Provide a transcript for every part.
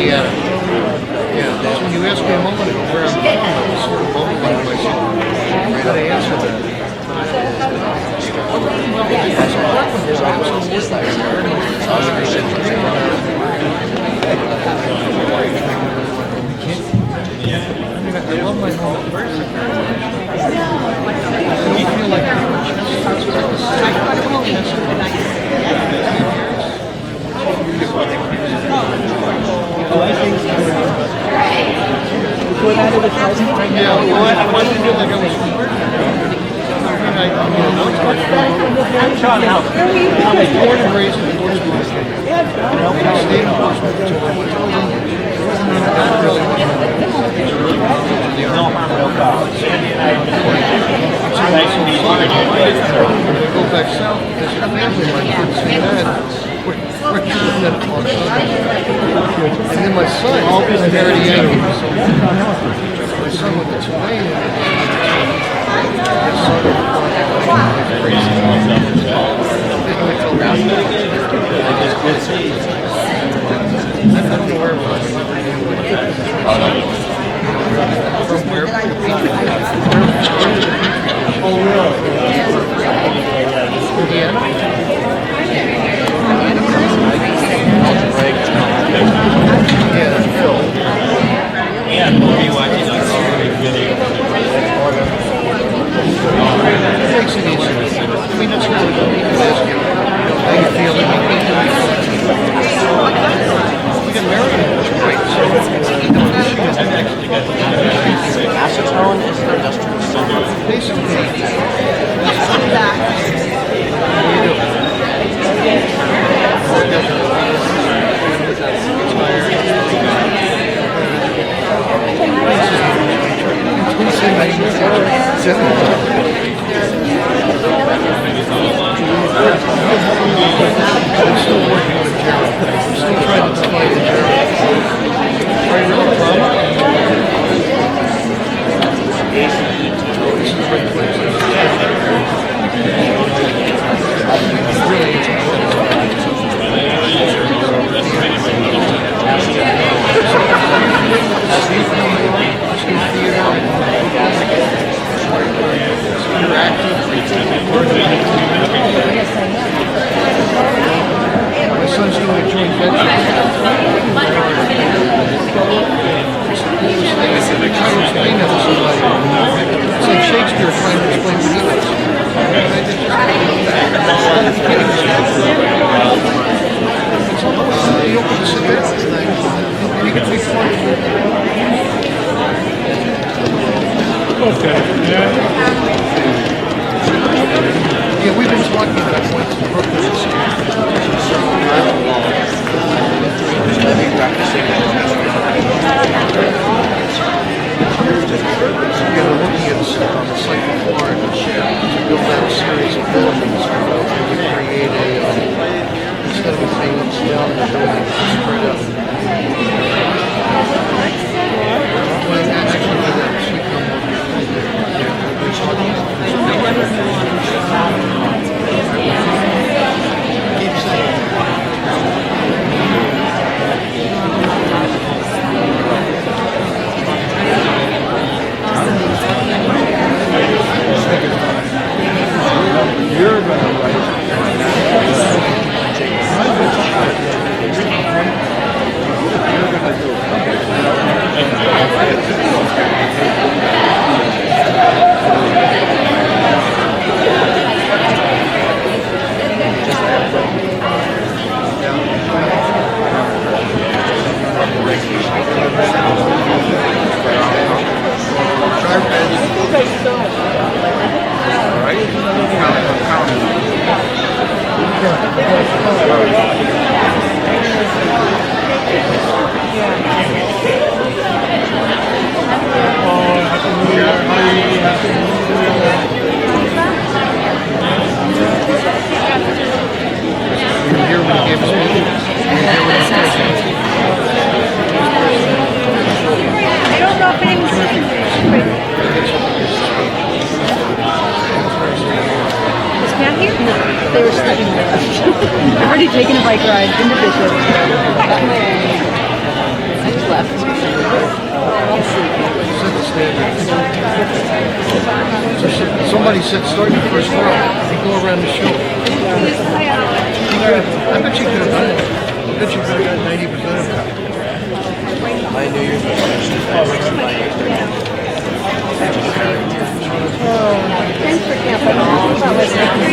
Indiana. Yeah, so when you asked me a moment ago where I'm from, I was sort of motivated myself. How to answer that. I love my home. I don't feel like I wanted to do like I was born and raised in Portsmouth. Stayed in Portsmouth until I was go back south because your family, my kids and dad, were children that talk and then my son, all these inherited Yankees. My son went to Tulane. From where? Oh, really? Indiana? And we'll be watching on video. It makes it easier. I mean, that's really what we can ask you. How you feel? We get married, it's great. So, I've actually got acetone is an industrial symbol. basically, I'm still working on a job. I'm still trying to find a job. Are you really problem? This is a great place. Really, it's a my son's doing a joint venture. It's like Shakespeare trying to explain what he was. It's almost you open the cigarette and you can take fun. Okay. Yeah, we've been talking about going to Brooklyn this year. Yeah, we're looking at the site of Florida to build out a series of buildings and create a, instead of a famous down the building, spread out. Well, actually, that's keep saying you're going to write They were studying there. I've already taken a bike ride, been to Bishop. left. Set the standard. So somebody said start in the first row and go around the show. I bet you could have done it. I bet you could have got 90% of it. My New Year's resolution is that Thanks for camping.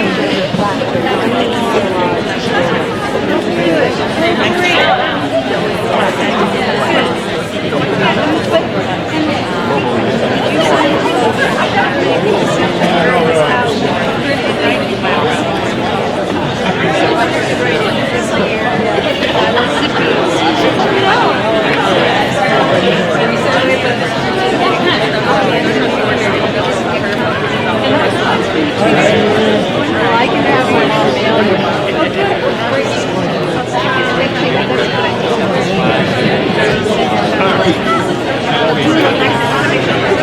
I can have one on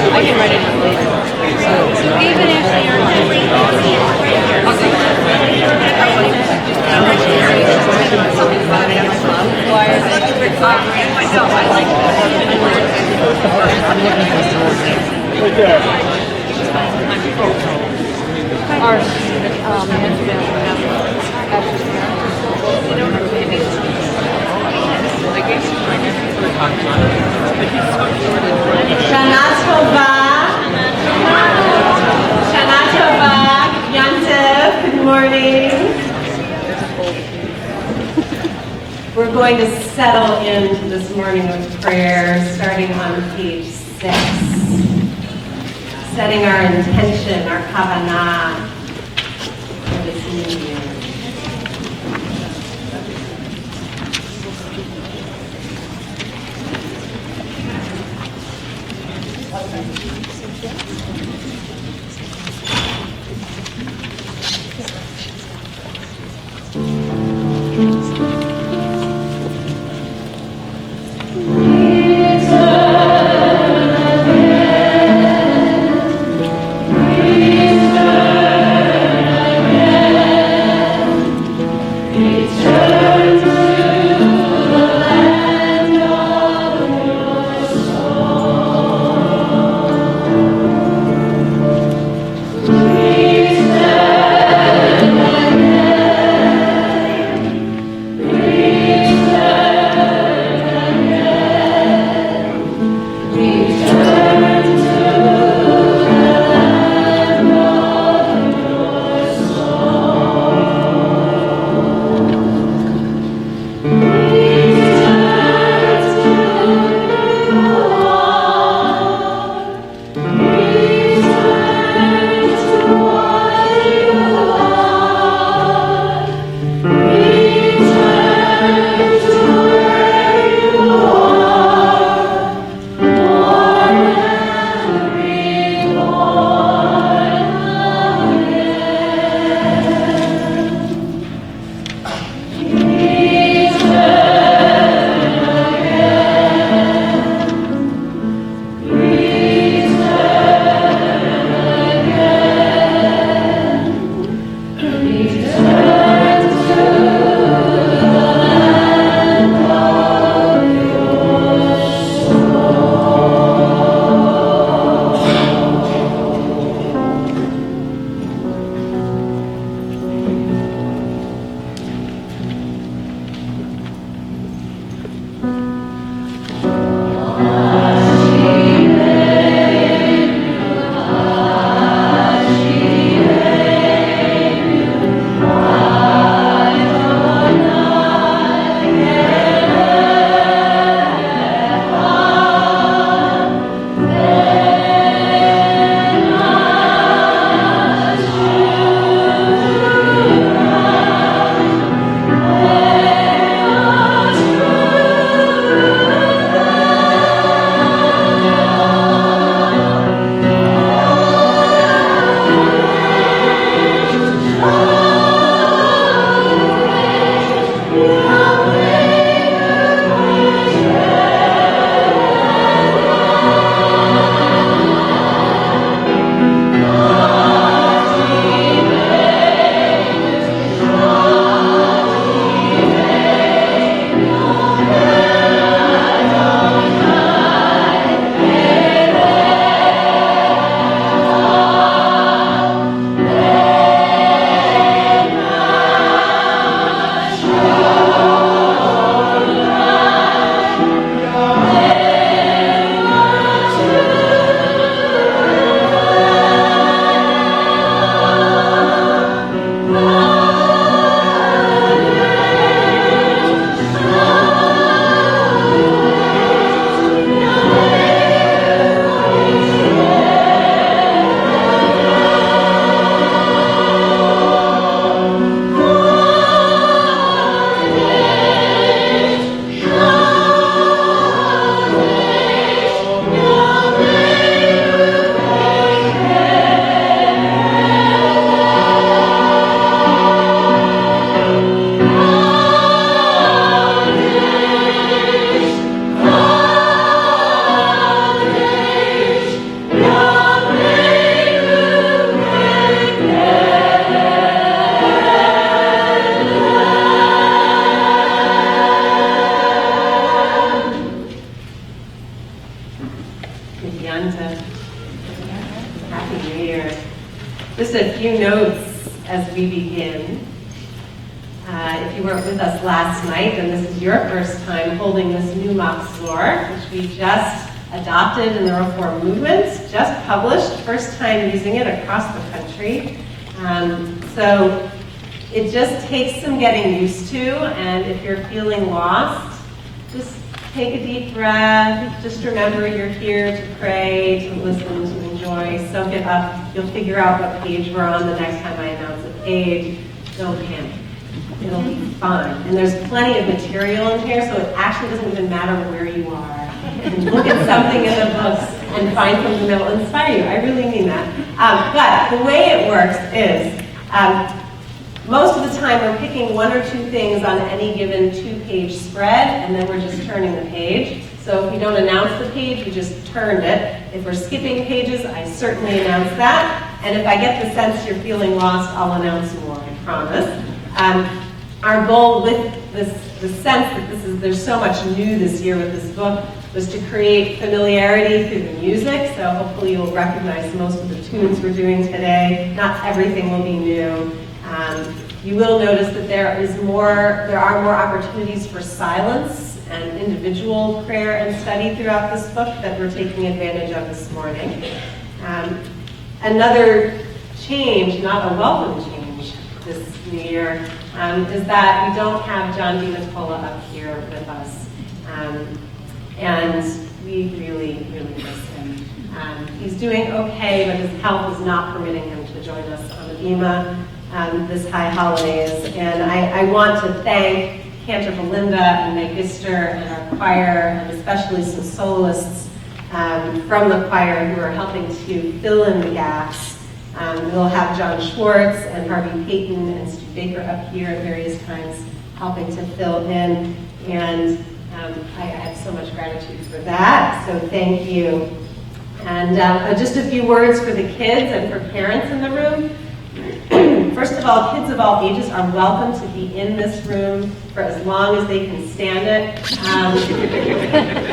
I can write it down later. Even if they are Shana Tova. Shana Tova. Yantiv. Good morning. We're going to settle into this morning with prayer, starting on page 6. Setting our intention, our kavanah for this new year. few notes as we begin. If you weren't with us last night, then this is your first time holding this new Machzor, which we just adopted in the Reform movement, just published, first time using it across the country. So it just takes some getting used to, and if you're feeling lost, just take a deep breath. Just remember you're here to pray, to listen, to enjoy. Soak it up. You'll figure out what page we're on the next time I announce a page. Don't panic. It'll be fun. And there's plenty of material in here, so it actually doesn't even matter where you are. You can look at something in the books and find something that will inspire you. I really mean that. But the way it works is, most of the time we're picking one or two things on any given two-page spread, and then we're just turning the page. So if we don't announce the page, we just turned it. If we're skipping pages, I certainly announce that. And if I get the sense you're feeling lost, I'll announce more, I promise. Our goal with the sense that there's so much new this year with this book was to create familiarity through the music. So hopefully you'll recognize most of the tunes we're doing today. Not everything will be new. You will notice that there are more opportunities for silence and individual prayer and study throughout this book that we're taking advantage of this morning. Another change, not a welcome change this new year, is that we don't have John DiMattola up here with us. And we really, really miss him. He's doing okay, but his health is not permitting him to join us on the Bima this high holidays. And I want to thank Cantor Belinda and Magister and our choir, and especially some soloists from the choir who are helping to fill in the gaps. We'll have John Schwartz and Harvey Payton and Stu Baker up here at various times helping to fill in. And I have so much gratitude for that, so thank you. And just a few words for the kids and for parents in the room. First of all, kids of all ages are welcome to be in this room for as long as they can stand it.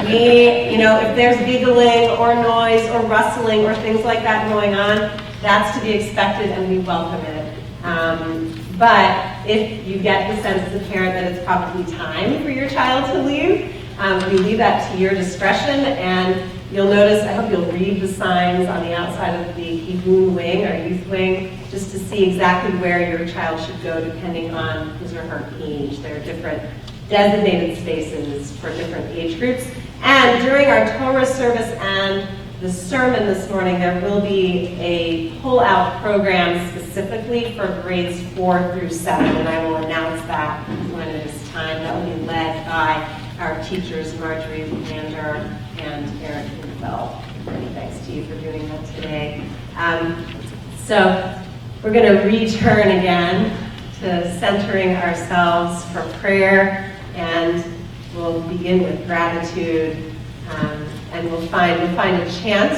If there's giggling or noise or rustling or things like that going on, that's to be expected and we welcome it. But if you get the sense as a parent that it's probably time for your child to leave, we leave that to your discretion, and you'll notice, I hope you'll read the signs on the outside of the Kibun wing or youth wing, just to see exactly where your child should go depending on his or her age. There are different designated spaces for different age groups. And during our Torah service and the sermon this morning, there will be a pull-out program specifically for grades 4 through 7, and I will announce that when it is time. That will be led by our teachers, Marjorie Lander and Eric Bell. Many thanks to you for doing that today. So we're going to return again to centering ourselves for prayer, and we'll begin with gratitude. And we'll find a chant,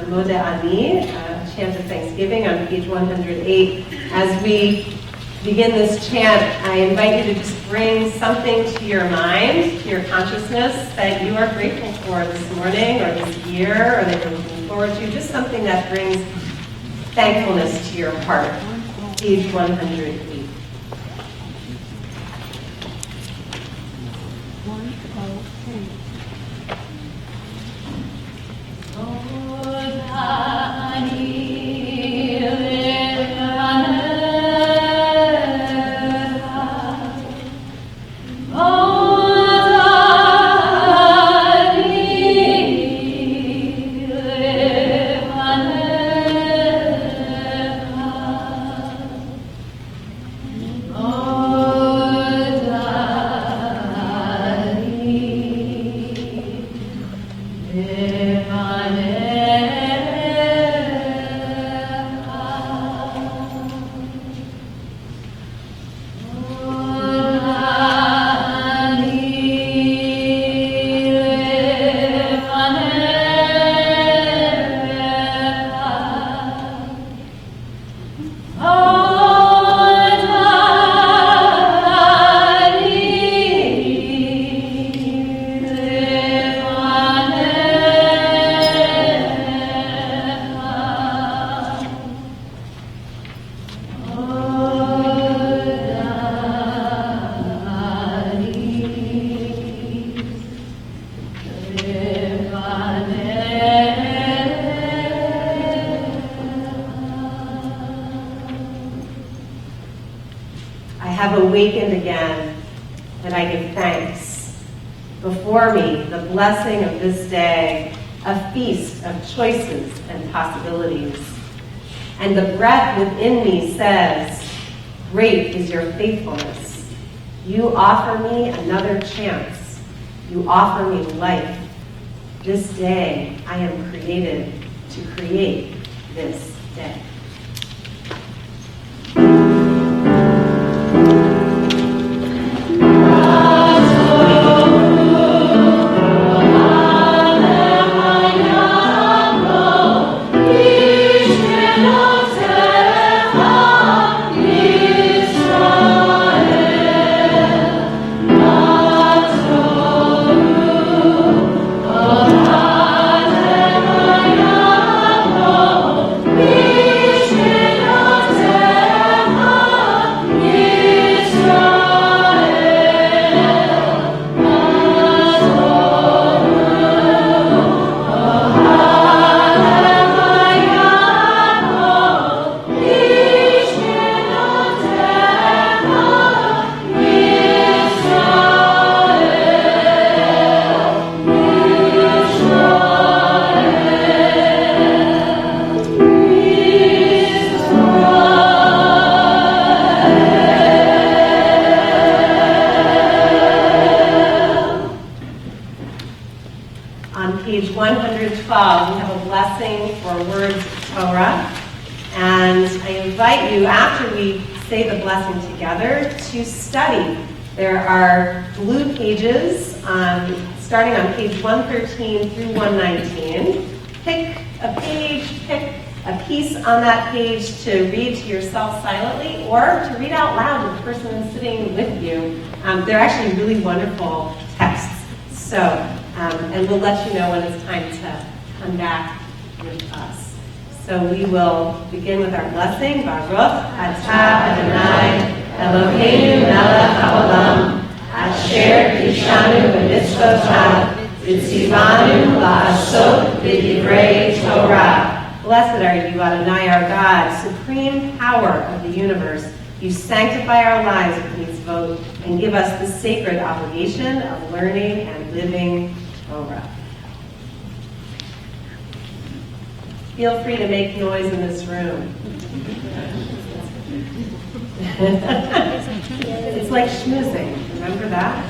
Modeh Ani, a chant of thanksgiving on page 108. As we begin this chant, I invite you to just bring something to your mind, to your consciousness that you are grateful for this morning or this year or that you're looking forward to, just something that brings thankfulness to your heart. Page 108. give thanks. Before me, the blessing of this day, a feast of choices and possibilities. And the breath within me says, great is your faithfulness. You offer me another chance. You offer me life. This day I am created to create this day. On page 112, we have a blessing for words of Torah. And I invite you, after we say the blessing together, to study. There are blue pages starting on page 113 through 119. Pick a page, pick a piece on that page to read to yourself silently or to read out loud to the person sitting with you. They're actually really wonderful texts. So, and we'll let you know when it's time to come back with us. So we will begin with our blessing. Baruch atah Adonai Eloheinu melech haolam asher kishanu b'mitzvotav v'tzivanu la'asot b'divrei Torah. Blessed are you, Adonai, our God, supreme power of the universe. You sanctify our lives with mitzvot and give us the sacred obligation of learning and living Torah. Feel free to make noise in this room. It's like schmoozing. Remember that?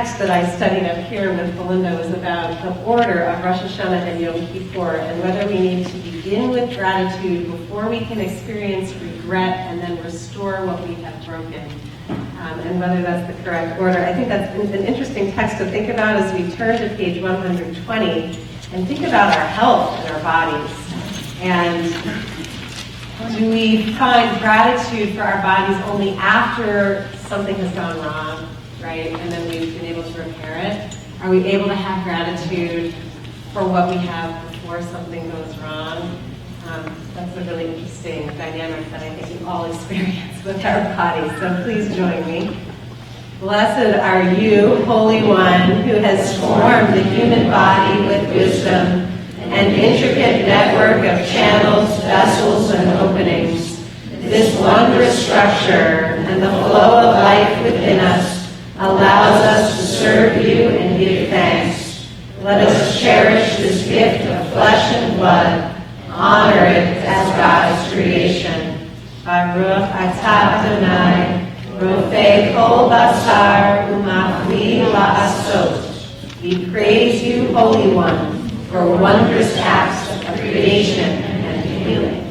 text that I studied up here with Belinda was about the order of Rosh Hashanah and Yom Kippur, and whether we need to begin with gratitude before we can experience regret and then restore what we have broken, and whether that's the correct order. I think that's an interesting text to think about as we turn to page 120 and think about our health and our bodies. And do we find gratitude for our bodies only after something has gone wrong, right? And then we've been able to repair it? Are we able to have gratitude for what we have before something goes wrong? That's a really interesting dynamic that I think we all experience with our bodies. So please join me. Blessed are you, Holy One, who has formed the human body with wisdom, an intricate network of channels, vessels, and openings. This wondrous structure and the flow of life within us allows us to serve you and give thanks. Let us cherish this gift of flesh and blood, honor it as God's creation. Baruch atah Adonai, rofei kol basar umachli la'asot. We praise you, Holy One, for wondrous acts of creation and healing.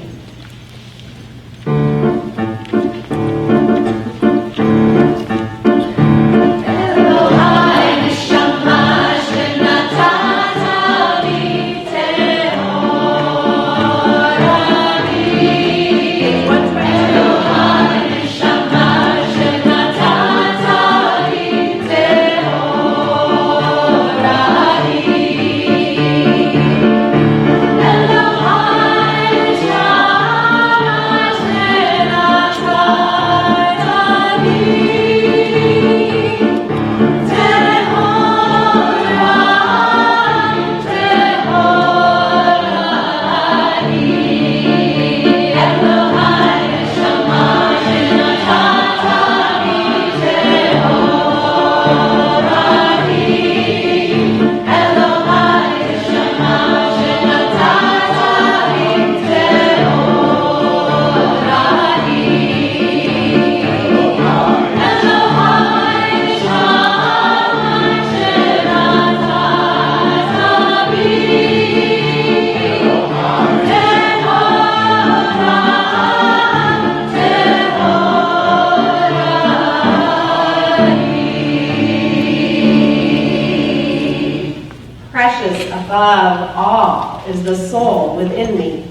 Above all is the soul within me,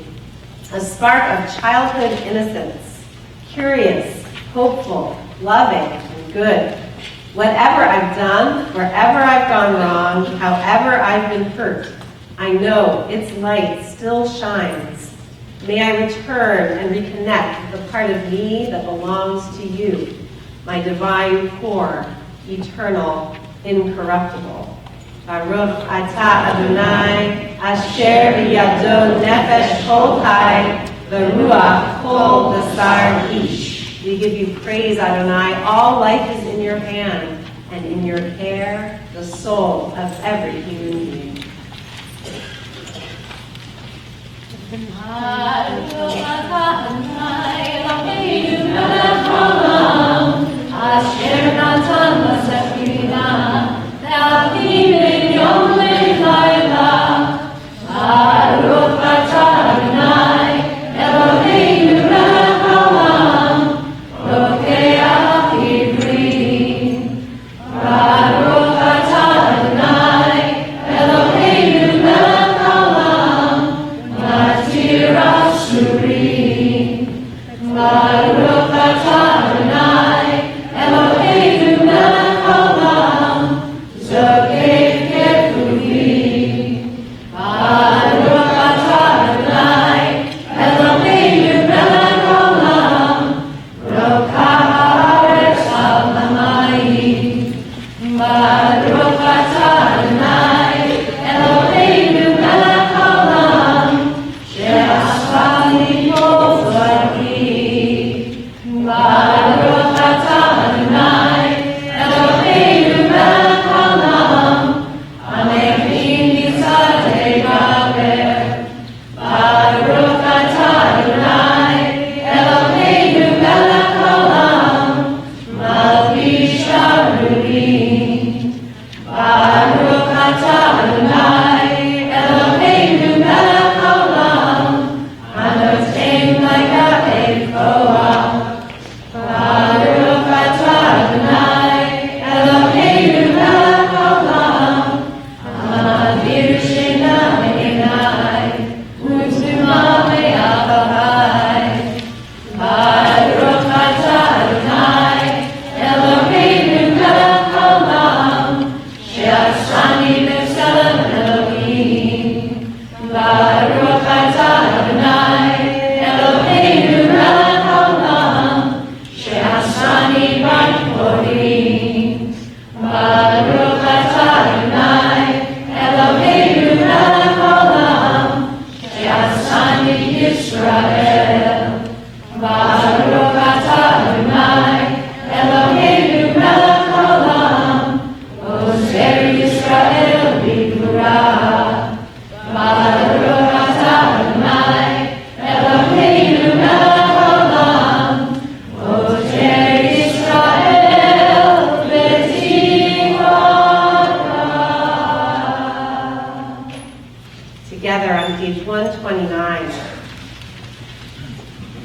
a spark of childhood innocence, curious, hopeful, loving, and good. Whatever I've done, wherever I've gone wrong, however I've been hurt, I know its light still shines. May I return and reconnect with the part of me that belongs to you, my divine core, eternal, incorruptible. Baruch atah Adonai, asher biyado nefesh kol chai, v'ruach kol basar ish. We give you praise, Adonai. All life is in your hand, and in your care, the soul of every human being. Baruch atah Adonai, Eloheinu melech haolam, asher natan l'sefirah. Baruch atah Adonai, Eloheinu melech haolam, rokeach ivrim. Baruch atah Adonai, Eloheinu melech haolam, matir asurim. Baruch atah Adonai, Eloheinu melech haolam, Zokeh Kefuvim. Baruch atah Adonai, Eloheinu melech haolam, rokach haaretz al hamayim. Baruch atah Adonai, Eloheinu melech haolam, she'ascha lipol zarki. Baruch atah Adonai, Eloheinu melech haolam, hanechim mitzadei baber. Baruch atah Adonai, Eloheinu melech haolam, malbish harurim. Together on page 129.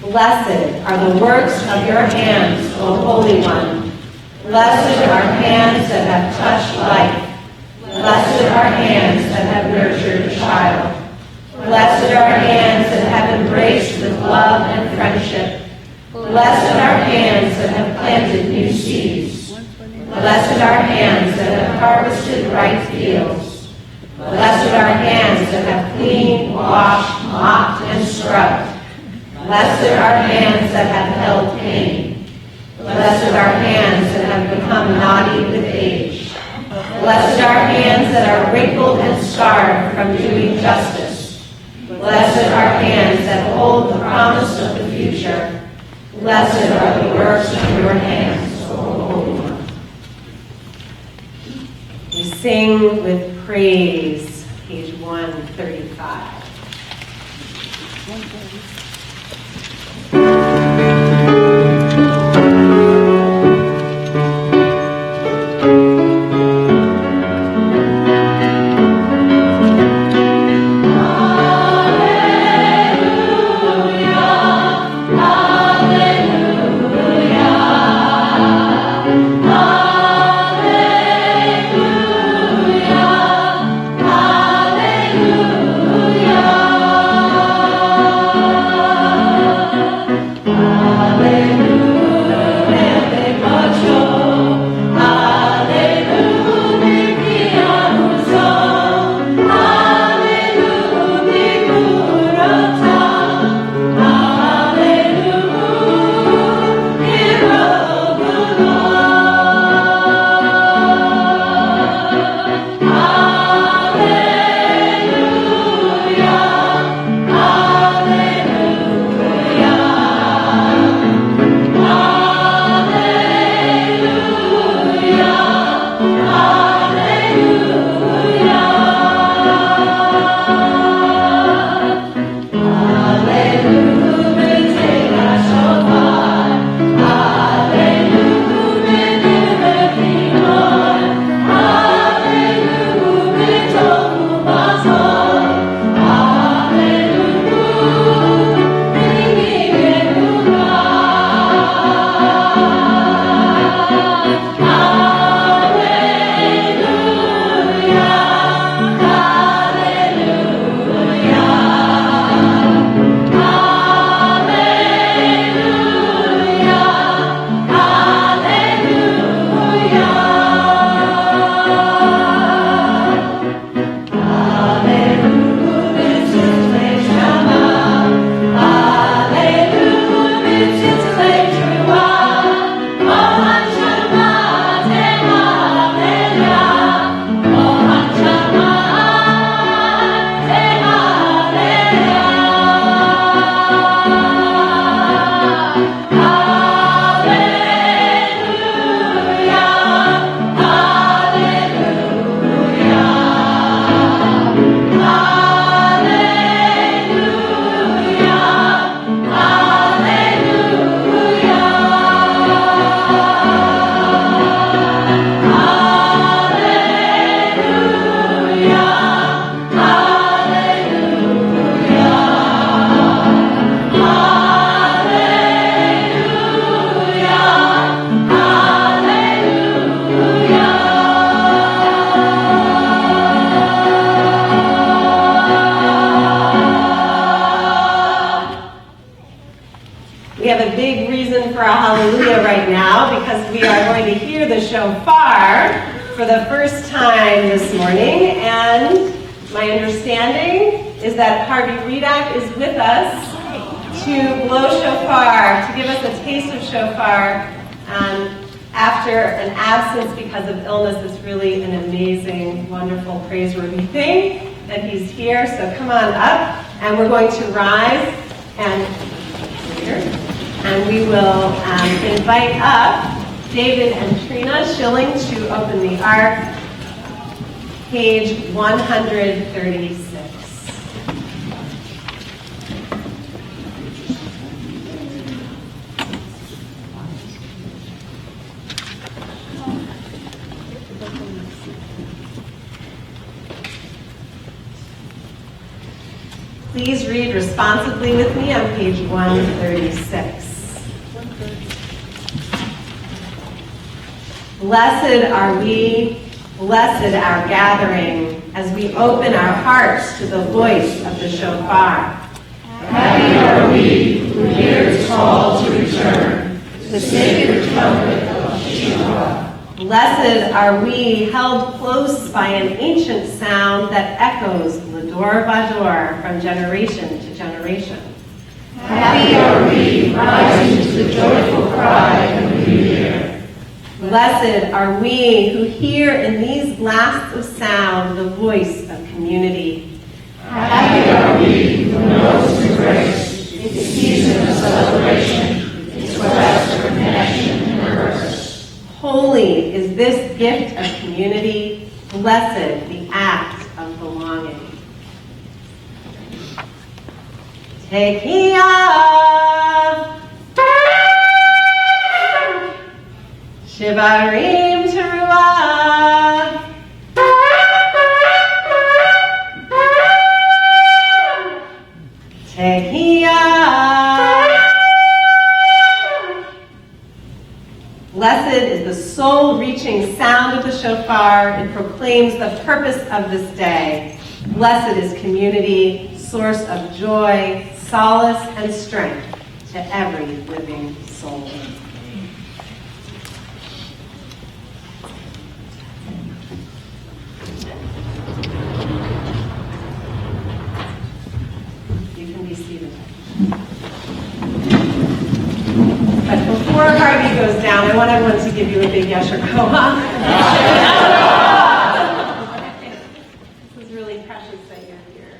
Blessed are the works of your hands, O Holy One. Blessed are hands that have touched life. Blessed are hands that have nurtured a child. Blessed are hands that have embraced with love and friendship. Blessed are hands that have planted new seeds. Blessed are hands that have harvested ripe fields. Blessed are hands that have cleaned, washed, mopped, and scrubbed. Blessed are hands that have held pain. Blessed are hands that have become knotty with age. Blessed are hands that are wrinkled and scarred from doing justice. Blessed are hands that hold the promise of the future. Blessed are the works of your hands, O Holy One. We sing with praise, page 135. We have a big reason for a hallelujah right now because we are going to hear the shofar for the first time this morning, and my understanding is that Harvey Redak is with us to blow shofar, to give us a taste of shofar after an absence because of illness. It's really an amazing, wonderful, praiseworthy thing that he's here. So come on up, and we're going to rise And we will invite up David and Trina Schilling to open the Ark, page 136. Please read responsibly with me on page 136. Blessed are we, blessed our gathering, as we open our hearts to the voice of the shofar. Happy are we who hear its call to return, the sacred trumpet of Shiva. Blessed are we, held close by an ancient sound that echoes Lador Vador from generation to generation. Happy are we, rising to the joyful cry of the new year. Blessed are we who hear in these blasts of sound the voice of community. Happy are we who knows the grace, its season of celebration, its quest for connection and purpose. Holy is this gift of community, blessed the act of belonging. Tekiah, Shivarim Teruah, Tekiah. Blessed is the soul-reaching sound of the shofar. It proclaims the purpose of this day. Blessed is community, source of joy, solace, and strength to every living soul. You can be seated. But before Harvey goes down, I want everyone to give you a big Yasher Koach. This is really precious that you're here.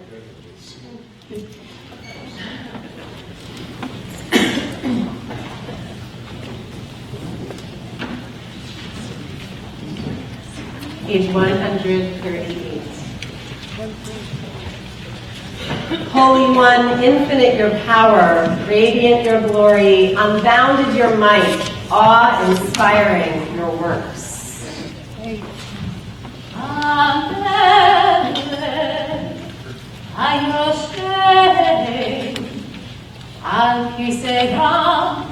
Page 138. Holy One, infinite your power, radiant your glory, unbounded your might, awe-inspiring your works. Amen. Ayoshe, al kisegam,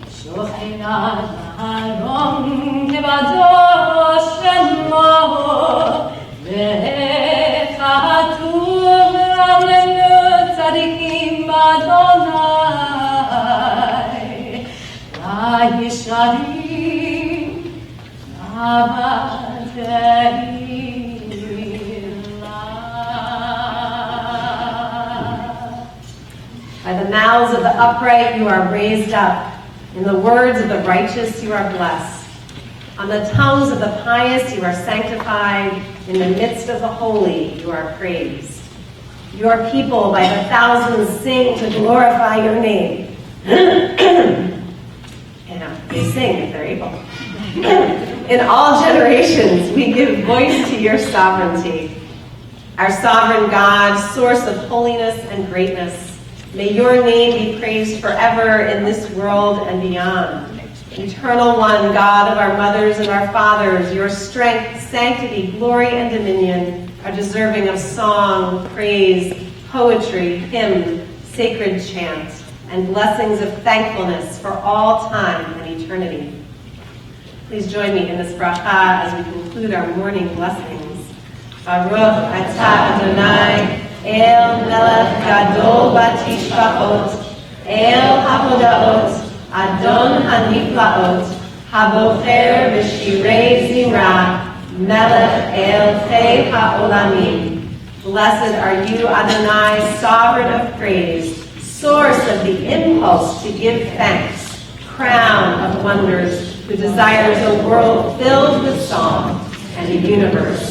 Shochena Aron Nevado Shemo Vechatur Ramlenu Tzadikim Adonai Vayisharim Avatehillah. By the mouths of the upright you are raised up. In the words of the righteous you are blessed. On the tongues of the pious you are sanctified. In the midst of the holy you are praised. Your people by the thousands sing to glorify your name. They sing if they're able. In all generations we give voice to your sovereignty. Our sovereign God, source of holiness and greatness, may your name be praised forever in this world and beyond. Eternal One, God of our mothers and our fathers, your strength, sanctity, glory, and dominion are deserving of song, praise, poetry, hymn, sacred chant, and blessings of thankfulness for all time and eternity. Please join me in this bracha as we conclude our morning blessings. Baruch atah Adonai, El Melech Gadol Batishpaot, El Hamodaot, Adon Haniflaot, Habocher B'Shirei Zimra, Melech El Chei HaOlamim. Blessed are you, Adonai, sovereign of praise, source of the impulse to give thanks, crown of wonders, who desires a world filled with song and a universe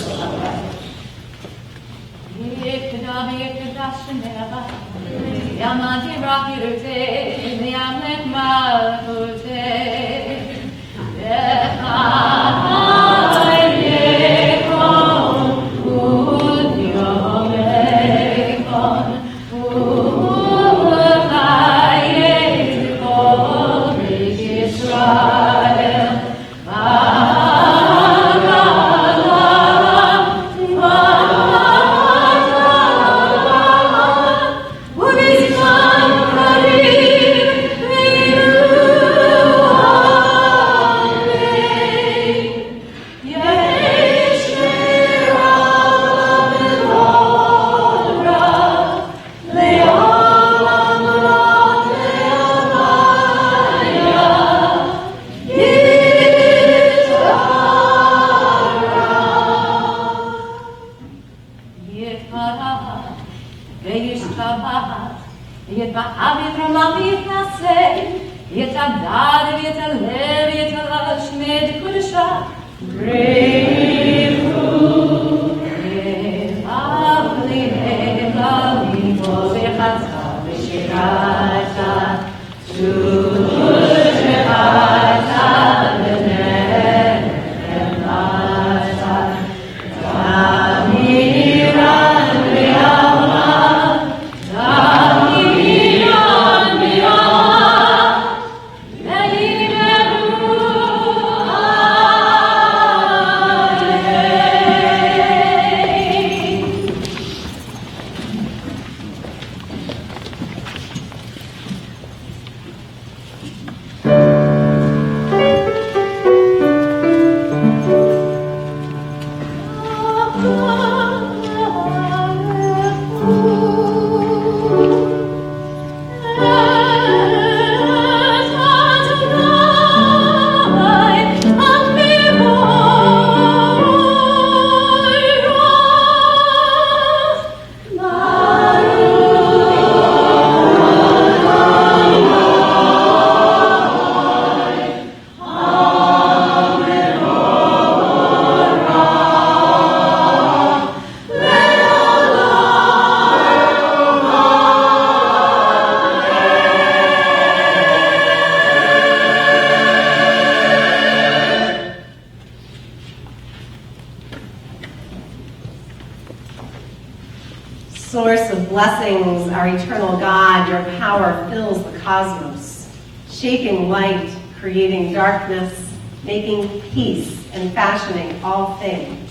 Source of blessings, our eternal God, your power fills the cosmos, shaping light, creating darkness, making peace, and fashioning all things.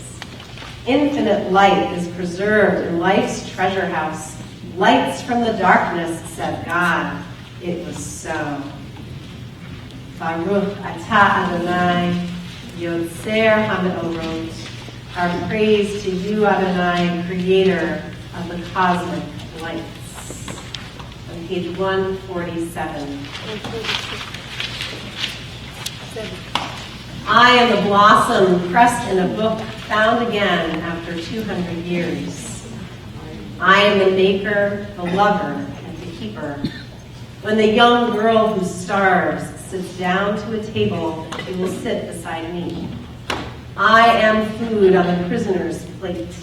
Infinite light is preserved in life's treasure house. Lights from the darkness, said God. It was so. Baruch atah Adonai, Yotzer HaMeorot. Our praise to you, Adonai, creator of the cosmic lights. On page 147. I am the blossom pressed in a book, found again after 200 years. I am the maker, the lover, and the keeper. When the young girl who starves sits down to a table, she will sit beside me. I am food on the prisoner's plate.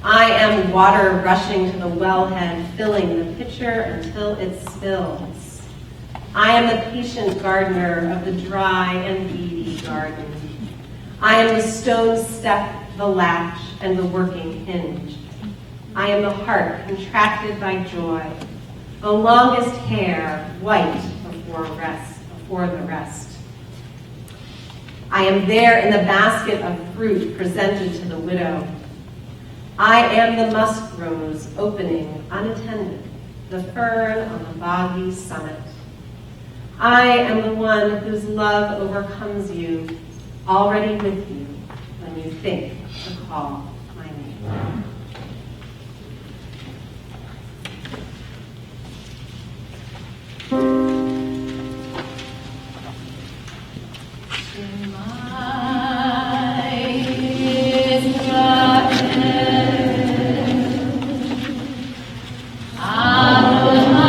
I am water rushing to the wellhead, filling the pitcher until it spills. I am the patient gardener of the dry and weedy garden. I am the stone step, the latch, and the working hinge. I am the heart contracted by joy, the longest hair white before the rest. I am there in the basket of fruit presented to the widow. I am the musk rose opening unattended, the fern on the boggy summit. I am the one whose love overcomes you, already with you when you think to call my name. Adonai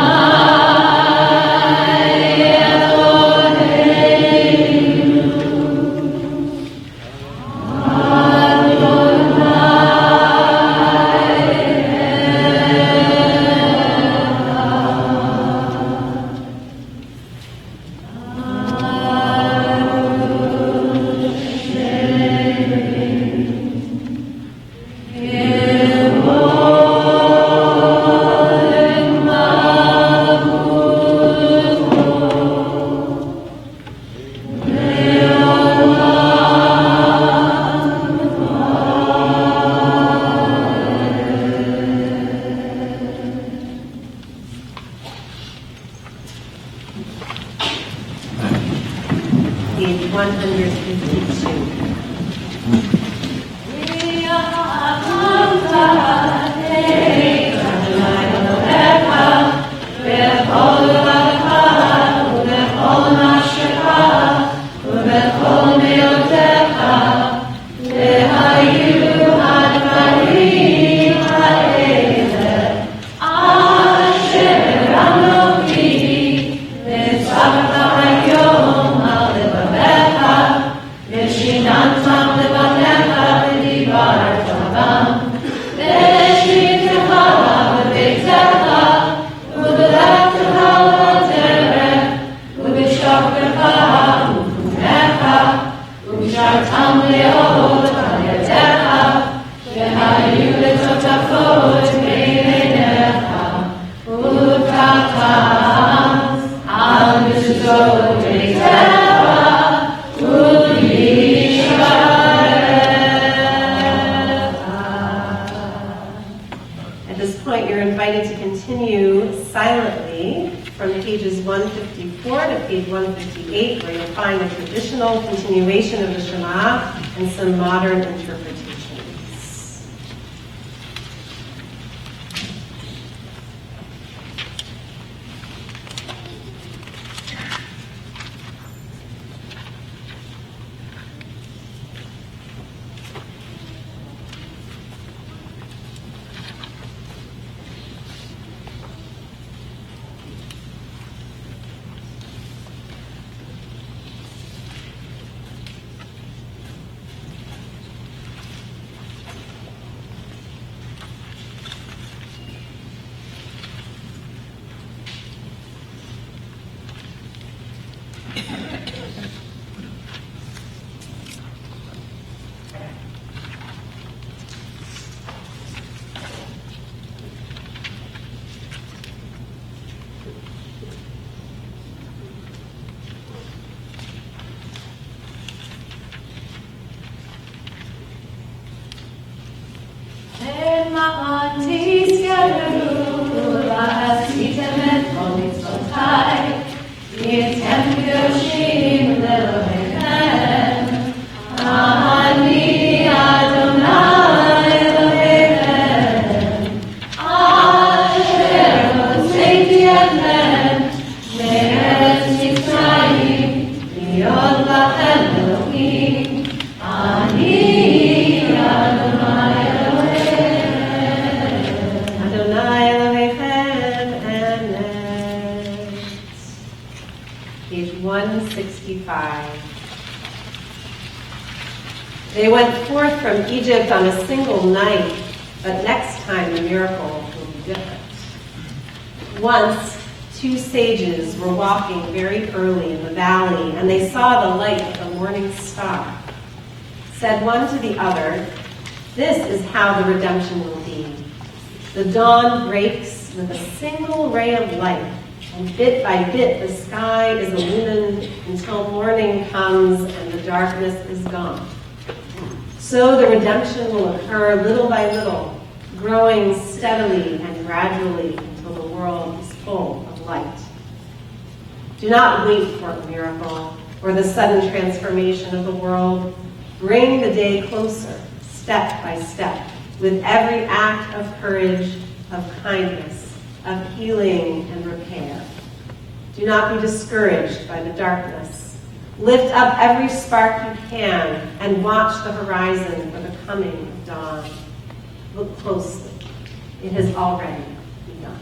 At this point, you're invited to continue silently from pages 154 to page 158, where you'll find a traditional continuation of the Shema and some modern interpretations. Page 165. They went forth from Egypt on a single night, but next time the miracle will be different. Once, two sages were walking very early in the valley, and they saw the light of the morning star. Said one to the other, "This is how the redemption will be. The dawn breaks with a single ray of light, and bit by bit the sky is illumined until morning comes and the darkness is gone. So the redemption will occur little by little, growing steadily and gradually until the world is full of light. Do not wait for a miracle or the sudden transformation of the world. Bring the day closer, step by step, with every act of courage, of kindness, of healing and repair. Do not be discouraged by the darkness. Lift up every spark you can and watch the horizon for the coming of dawn. Look closely. It has already begun."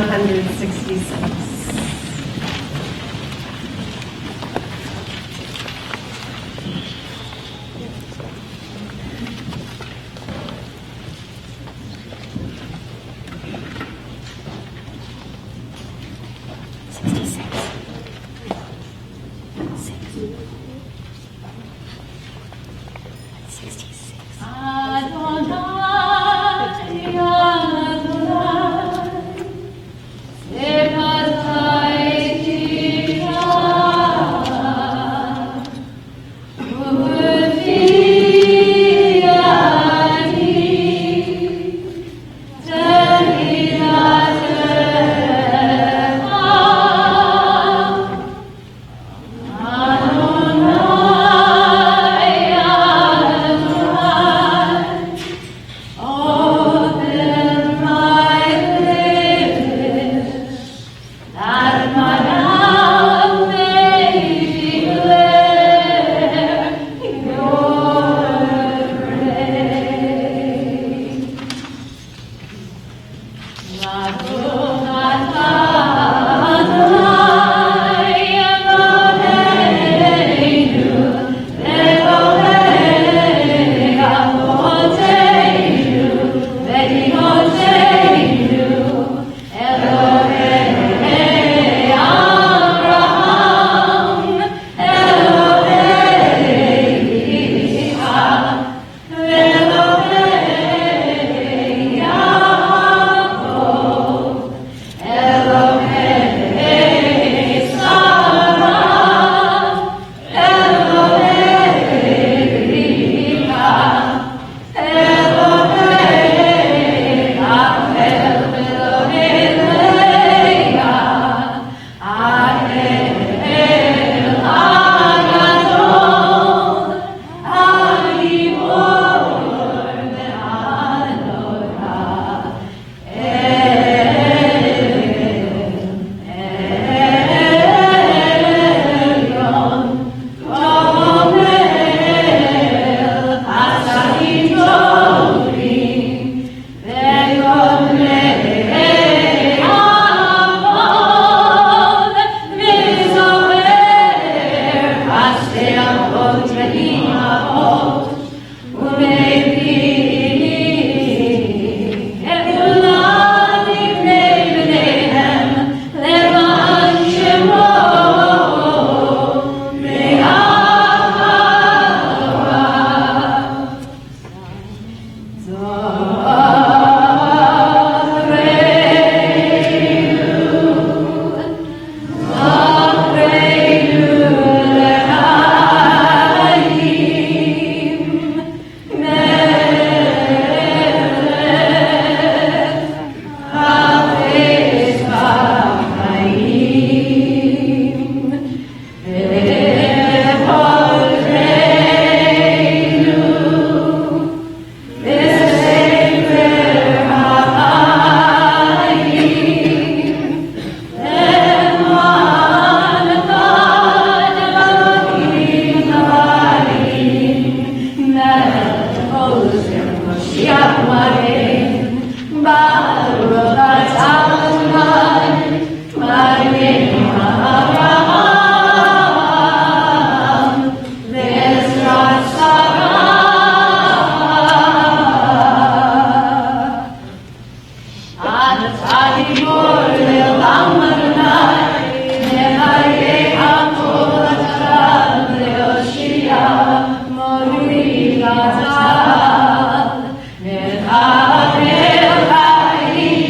166.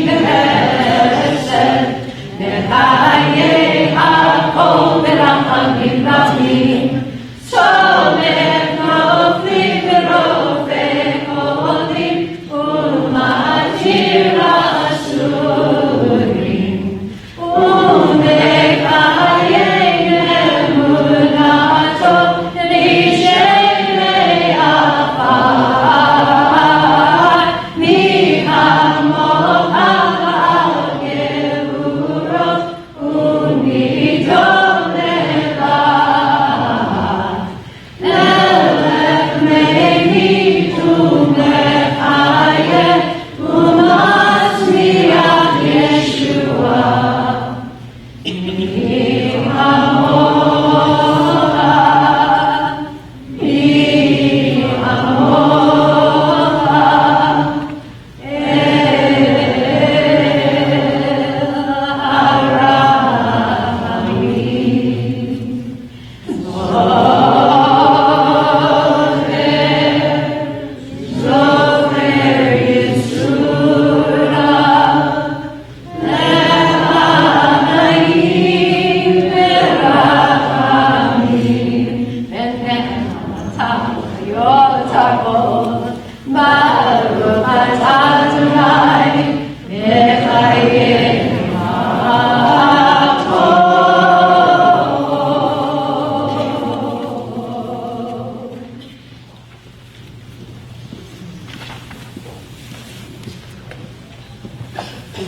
Amen.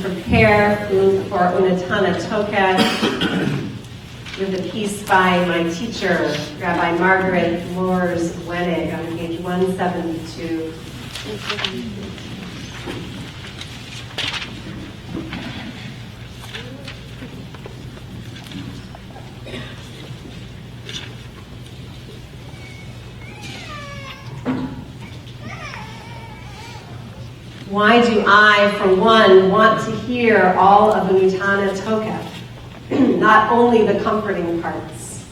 Prepare for Unatana Tokef with a piece by my teacher, Rabbi Margaret Moores Wenig, on page 172. Why do I, for one, want to hear all of Unatana Tokef, not only the comforting parts?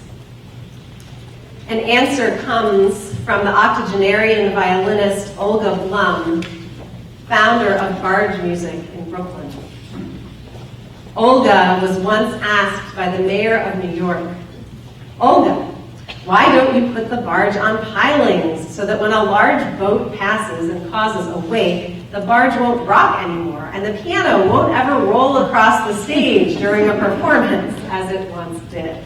An answer comes from the octogenarian violinist Olga Blum, founder of barge music in Brooklyn. Olga was once asked by the mayor of New York, "Olga, why don't you put the barge on pilings so that when a large boat passes and causes a wake, the barge won't rock anymore and the piano won't ever roll across the stage during a performance as it once did?"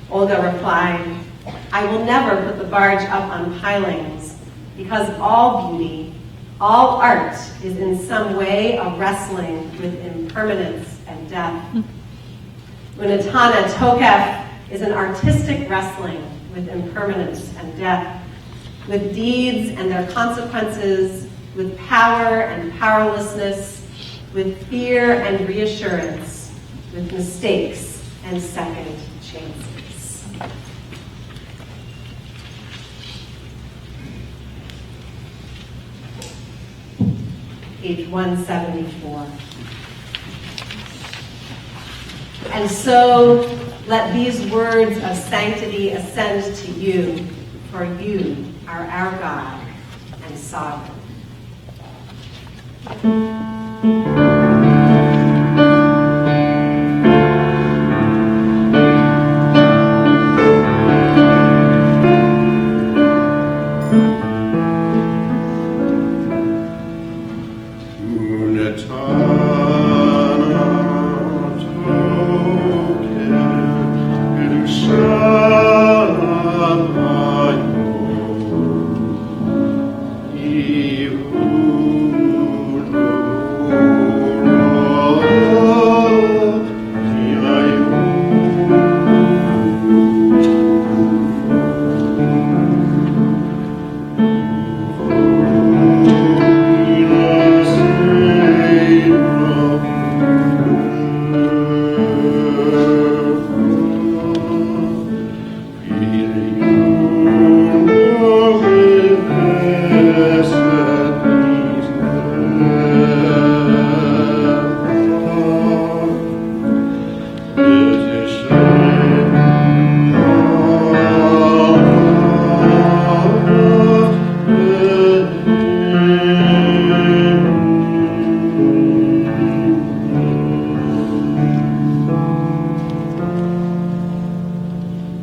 Olga replied, "I will never put the barge up on pilings because all beauty, all art is in some way a wrestling with impermanence and death. Unatana Tokef is an artistic wrestling with impermanence and death, with deeds and their consequences, with power and powerlessness, with fear and reassurance, with mistakes and second chances." Page 174. And so let these words of sanctity ascend to you, for you are our God and sovereign.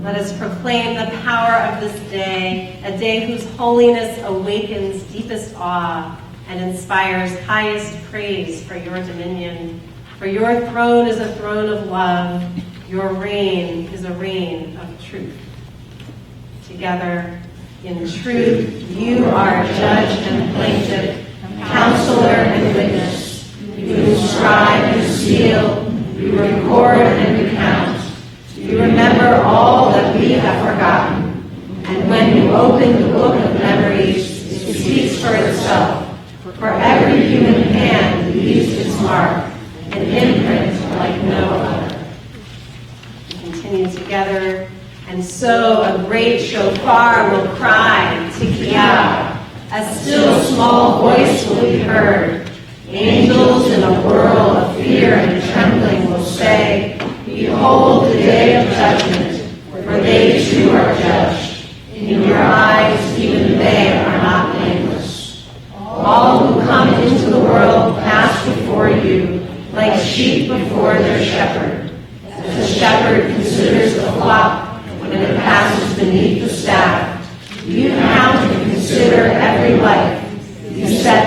Let us proclaim the power of this day, a day whose holiness awakens deepest awe and inspires highest praise for your dominion. For your throne is a throne of love, your reign is a reign of truth. Together, in truth, you are judge and plaintiff, counselor and witness. You inscribe and seal, you record and recount. You remember all that we have forgotten, and when you open the book of memories, it speaks for itself. For every human hand leaves its mark, an imprint like no other. We continue together, and so a great shofar will cry, Tikiyah. A still small voice will be heard. Angels in a whirl of fear and trembling will say, "Behold the day of judgment, for they too are judged. In your eyes, even they are not blameless. All who come into the world pass before you, like sheep before their shepherd. As the shepherd considers the flock when it passes beneath the staff, you count and consider every life. You set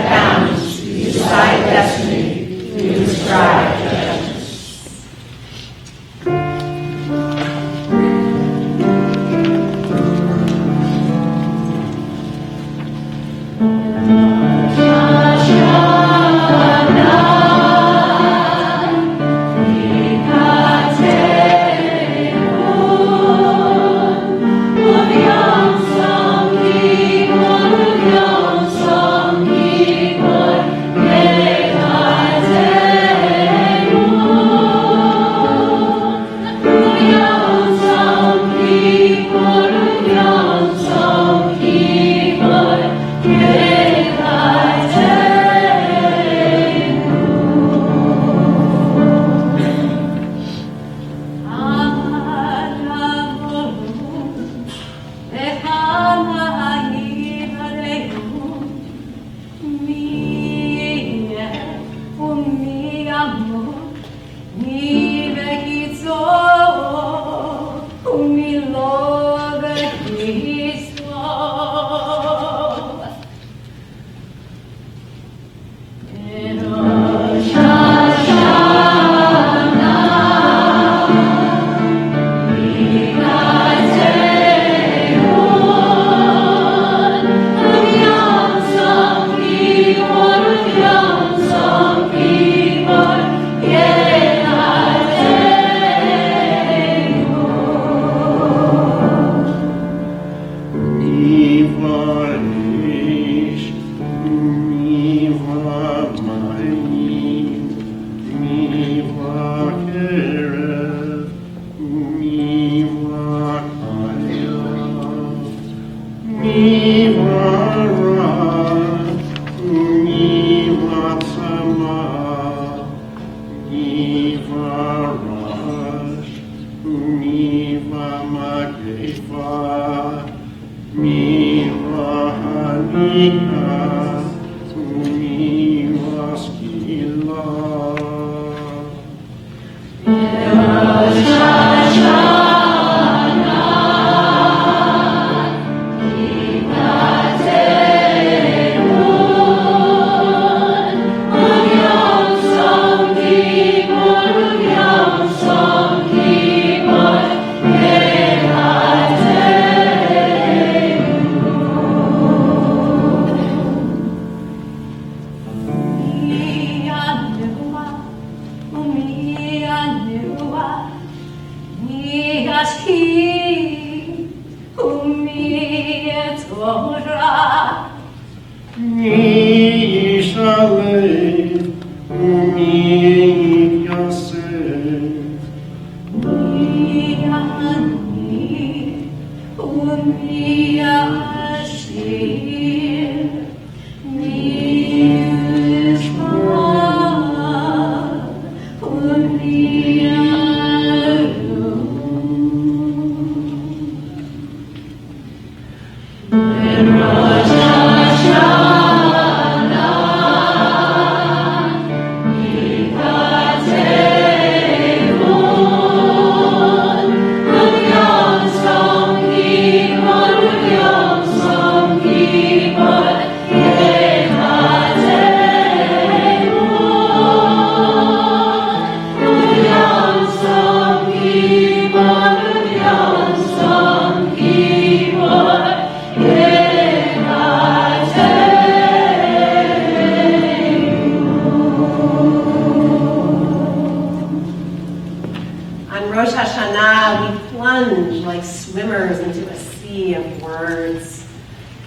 Rosh Hashanah, we plunge like swimmers into a sea of words.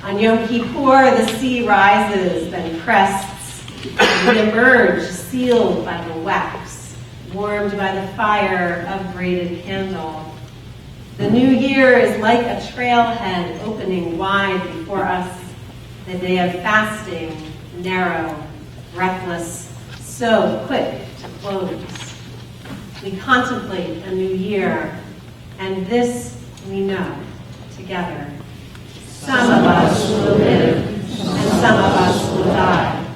On Yom Kippur, the sea rises, then crests, and we emerge sealed by the wax, warmed by the fire of braided candle. The new year is like a trailhead opening wide before us, the day of fasting, narrow, breathless, so quick to close. We contemplate a new year, and this we know together. Some of us will live, and some of us will die.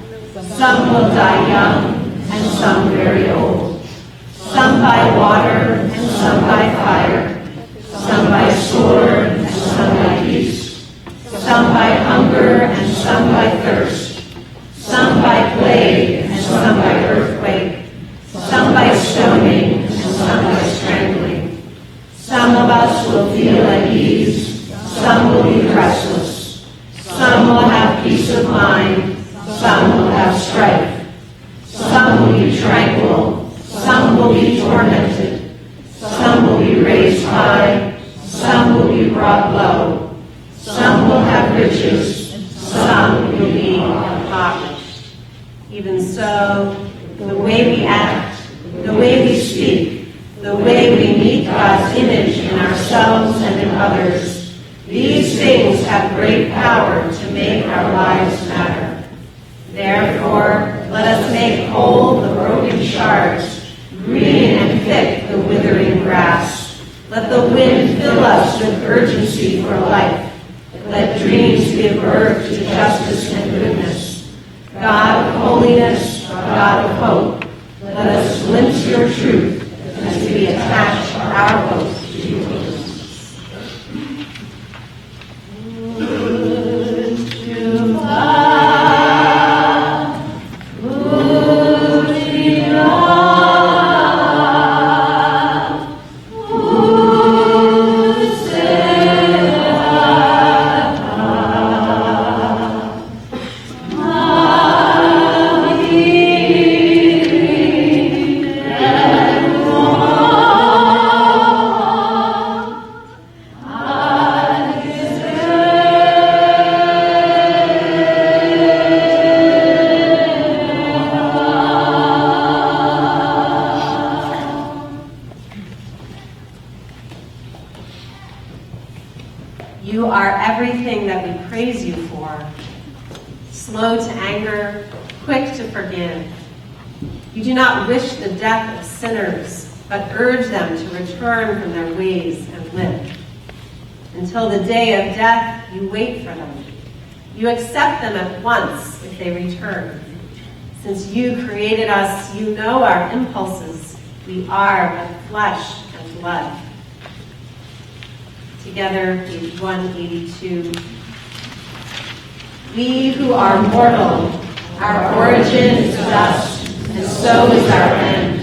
Some will die young, and some very old. Some by water, and some by fire. Some by sword, and some by peace. Some by hunger, and some by thirst. Some by plague, and some by earthquake. Some by stoning, and some by strangling. Some of us will feel at ease. Some will be restless. Some will have peace of mind. Some will have strife. Some will be tranquil. Some will be tormented. Some will be raised high. Some will be brought low. Some will have riches. Some will be impoverished. Even so, the way we act, the way we speak, the way we meet God's image in ourselves and in others, these things have great power to make our lives matter. Therefore, let us make whole the broken shards, green and thick the withering grass. Let the wind fill us with urgency for life. Let dreams give birth to justice and goodness. God of holiness, God of hope, let us glimpse your truth as we attach our hope to yours. quick to forgive. You do not wish the death of sinners, but urge them to return from their ways and live. Until the day of death, you wait for them. You accept them at once if they return. Since you created us, you know our impulses. We are but flesh and blood. Together, page 182. We who are mortal, our origin is dust, and so is our end.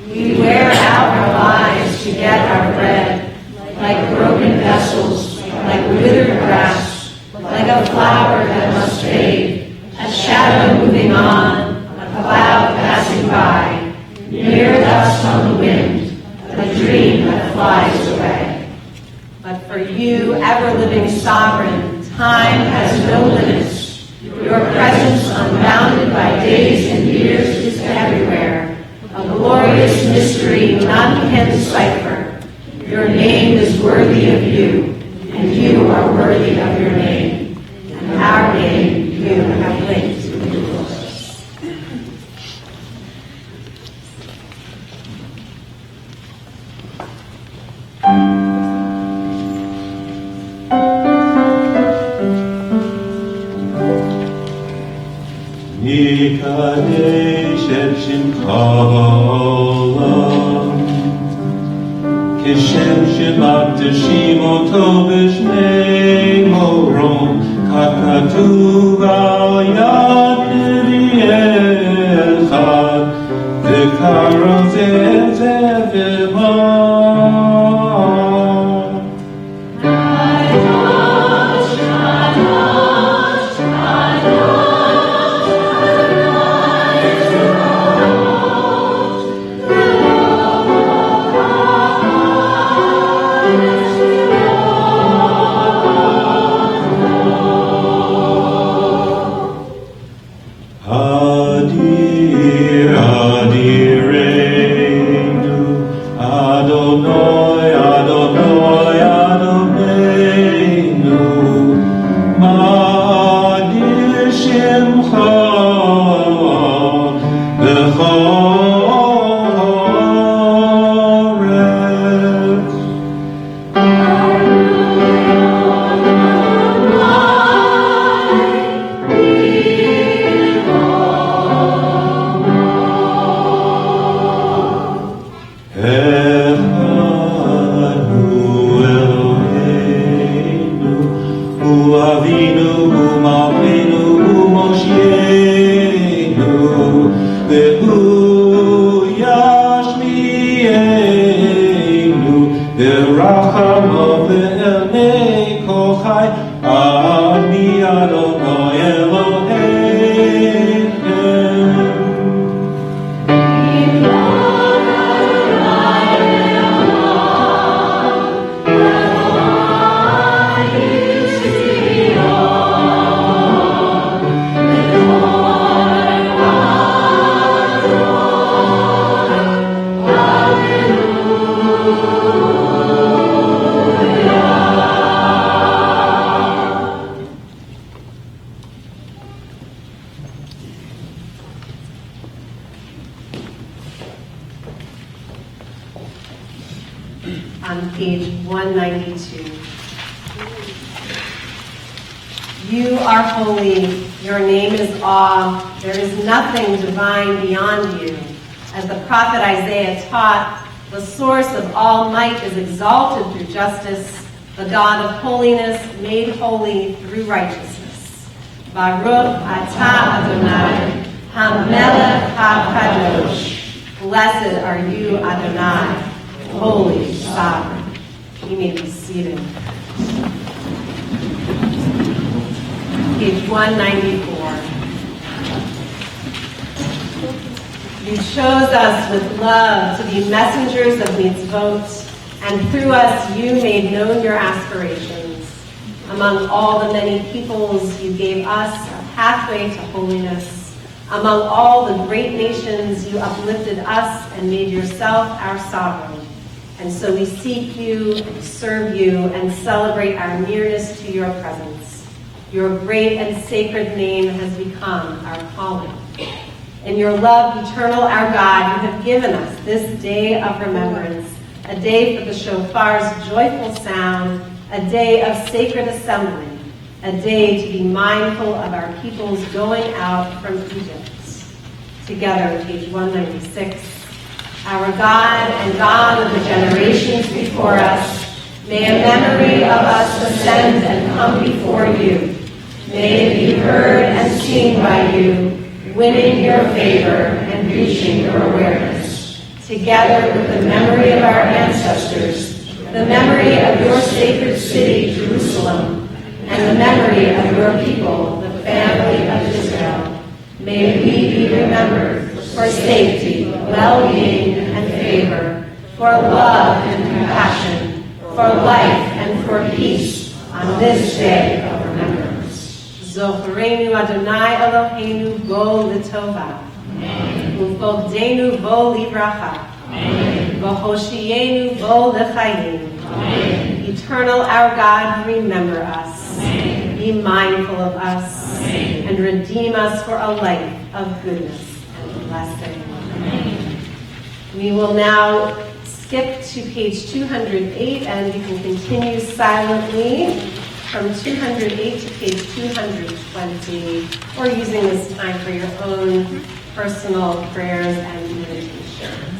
We wear out our lives to get our bread, like broken vessels, like withered grass, like a flower that must fade, a shadow moving on, a cloud passing by, mere dust on the wind, a dream that flies away. But for you, ever-living sovereign, time has no limits. Your presence, unbounded by days and years, is everywhere. A glorious mystery none can decipher. Your name is worthy of you, and you are worthy of your name. And our name you have linked with yours. יקדש את שמך בעולם, כשם שמקדשים אותו בשמי מורון, כך כתוב על יד נביא אחד, וקרא זה את זה ואמר. On page 192. You are holy, your name is awe, there is nothing divine beyond you. As the prophet Isaiah taught, the source of all might is exalted through justice, the God of holiness made holy through righteousness. Baruch atah Adonai, HaMelech HaKadosh. Blessed are you, Adonai, holy, sovereign. You may be seated. Page 194. You chose us with love to be messengers of mitzvot, and through us you made known your aspirations. Among all the many peoples, you gave us a pathway to holiness. Among all the great nations, you uplifted us and made yourself our sovereign. And so we seek you, serve you, and celebrate our nearness to your presence. Your great and sacred name has become our calling. In your love eternal, our God, you have given us this day of remembrance, a day for the shofar's joyful sound, a day of sacred assembly, a day to be mindful of our people's going out from Egypt. Together, page 196. Our God and God of the generations before us, may a memory of us ascend and come before you. May it be heard and seen by you, winning your favor and reaching your awareness. Together with the memory of our ancestors, the memory of your sacred city, Jerusalem, and the memory of your people, the family of Israel, may we be remembered for safety, well-being, and favor, for love and compassion, for life and for peace on this day of remembrance. Zochreinu Adonai Eloheinu bo l'tova, uvogdenu bo livracha, v'hoshienu bo l'chayim. Eternal our God, remember us, be mindful of us, and redeem us for a life of goodness and blessing. We will now skip to page 208, and you can continue silently from 208 to page 220, or using this time for your own personal prayers and meditations.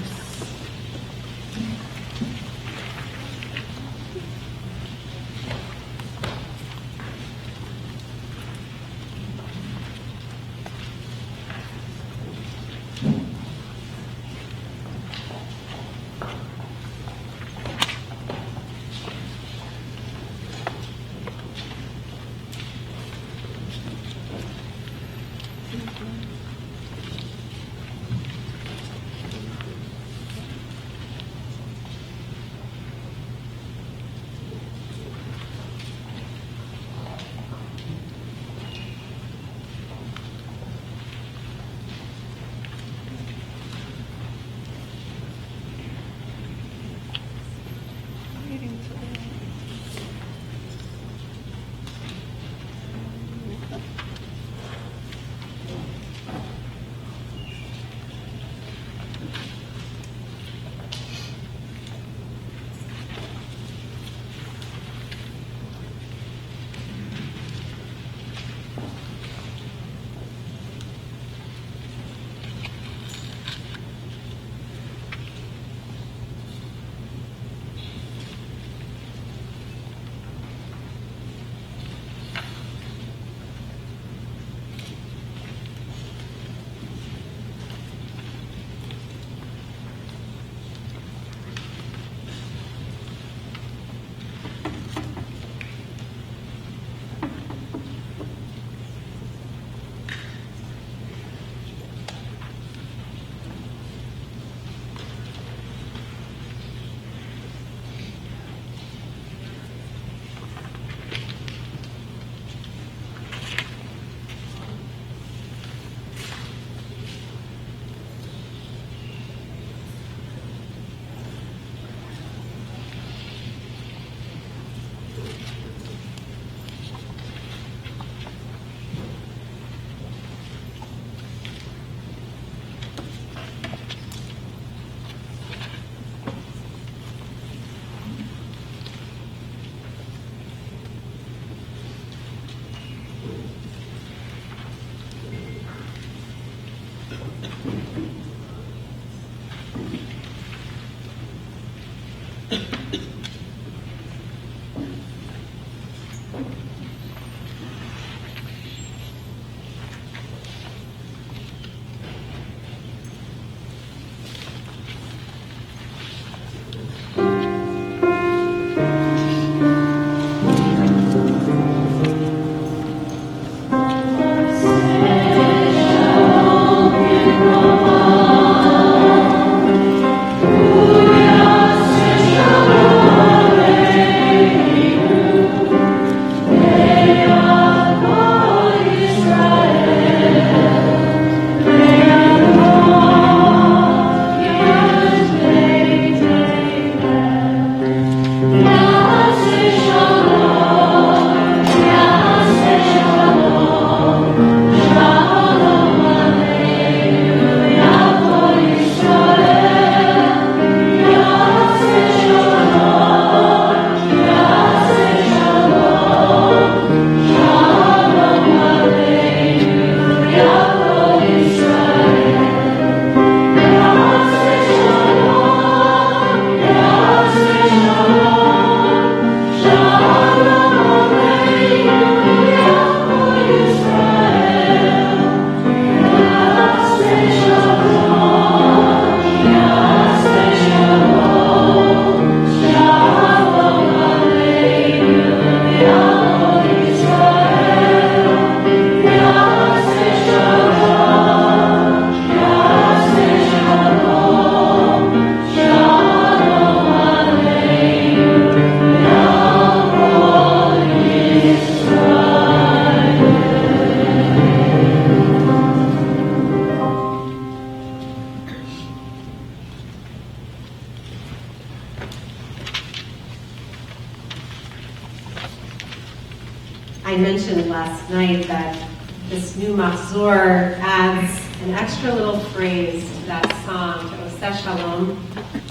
I mentioned last night that this new Machzor adds an extra little phrase to that song, to Oseh Shalom,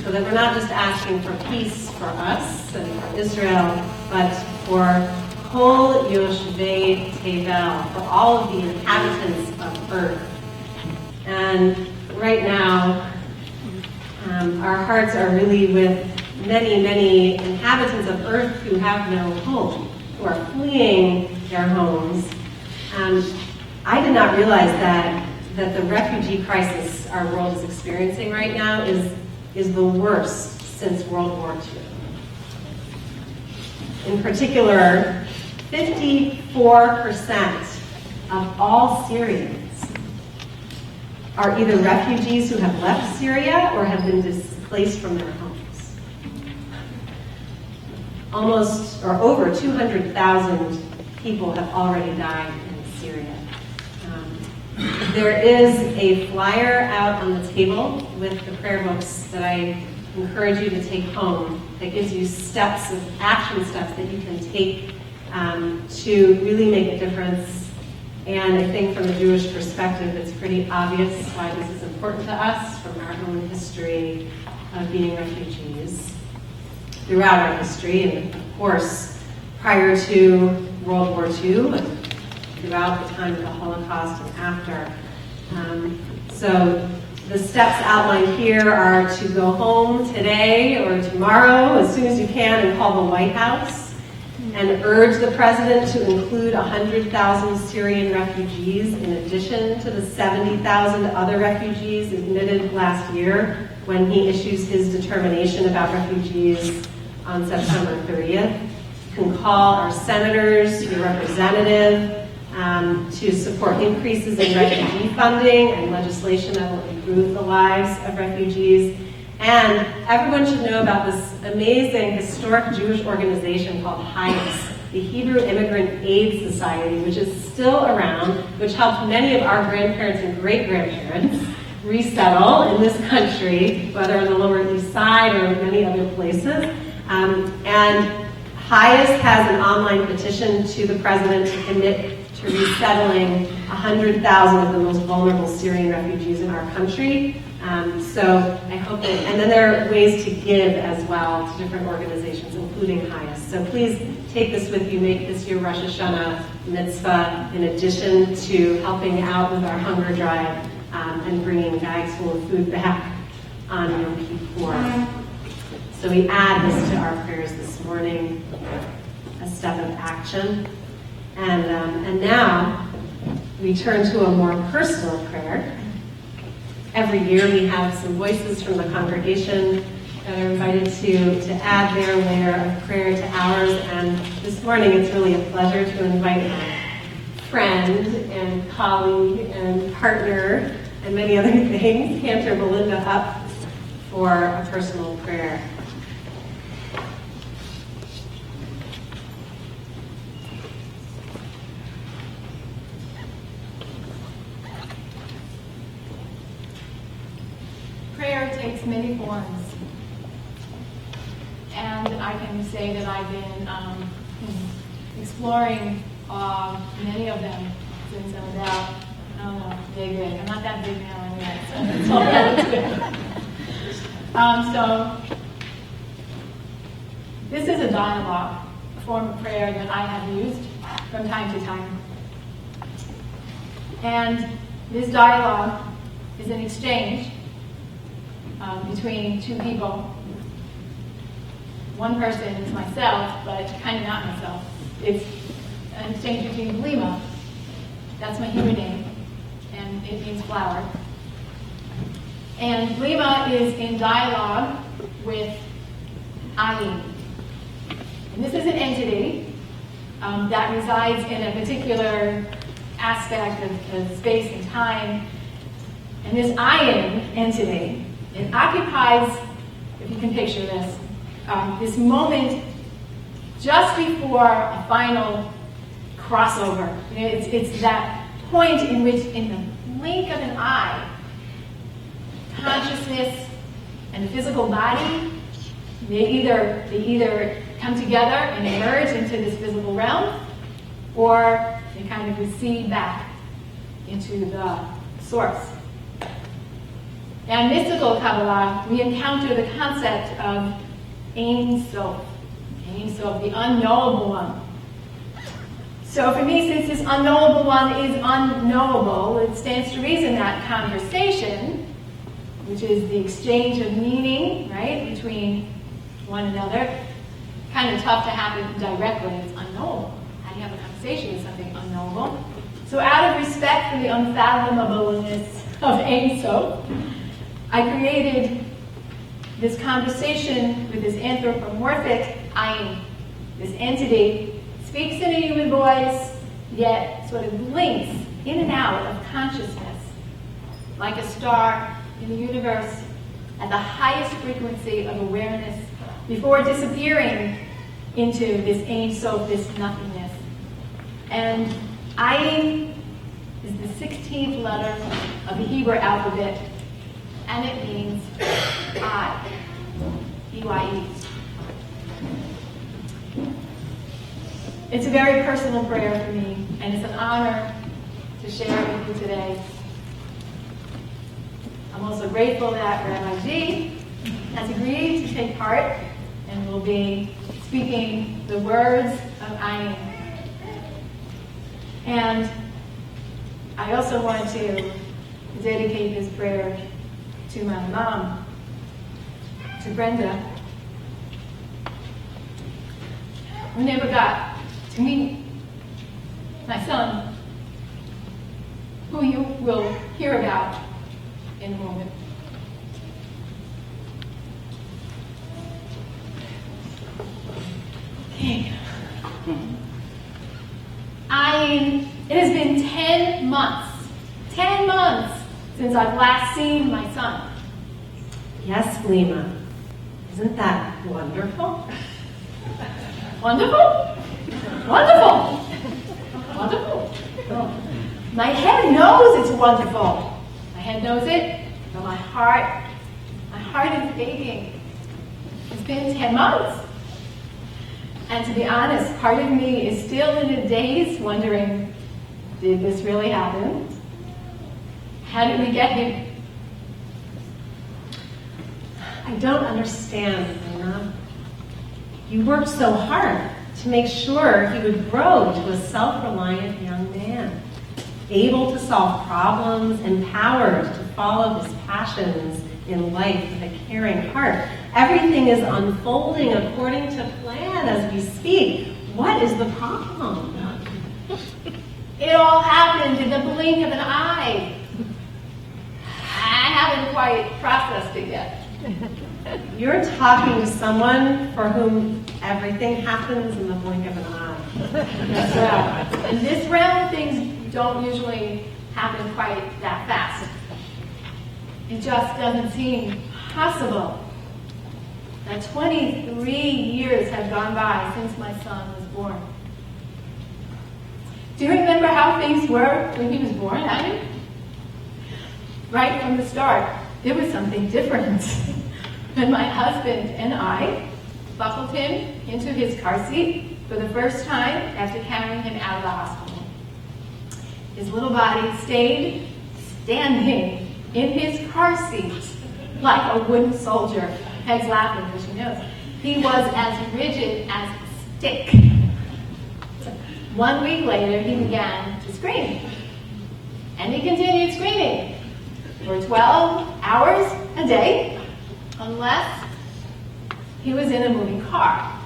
so that we're not just asking for peace for us and for Israel, but for Kol Yoshvei Tevel, for all of the inhabitants of earth. And right now, our hearts are really with many, many inhabitants of earth who have no home, who are fleeing their homes. I did not realize that the refugee crisis our world is experiencing right now is the worst since World War II. In particular, 54% of all Syrians are either refugees who have left Syria or have been displaced from their homes. Almost, or over 200,000 people have already died in Syria. There is a flyer out on the table with the prayer books that I encourage you to take home that gives you steps, action steps that you can take to really make a difference. And I think from a Jewish perspective, it's pretty obvious why this is important to us from our own history of being refugees throughout our history, and of course, prior to World War II, and throughout the time of the Holocaust and after. So the steps outlined here are to go home today or tomorrow as soon as you can and call the White House and urge the president to include 100,000 Syrian refugees in addition to the 70,000 other refugees admitted last year when he issues his determination about refugees on September 30th. You can call our senators, your representative, to support increases in refugee funding and legislation that will improve the lives of refugees. And everyone should know about this amazing historic Jewish organization called HIAS, the Hebrew Immigrant Aid Society, which is still around, which helped many of our grandparents and great-grandparents resettle in this country, whether on the Lower East Side or many other places. And HIAS has an online petition to the president to commit to resettling 100,000 of the most vulnerable Syrian refugees in our country. So I hope that, and then there are ways to give as well to different organizations, including HIAS. So please take this with you, make this your Rosh Hashanah mitzvah, in addition to helping out with our hunger drive and bringing bags full of food back on Yom Kippur. So we add this to our prayers this morning, a step of action. And now we turn to a more personal prayer. Every year we have some voices from the congregation that are invited to add their layer of prayer to ours. And this morning it's really a pleasure to invite my friend and colleague and partner and many other things, Cantor Belinda, up for a personal prayer. Prayer takes many forms, and I can say that I've been exploring many of them since I'm about, I don't know, big. I'm not that big now anyway, so it's all relative. So this is a dialogue, a form of prayer that I have used from time to time. And this dialogue is an exchange between two people. One person is myself, but kind of not myself. It's an exchange between Blima, that's my Hebrew name, and it means flower. And Blima is in dialogue with Ayin. And this is an entity that resides in a particular aspect of space and time. And this Ayin entity, it occupies, if you can picture this, this moment just before a final crossover. You know, it's that point in which, in the blink of an eye, consciousness and the physical body, they either come together and emerge into this physical realm, or they kind of recede back into the source. Now, in mystical Kabbalah, we encounter the concept of Ein Sof, the unknowable one. So for me, since this unknowable one is unknowable, it stands to reason that conversation, which is the exchange of meaning, right, between one another, kind of tough to happen directly. It's unknowable. How do you have a conversation with something unknowable? So out of respect for the unfathomableness of Ein Sof, I created this conversation with this anthropomorphic Ayin. This entity speaks in a human voice, yet sort of blinks in and out of consciousness, like a star in the universe at the highest frequency of awareness before disappearing into this Ein Sof, this nothingness. And Ayin is the 16th letter of the Hebrew alphabet, and it means I, E-Y-E. It's a very personal prayer for me, and it's an honor to share it with you today. I'm also grateful that Rabbi G has agreed to take part and will be speaking the words of Ayin. And I also want to dedicate this prayer to my mom, to Brenda, who never got to meet my son, who you will hear about in a moment. Okay. It has been 10 months since I've last seen my son. Yes, Lima. Isn't that wonderful? Wonderful? Wonderful! Wonderful. My head knows it's wonderful. My head knows it, but my heart is aching. It's been 10 months. And to be honest, part of me is still in a daze wondering, did this really happen? How did we get here? I don't understand, Lima. You worked so hard to make sure he would grow to a self-reliant young man, able to solve problems, empowered to follow his passions in life with a caring heart. Everything is unfolding according to plan as we speak. What is the problem? It all happened in the blink of an eye. I haven't quite processed it yet. You're talking to someone for whom everything happens in the blink of an eye. That's right. In this realm, things don't usually happen quite that fast. It just doesn't seem possible. Now, 23 years have gone by since my son was born. Do you remember how things were when he was born, Adam? Right from the start, there was something different. When my husband and I buckled him into his car seat for the first time after carrying him out of the hospital. His little body stayed standing in his car seat like a wooden soldier. Peg's laughing because she knows. He was as rigid as a stick. 1 week later, he began to scream. And he continued screaming for 12 hours a day, unless he was in a moving car.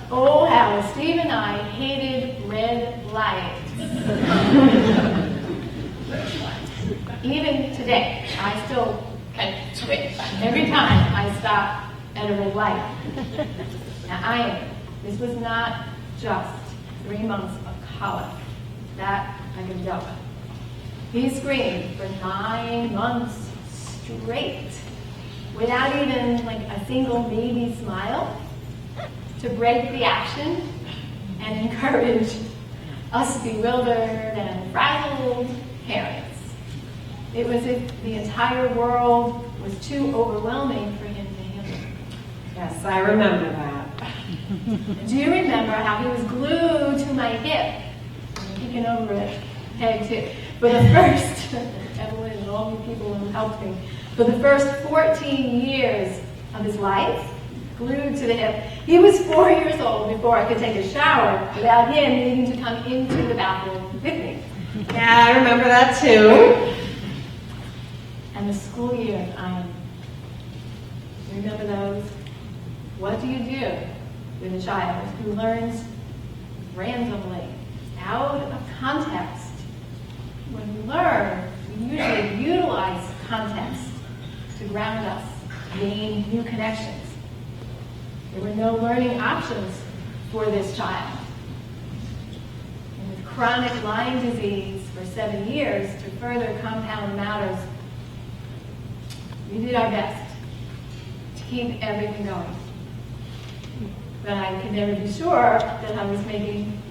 Oh, how Steve and I hated red lights. Even today, I still kind of twitch every time I stop at a red light. Now, this was not just 3 months of colic. That I can deal with. He screamed for 9 months straight, without even like a single baby smile, to break the action and encourage us bewildered and frazzled parents. It was as if the entire world was too overwhelming for him to handle. Yes, I remember that. Do you remember how he was glued to my hip? I'm peeking over it, head too. For the first, Evelyn and all the people who helped me, for the first 14 years of his life, glued to the hip. He was 4 years old before I could take a shower without him needing to come into the bathroom with me. Yeah, I remember that too. And the school year, you remember those? What do you do with a child who learns randomly, out of context? When we learn, we usually utilize context to ground us, gain new connections. There were no learning options for this child. And with chronic Lyme disease for 7 years to further compound matters, we did our best to keep everything going. But I could never be sure that I was making,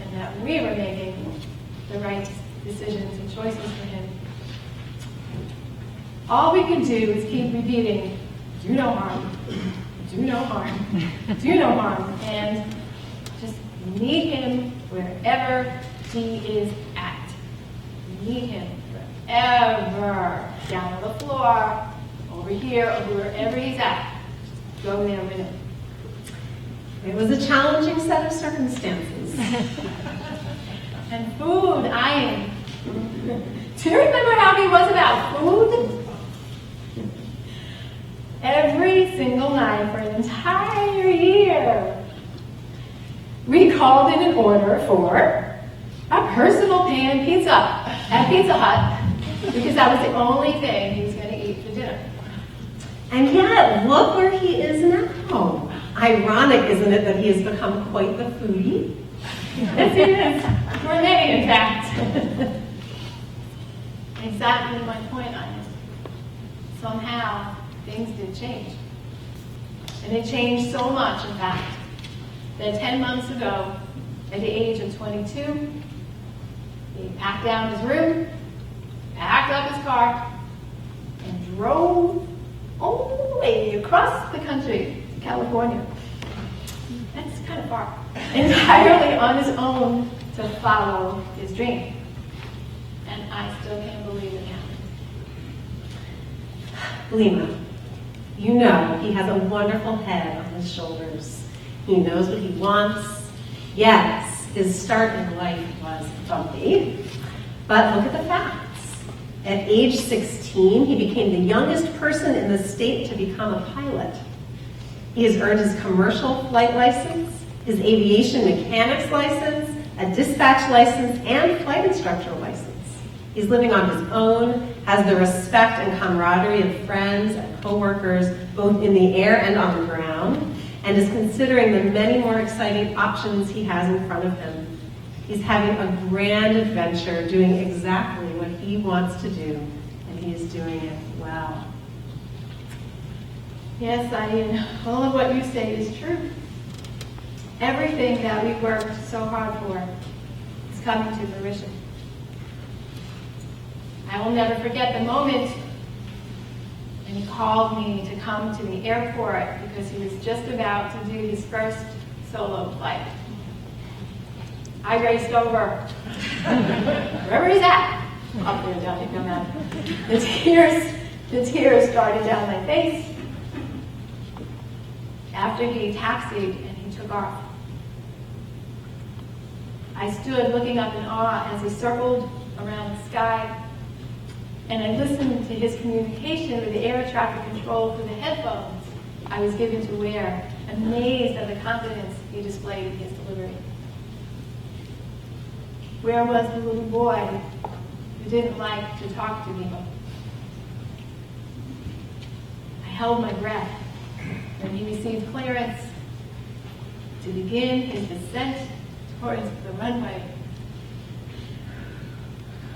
and that we were making, the right decisions and choices for him. All we could do is keep repeating, do no harm, do no harm, do no harm, and just meet him wherever he is at. Meet him wherever, down on the floor, over here, or wherever he's at. Just go there with him. It was a challenging set of circumstances. And food, do you remember how he was about food? Every single night for an entire year, we called in an order for a personal pan pizza at Pizza Hut because that was the only thing he was going to eat for dinner. And yet, look where he is now. Ironic, isn't it, that he has become quite the foodie? Yes, he is. For many, in fact. Exactly my point on it. Somehow, things did change. And it changed so much, in fact, that 10 months ago, at the age of 22, he packed down his room, packed up his car, and drove all the way across the country to California. That's kind of far. Entirely on his own to follow his dream. And I still can't believe it now. Lima, you know he has a wonderful head on his shoulders. He knows what he wants. Yes, his start in life was bumpy, but look at the facts. At age 16, he became the youngest person in the state to become a pilot. He has earned his commercial flight license, his aviation mechanics license, a dispatch license, and flight instructor license. He's living on his own, has the respect and camaraderie of friends and coworkers, both in the air and on the ground, and is considering the many more exciting options he has in front of him. He's having a grand adventure, doing exactly what he wants to do, and he is doing it well. Yes, all of what you say is true. Everything that we worked so hard for is coming to fruition. I will never forget the moment when he called me to come to the airport because he was just about to do his first solo flight. I raced over, wherever he's at, up there, down here, come out. The tears started down my face after he taxied and he took off. I stood looking up in awe as he circled around the sky, and I listened to his communication with the air traffic control through the headphones I was given to wear, amazed at the confidence he displayed in his delivery. Where was the little boy who didn't like to talk to me? I held my breath when he received clearance to begin his descent towards the runway.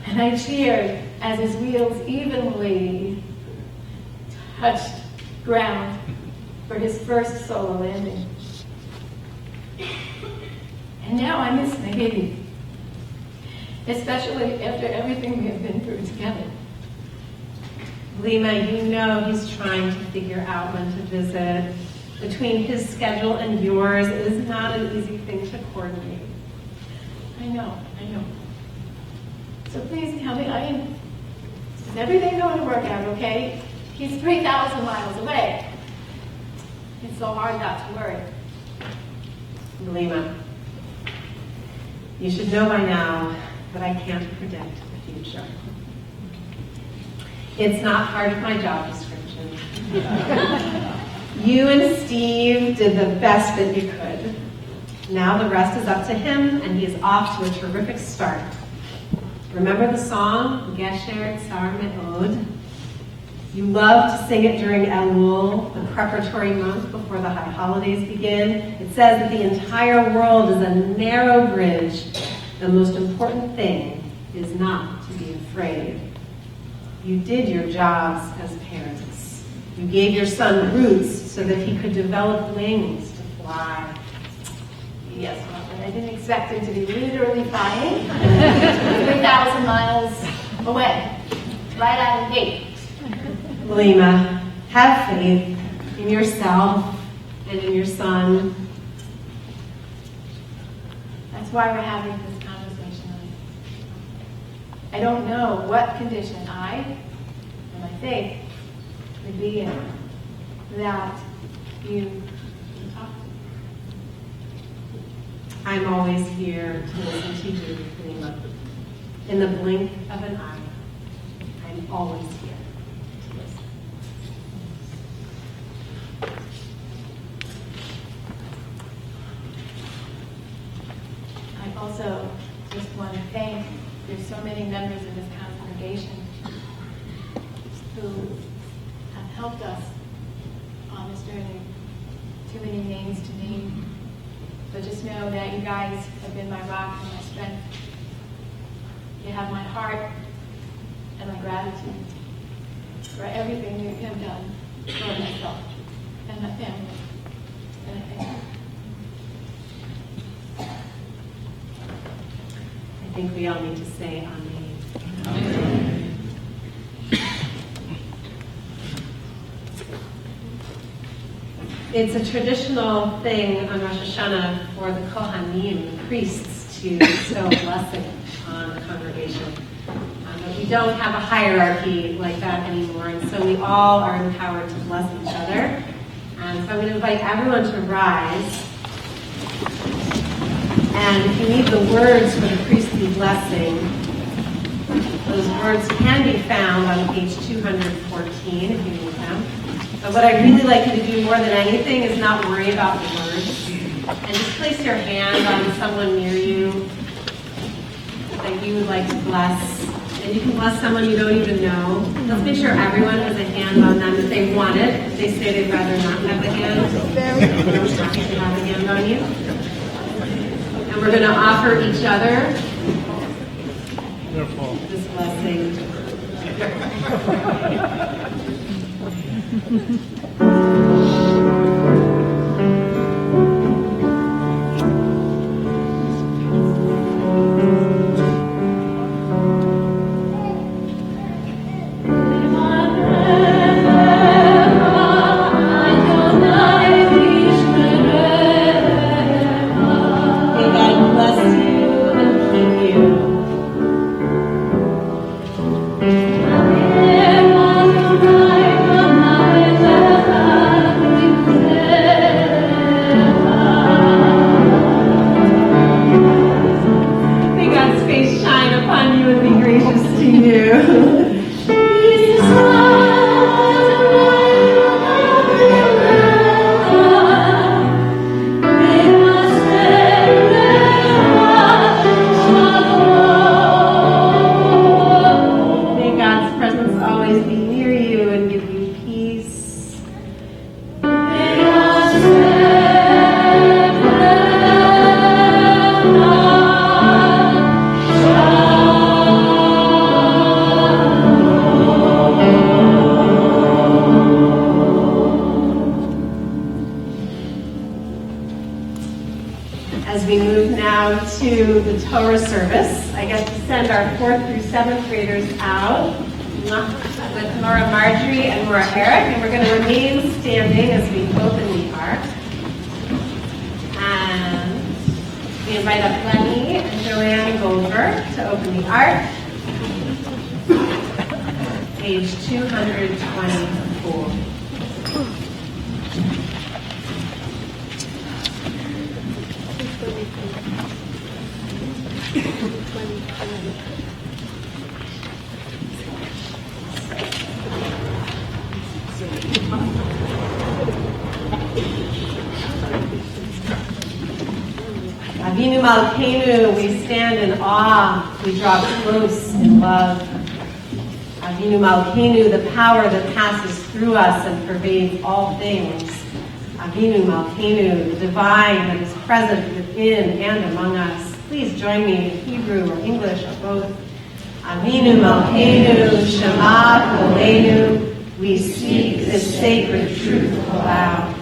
And I cheered as his wheels evenly touched ground for his first solo landing. And now I miss my baby, especially after everything we have been through together. Lima, you know he's trying to figure out when to visit. between his schedule and yours is not an easy thing to coordinate. I know. So please tell me, is everything going to work out okay? He's 3,000 miles away. It's so hard not to worry. Lima, you should know by now that I can't predict the future. It's not part of my job description. You and Steve did the best that you could. Now the rest is up to him, and he is off to a terrific start. Remember the song, Gesher Tsar Me'od? You love to sing it during Elul, the preparatory month before the high holidays begin. It says that the entire world is a narrow bridge. The most important thing is not to be afraid. You did your jobs as parents. You gave your son roots so that he could develop wings to fly. Yes, Mother, I didn't expect him to be literally flying 3,000 miles away, right out of the gate. Lima, have faith in yourself and in your son. That's why we're having this conversation. I don't know what condition I and my faith would be in without you to talk to. I'm always here to listen to you, Lima. In the blink of an eye, I'm always here to listen. I also just want to thank, there's so many members of this congregation who have helped us on this journey. Too many names to name. But just know that you guys have been my rock and my strength. You have my heart and my gratitude for everything you have done for myself and my family. And I thank you. I think we all need to say Amen. It's a traditional thing on Rosh Hashanah for the Kohanim, the priests, to bestow a blessing on the congregation. But we don't have a hierarchy like that anymore, and so we all are empowered to bless each other. And so I'm going to invite everyone to rise. And if you need the words for the priestly blessing, those words can be found on page 214 if you need them. But what I'd really like you to do more than anything is not worry about the words. And just place your hand on someone near you that you would like to bless. And you can bless someone you don't even know. Let's make sure everyone has a hand on them if they want it. If they say they'd rather not have a hand, they don't have to have a hand on you. And we're going to offer each other this blessing. As we move now to the Torah service, I get to send our 4th through 7th graders out with Maura Marjorie and Maura Eric, and we're going to remain standing as we open the ark. We invite up Lenny and Joanne Goldberg to open the ark. Page 224. Avinu Malkeinu, we stand in awe, we draw close in love. Avinu Malkeinu, the power that passes through us and pervades all things. Avinu Malkeinu, the divine that is present within and among us. Please join me in Hebrew or English or both. Avinu Malkeinu, Shema Kolenu, we speak this sacred truth aloud.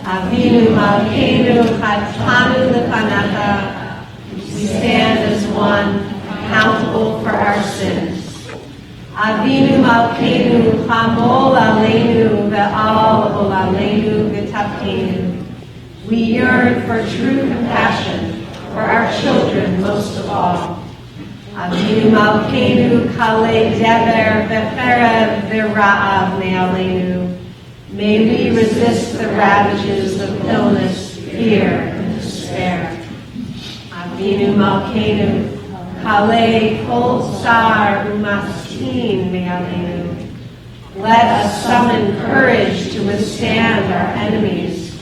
Avinu Malkeinu, Chatanu Lefanecha, we stand as one, accountable for our sins. Avinu Malkeinu, Chamol Aleinu, Ve'al Olaleinu V'Tapkeinu. We yearn for true compassion for our children most of all. Avinu Malkeinu, Kalei Dever Ve'Cherev Ve'Ra'av Me'aleinu. May we resist the ravages of illness, fear, and despair. Avinu Malkeinu, Kalei Kol Sar Umaskin Me'aleinu. Let us summon courage to withstand our enemies.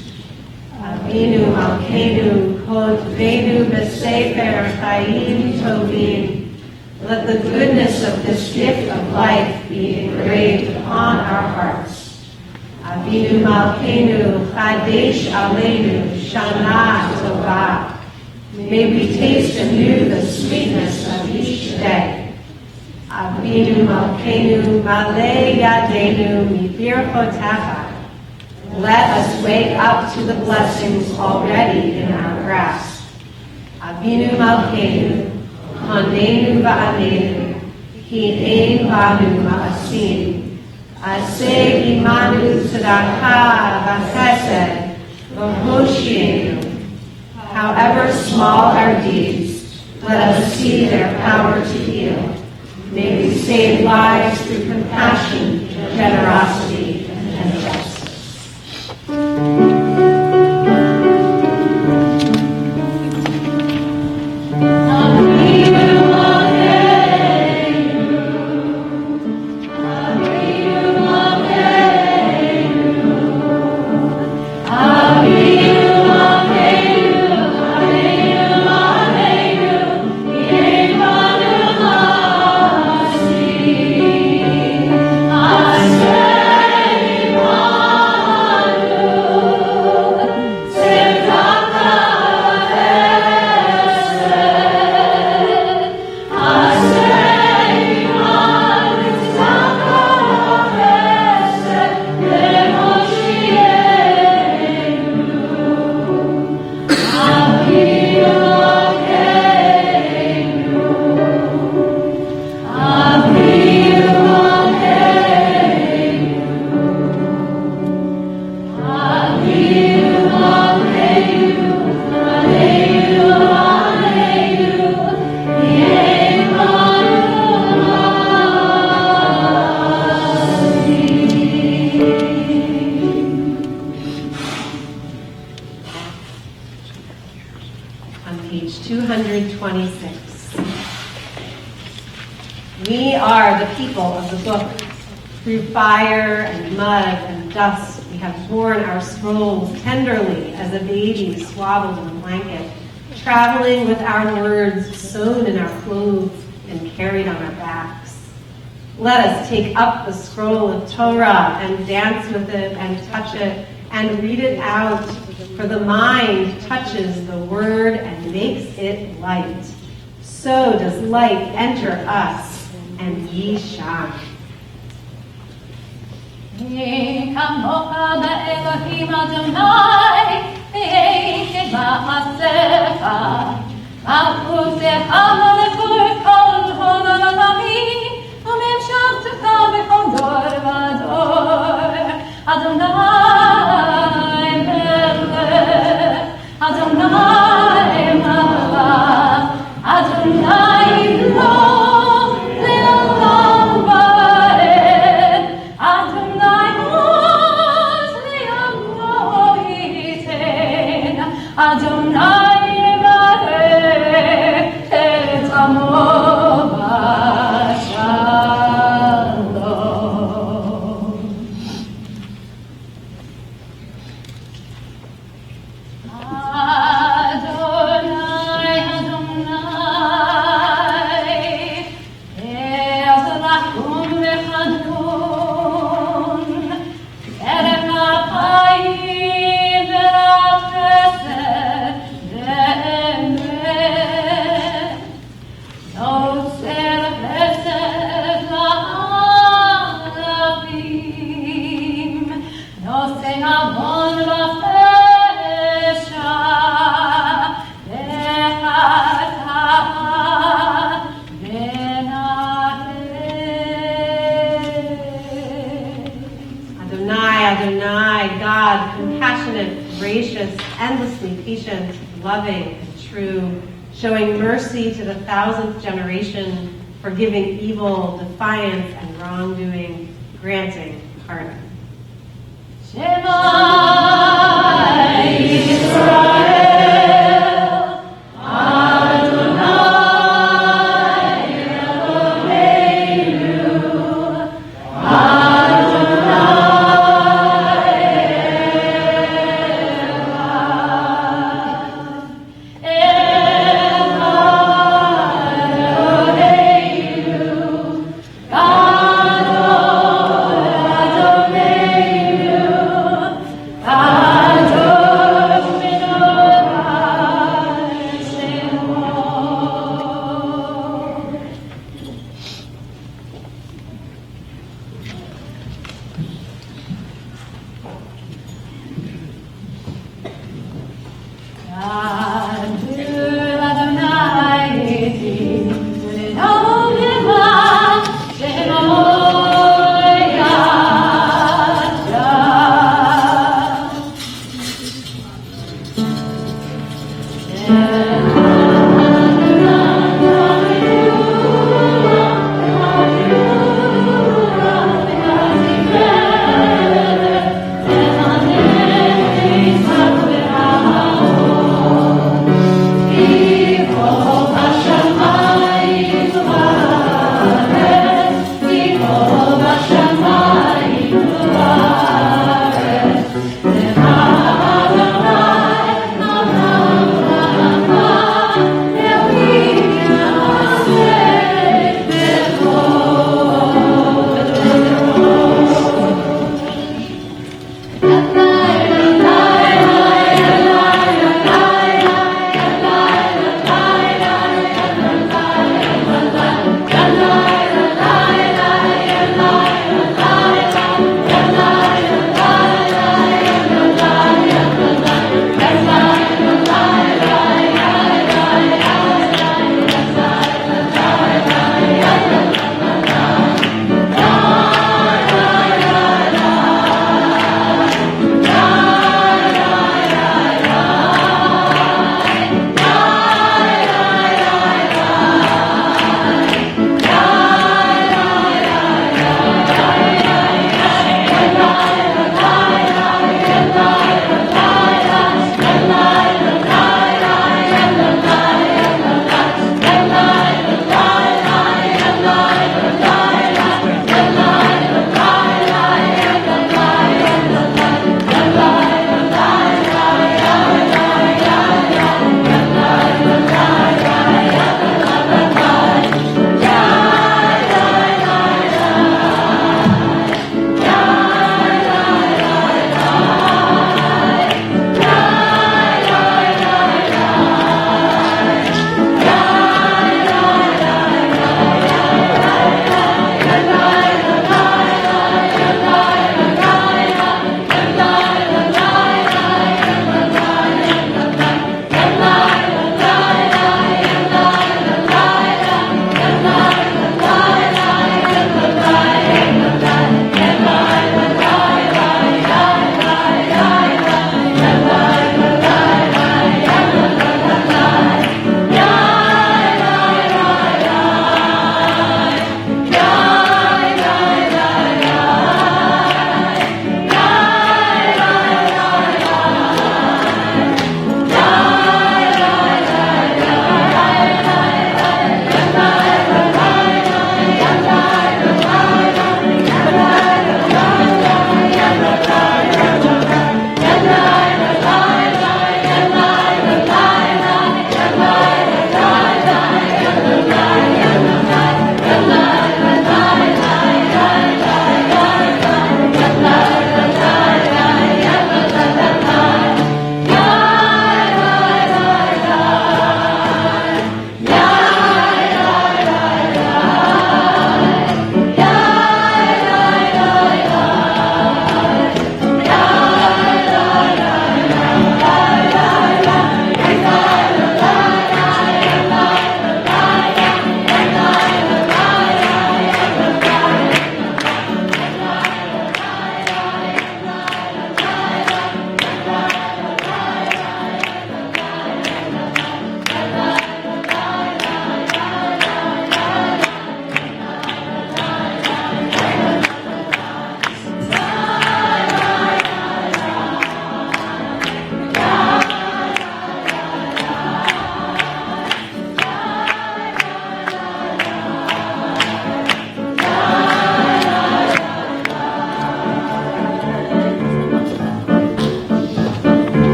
Avinu Malkeinu, Kodvenu B'Sefer Chayim Tovim. Let the goodness of this gift of life be engraved upon our hearts. Avinu Malkeinu, Chadesh Aleinu, Shana Tova. May we taste anew the sweetness of each day. Avinu Malkeinu, Malei Yadenu, Mibirchotecha. Let us wake up to the blessings already in our grasp. Avinu Malkeinu, Hanenu Va'anenu, Ki Ein Banu Ma'asim. Aseh Imanu Tzedakah V'Chesed V'Hoshienu. However small our deeds, let us see their power to heal. May we save lives through compassion, generosity, and justice. Page 226. We are the people of the book. Through fire and mud and dust, we have borne our scrolls tenderly as a baby swaddled in a blanket, traveling with our words sewn in our clothes and carried on our backs. Let us take up the scroll of Torah and dance with it and touch it and read it out, for the mind touches the word and makes it light. So does light enter us, and ye shine. Adonai melech Adonai, God, compassionate, gracious, endlessly patient, loving, and true, showing mercy to the 1000th generation, forgiving evil, defiance, and wrongdoing, granting pardon. Shema Yisrael, Adonai Eloheinu, Adonai Echad, Echad Eloheinu, Adonai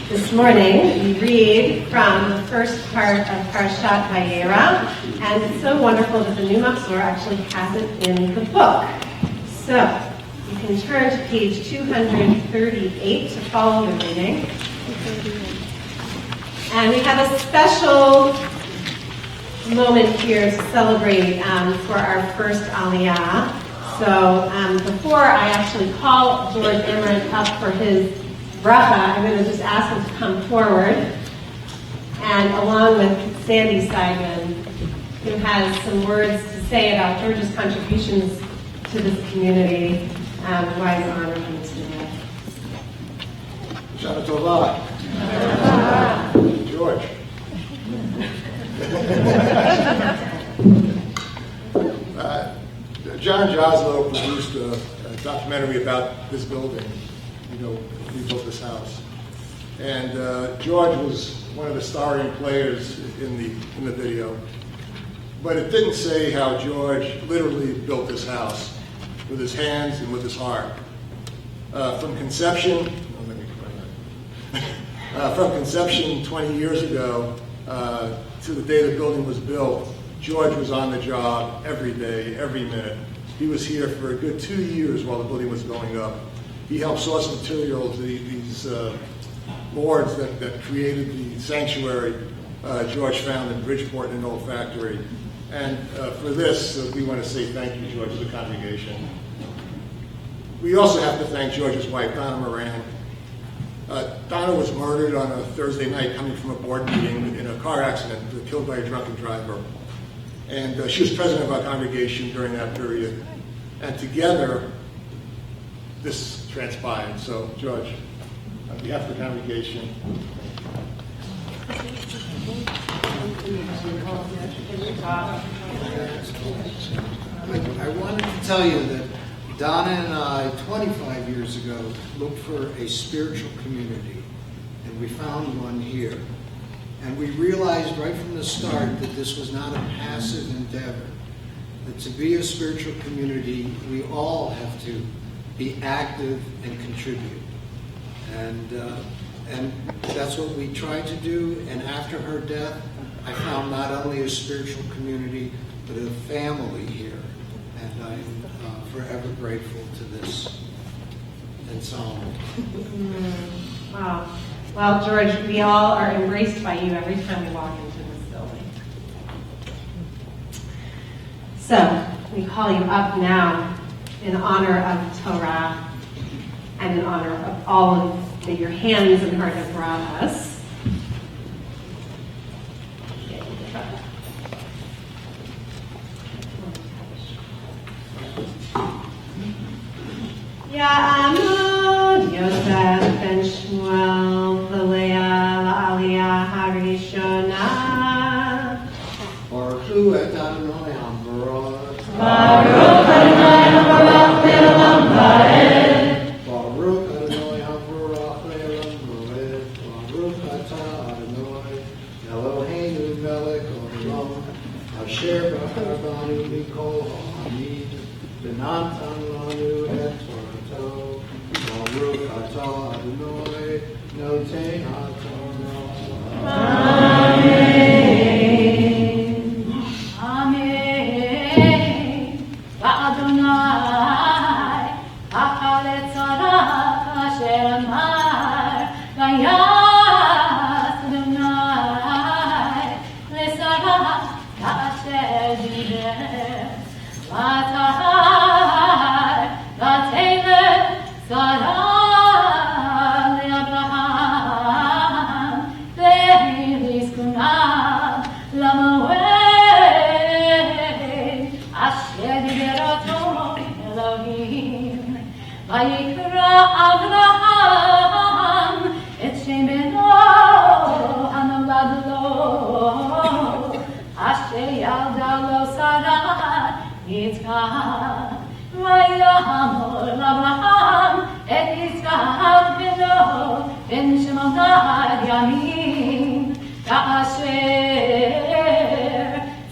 This morning, we read from the first part of Parashat Vayera, and it's so wonderful that the new Machzor actually has it in the book. So, you can turn to page 238 to follow the reading. And we have a special moment here to celebrate for our first Aliyah. So before I actually call George Amaranth up for his bracha, I'm going to just ask him to come forward. And along with Sandy Simon, who has some words to say about George's contributions to this community, why he's honored him today. Shana Tova. George. John Joslow produced a documentary about this building. You know, we built this house. And George was one of the starring players in the video. But it didn't say how George literally built this house with his hands and with his heart. From conception 20 years ago to the day the building was built, George was on the job every day, every minute. He was here for a good 2 years while the building was going up. He helped source materials, these boards that created the sanctuary George found in Bridgeport in an old factory. And for this, we want to say thank you, George, to the congregation. We also have to thank George's wife, Donna Moran. Donna was murdered on a Thursday night coming from a board meeting in a car accident, killed by a drunken driver. And she was president of our congregation during that period. And together, this transpired. So, George, on behalf of the congregation. I wanted to tell you that Donna and I, 25 years ago, looked for a spiritual community, and we found one here. And we realized right from the start that this was not a passive endeavor, that to be a spiritual community, we all have to be active and contribute. And that's what we tried to do. And after her death, I found not only a spiritual community, but a family here. And I'm forever grateful to this ensemble. Wow. Well, George, we all are embraced by you every time we walk into this building. So, we call you up now in honor of Torah and in honor of all that your hands and heart have brought us. Ya'amud Yosef ben Shmuel v'Leah la'aliyah harishona. Baruch Hu et Adonai HaBaruch. Baruch Adonai HaBaruch le'olam va'ed. Baruch Adonai HaBaruch le'olam va'ed. Baruch atah Adonai Eloheinu melech olam asher b'char banu mikol ha'amid v'natan lanu et Torah. Baruch atah Adonai notei haTorah. Amen. Amen. Va'Adonai achal et tzarach asher amar vayas Adonai l'sarach asher diber v'atahar v'ateleh tzarach le'Abraham ve'lizkunav l'moed asher diber oto Elohim vayikra Abraham et shem beno hanolad lo asher yalda lo Sarah Yitzchak vayamor l'Abraham et Yitzchak beno ben Shemonad Yamim ka'asher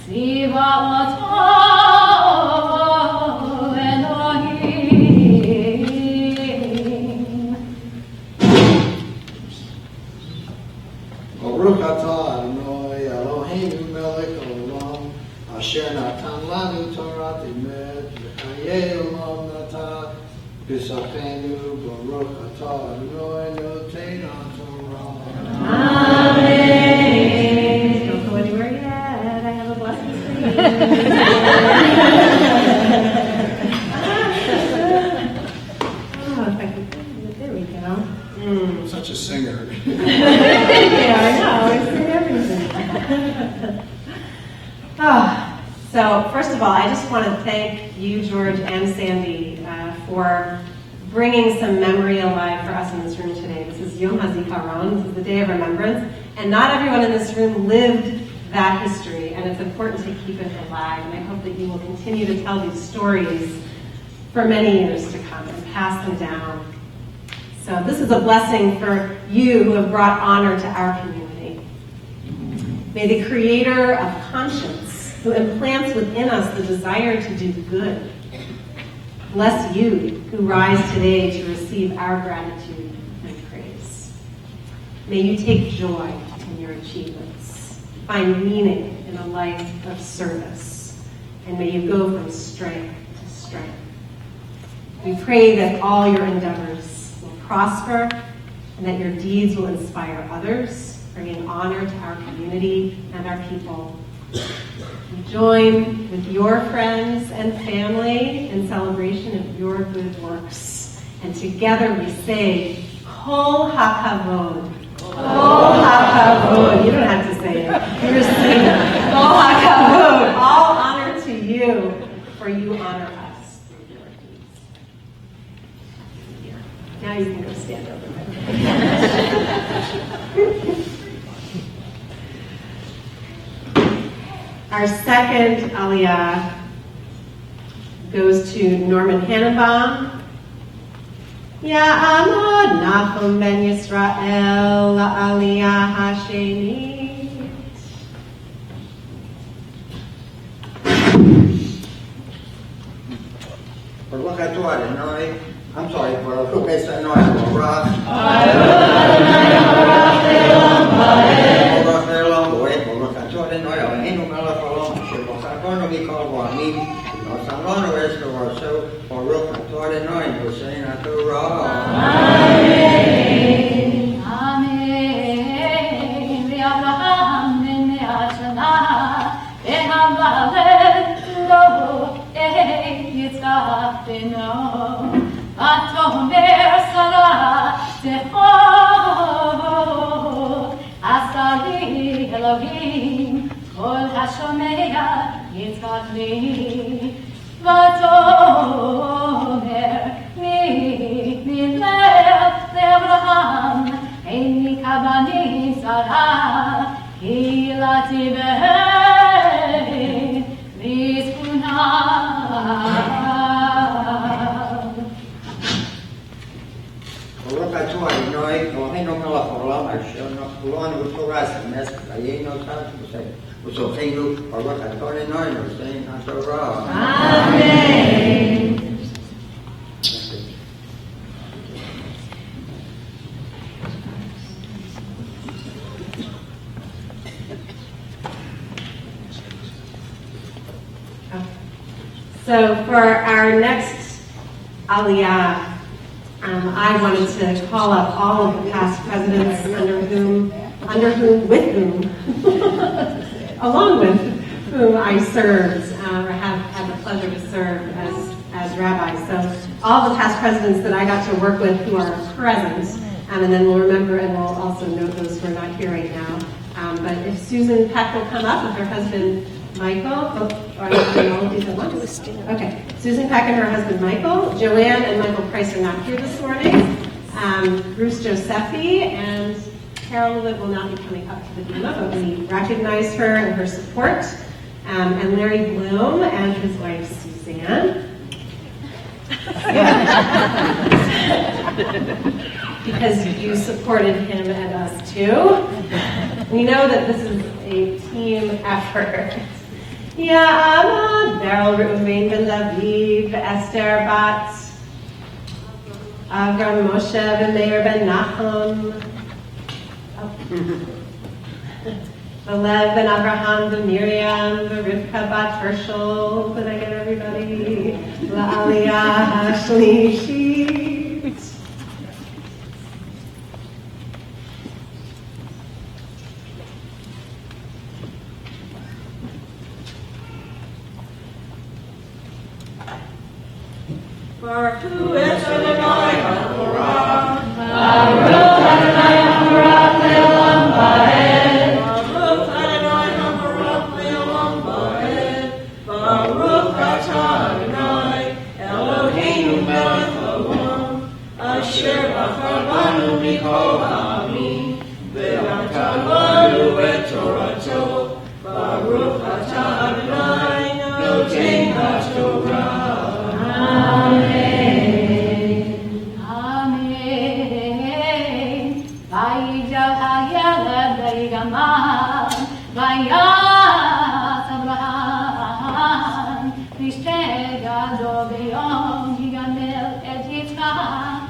tziva oto Elohim. Baruch atah Adonai Eloheinu melech haolam, asher natan lanu Torah emet v'chayei olam natan, b'sachenu Baruch atah Adonai noten haTorah. Amen. Don't go anywhere yet. I have a blessing for you. Oh, if I can, there we go. Such a singer. Yeah, I know. I sing everything. Oh, so first of all, I just want to thank you, George and Sandy, for bringing some memory alive for us in this room today. This is Yom HaZikaron. This is the Day of Remembrance, and not everyone in this room lived that history, and it's important to keep it alive. And I hope that you will continue to tell these stories for many years to come and pass them down. So this is a blessing for you who have brought honor to our community. May the Creator of conscience, who implants within us the desire to do good, bless you who rise today to receive our gratitude and praise. May you take joy in your achievements, find meaning in a life of service, and may you go from strength to strength. We pray that all your endeavors prosper, and that your deeds will inspire others, bringing honor to our community and our people. We join with your friends and family in celebration of your good works. And together we say, Kol HaKavod. Kol HaKavod. You don't have to say it. You just say it. Kol HaKavod. All honor to you, for you honor us. Now you can go stand over there. Our second aliyah goes to Norman Hannenbaum. Ya'amod Nachum ben Yisrael la'aliyah hashemit. Baruch atah Adonai. I'm sorry, Baruch Adonai Baruch. Baruch Elam Boeh Baruch atah Adonai Eloheinu melech haolam asher b'chadonu mikol ha'amim v'nosanonu es toraso Baruch atah Adonai nosein haTorah. Amen. Amen. V'Avraham ben 100 shana v'hamalek lo Yitzchak beno. ותאמר שרה תכון, עשה לי אלוהים כל השומע יצחק לי. ותאמר נלך לאברהם, איני כבני שרה, קהילתי בהם בזקונה. Baruch atah Adonai Eloheinu melech haolam asher nafulanu b'Torah emes v'chayei nosan v'sochenu Baruch atah Adonai nosein haTorah. Amen. So for our next aliyah, I wanted to call up all of the past presidents along with whom I served, or have had the pleasure to serve as rabbis. So all the past presidents that I got to work with who are present, and then we'll remember and we'll also note those who are not here right now. But if Susan Peck will come up with her husband Michael, okay. Susan Peck and her husband Michael, Joanne and Michael Price are not here this morning. Bruce Josephi and Carol Lewitt will not be coming up to the bima, but we recognize her and her support. And Larry Bloom and his wife Suzanne. Because you supported him and us too. We know that this is a team effort. Ya'amad Beryl Reuven ben David, Esther Bat, Avram Moshe ben Meir ben Nachum. The Lev and Abraham, the Miriam, the Rivka Bat Herschel. Did I get everybody? La Aliyah Shlishit. Baruch Hu et Adonai HaTorah. Baruch Adonai HaBarak Le'olam Va'ed. Baruch Adonai HaBarak Le'olam Va'ed. Baruch atah Adonai Eloheinu melech haolam, asher bachar banu mikol ha'amim, ve'natan lanu et torato. Baruch atah Adonai noten haTorah. Amen. Amen. Vayigdal hayeled v'yigamal, vayas Abraham, v'yishte gadol b'yom yigamel et Yitzchak,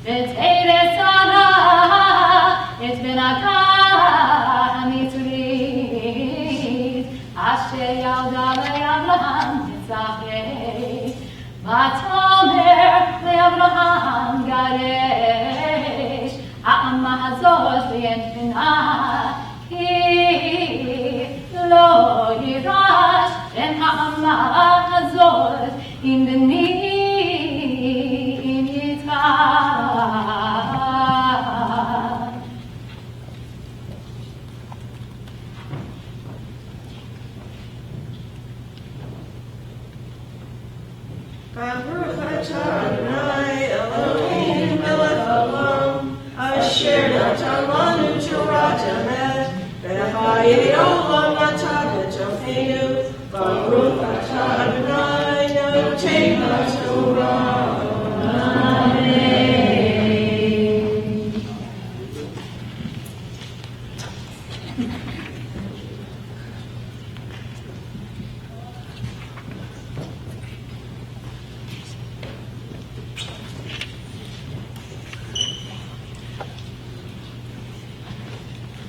v'teides Sarah, et benatah hamitzrit, asher yalda le'Abraham Yitzchak, v'tomer le'Abraham garesh, ha'ama hazot li'enfina, ki lo yirash ben ha'ama hazot im b'ni im Yitzchak. Baruch atah Adonai Eloheinu melech haolam, asher natan lanu Torah emet, v'chayei olam natan b'tocheinu. Baruch atah Adonai noten haTorah.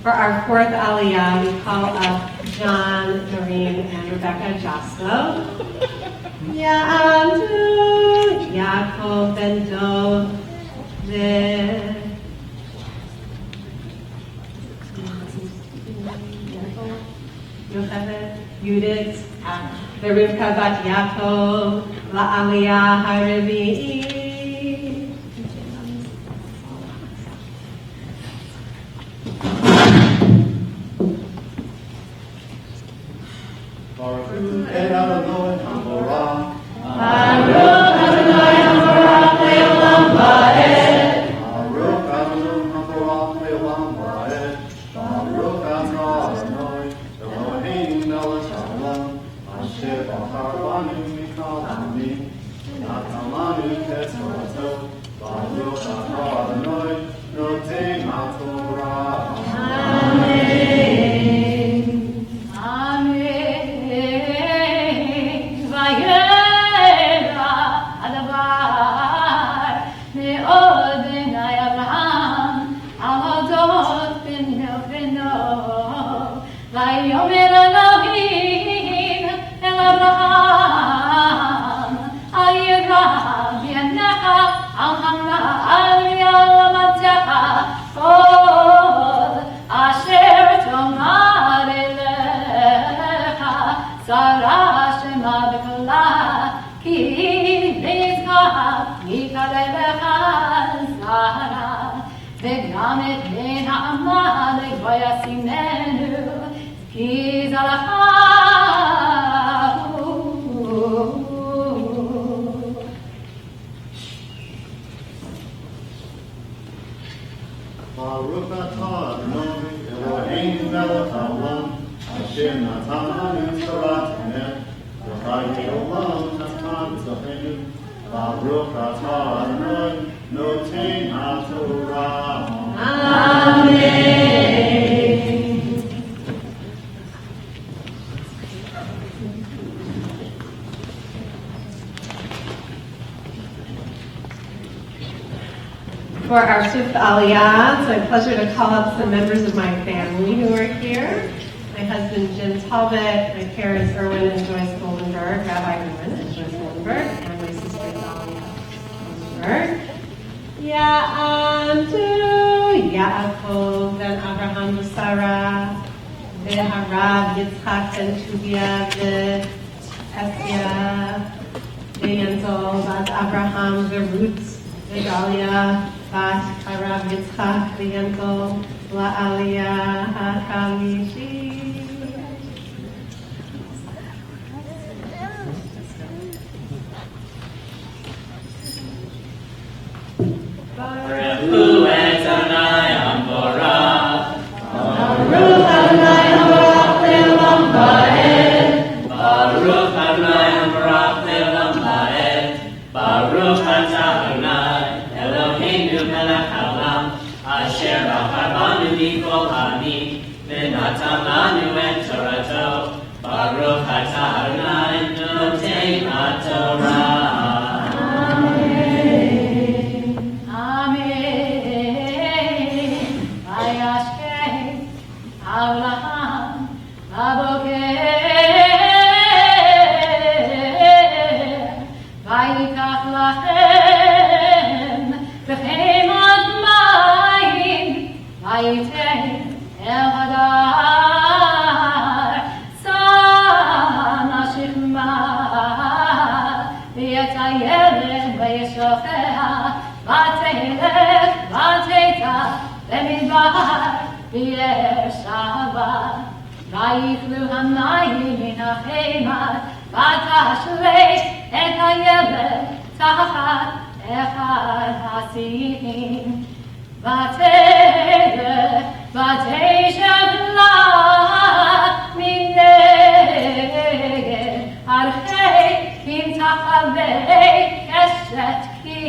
For our fourth Aliyah, we call up John, Noreen, and Rebecca Joslo. Ya'amdu Yaakov ben Dov Yocheved, Yudit, the Rivka bat Yaakov, La'aliyah HaRevi'i. Baruch Hu et Adonai HaTorah. Baruch Adonai HaBarak Le'olam Va'ed. Baruch Adonai HaBarak Le'olam Va'ed. Baruch atah Adonai Eloheinu melech haolam, asher bachar banu mikol ha'amim, v'natan lanu et torato. Baruch atah Adonai noten haTorah. Amen. Amen. Vayera adavar me'od b'nai Abraham al hodot b'no vayomer Elohim el Abraham al yirah b'yanecha al hamna'al yal matzecha kol asher tomar elecha Sarah shema b'kola ki b'yizchak yikad elecha Sarah וגם את בן העמלק וישימנו כי זרעהו. Baruch atah Adonai Eloheinu melech haolam, asher natan lanu Torah emet, v'chayei olam natan b'tocheinu. Baruch atah Adonai noten haTorah. Amen. For For our Sept Aliyah, it's my pleasure to call up some members of my family who are here. My husband, Jim Talbot, my parents, Erwin and Joyce Goldenberg, Rabbi Erwin and Joyce Goldenberg, and my sister, Dahlia Goldenberg. Ya'amdu Yaakov ben Abraham v'Sarah, ve'harav Yitzchak ben Tuvia ve'Esya, ve'Yenzol bat Abraham ve'Ruth ve'Dalia bat harav Yitzchak ve'Yenzol la'aliyah ha'chamishi. Baruch Adonai Amborah. Baruch Adonai Amborah le'olam va'ed. Baruch Adonai Amborah le'olam va'ed. Baruch atah Adonai Eloheinu melech haolam, asher bachar banu mikol ha'amim, v'natan lanu et Torato. Baruch atah Adonai noten ha'torah. ויכלו המים מן החמר, ותשלש את הילד תחת אחד השיאים. ותלך ותשב לה מנגד הרחקים תחבי קשת, כי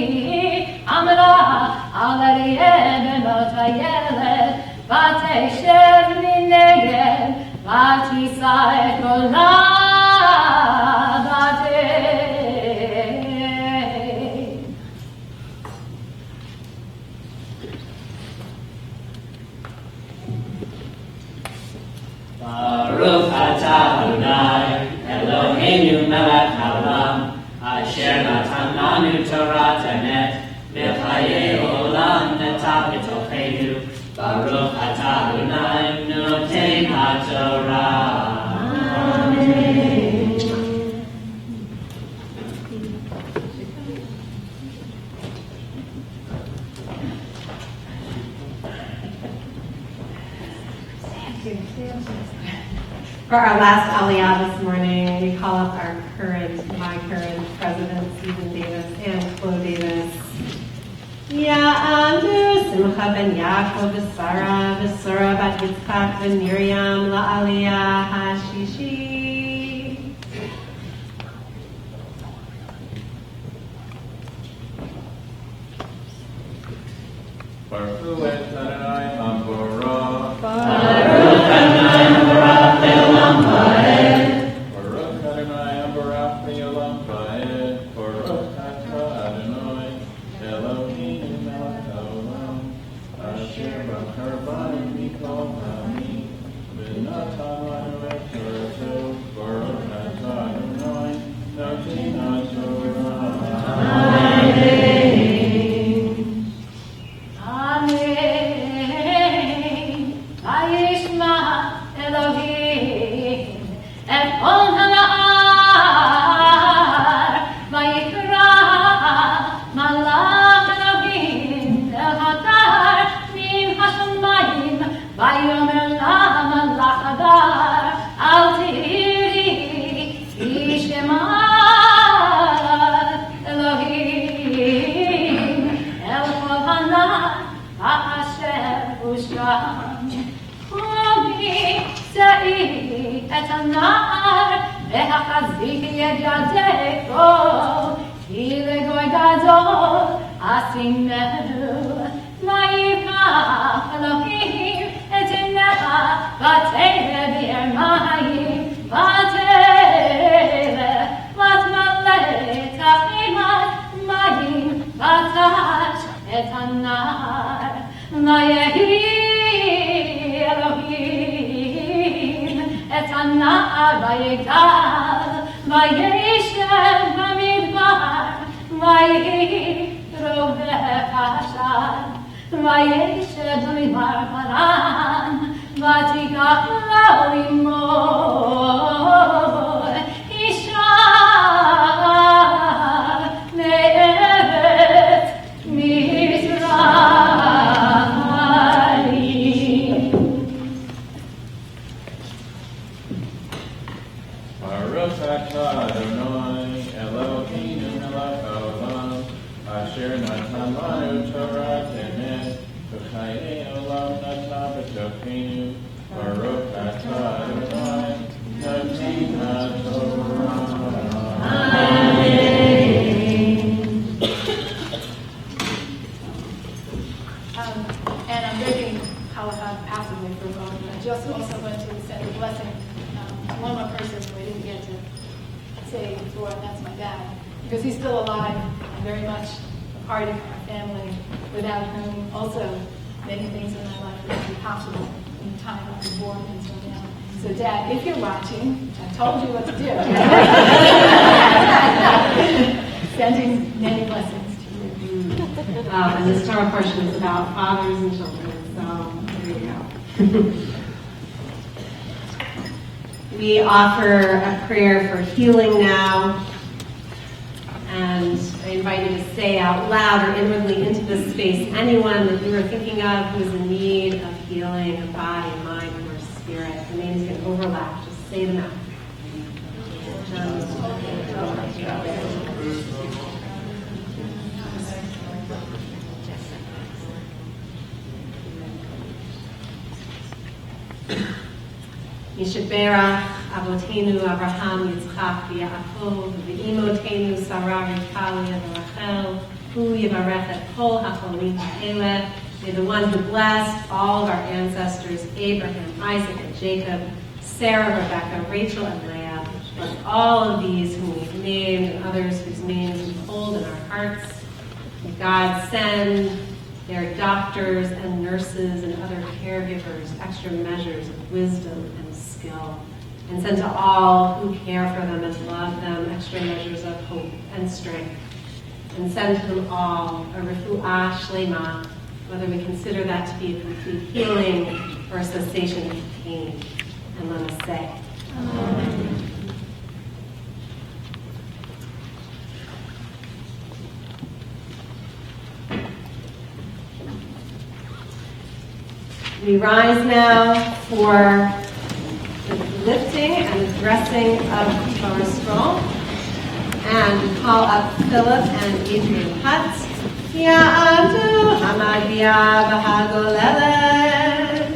אמרה על אריה בנות הילד, ותשב מנגד ותישא את קולה בדרך. Baruch atah Adonai Eloheinu melech haolam, asher natan lanu Torat emet, v'chayei olam netah b'tochenu. Baruch atah Adonai noten ha'torah. Amen. For our last Aliyah this morning, we call up my current president, Stephen Davis, and Chloe Davis. Ya'amdu Simcha ben Yaakov v'Sarah v'Sora bat Yitzchak ben Miriam la'aliyah ha'shishi. Baruch Adonai Amborah. Baruch Adonai Amborah le'olam va'ed. Baruch Adonai Amborah le'olam va'ed. Baruch atah Adonai Eloheinu melech haolam, asher bachar banu mikol ha'amim, v'natan lanu et Torato. Baruch atah Adonai noten ha'torah. Amen. Vayishma Elohim et kol hana'ar, vayikra malach Elohim el hadar min hashamayim, vayomer la malach hadar al tiri yishema Elohim el kol hana'ar asher usham. Komi se'i et hana'ar ve'achaziki et yadeko, ki legoy gadol asimehu. Vayikach Elohim et inecha v'tele bi'er mayim, v'tele v'tmale tachimat mayim, v'tash et hana'ar Vayehi Elohim et hana'ar vayigdal vayeshev bamidbar vayehi roveh hashar vayeshev bamidbar paran vatigach lo imo isha me'eretz Mizraim. Baruch atah Adonai Eloheinu melech haolam asher natan lanu Torah emet v'chayei olam natan b'tocheinu Baruch atah Adonai Natin HaTorah. And I'm breaking halacha passively for a moment. I just also want to send a blessing to one more person who I didn't get to say before, and that's my dad. Because he's still alive and very much a part of our family. Without him, also, many things in my life wouldn't be possible in the time I was born until now. So Dad, if you're watching, I told you what to do. Sending many blessings to you. And this Torah portion is about fathers and children, so there you go. We offer a prayer for healing now, and I invite you to say out loud or inwardly into this space anyone that you are thinking of who is in need of healing of body, mind, or spirit. The names can overlap, just say them out. Yishaberach Avotenu Abraham Yitzchak Yaakov V'imotenu Sarah Rivka Leah Rachel Hu Yivarech et Kol HaCholim Ha'eleh. May the one who blessed all of our ancestors, Abraham, Isaac, and Jacob, Sarah, Rebecca, Rachel, and Leah, bless all of these whom we've named and others whose names we hold in our hearts. May God send their doctors and nurses and other caregivers extra measures of wisdom and skill, and send to all who care for them and love them extra measures of hope and strength, and send to them all a refuah shlema, whether we consider that to be a complete healing or a cessation of pain. And let us say, Amen. We rise now for the lifting and the dressing of Torah scroll, and we call up Philip and Adrian Hutt. Ya'adu hamagia v'hagolelet.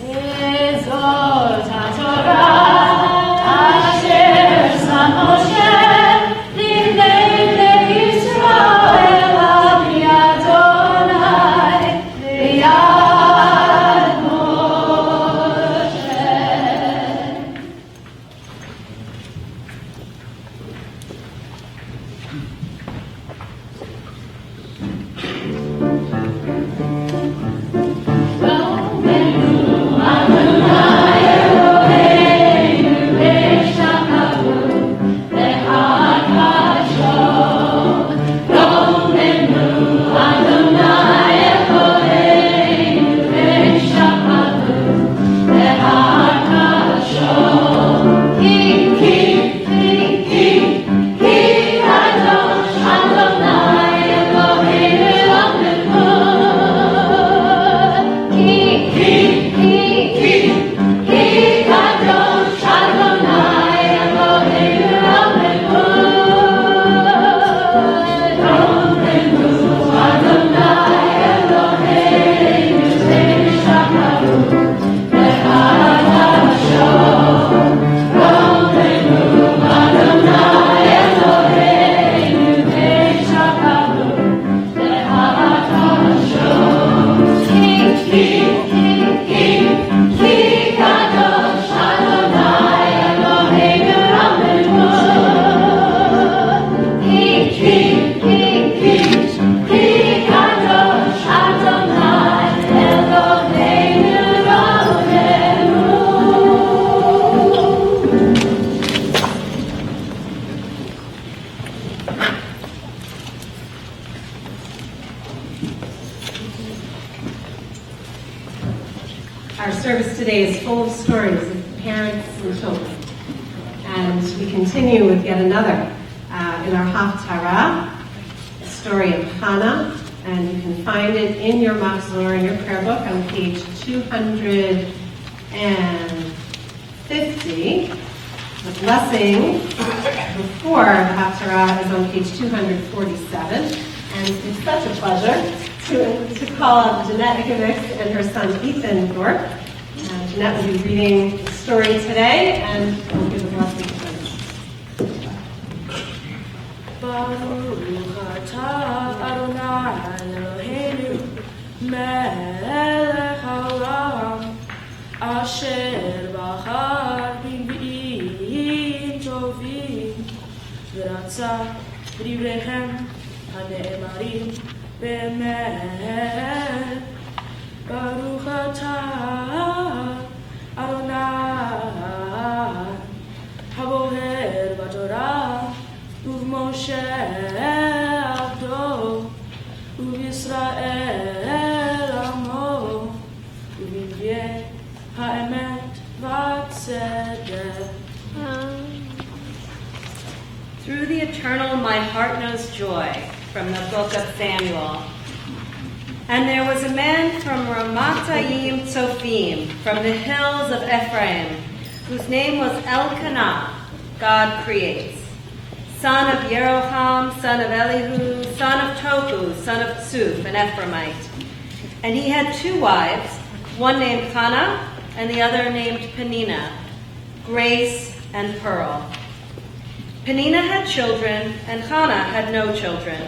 Ezot HaTorah asher sam Moshe l'nei Yisrael al pi Adonai b'yad Moshe. today is full of stories of parents and children. And we continue with yet another in our Haftarah, the story of Hannah. And you can find it in your Machzor, in your prayer book, on page 250. The blessing before the Haftarah is on page 247. And it's such a pleasure to call up Jeanette Ikovix and her son Ethan Thorpe. Jeanette will be reading the story today, and we'll give the blessing to them. Baruch atah Adonai Eloheinu melech haolam asher bachar b'nbi'im tovim v'ratzah b'divreihem han'emarim be'emet. Baruch atah Adonai haboher b'torah ובמשה עבדו, ובישראל עמו, ובנביאי האמת והצדק. Through the eternal, my heart knows joy, from the book of Samuel. And there was a man from Ramatayim Tzofim, from the hills of Ephraim, whose name was Elkanah, God creates, son of Yeroham, son of Elihu, son of Tohu, son of Tsuf, an Ephraimite. And he had two wives, one named Hannah and the other named Peninnah, Grace and Pearl. Peninnah had children, and Hannah had no children.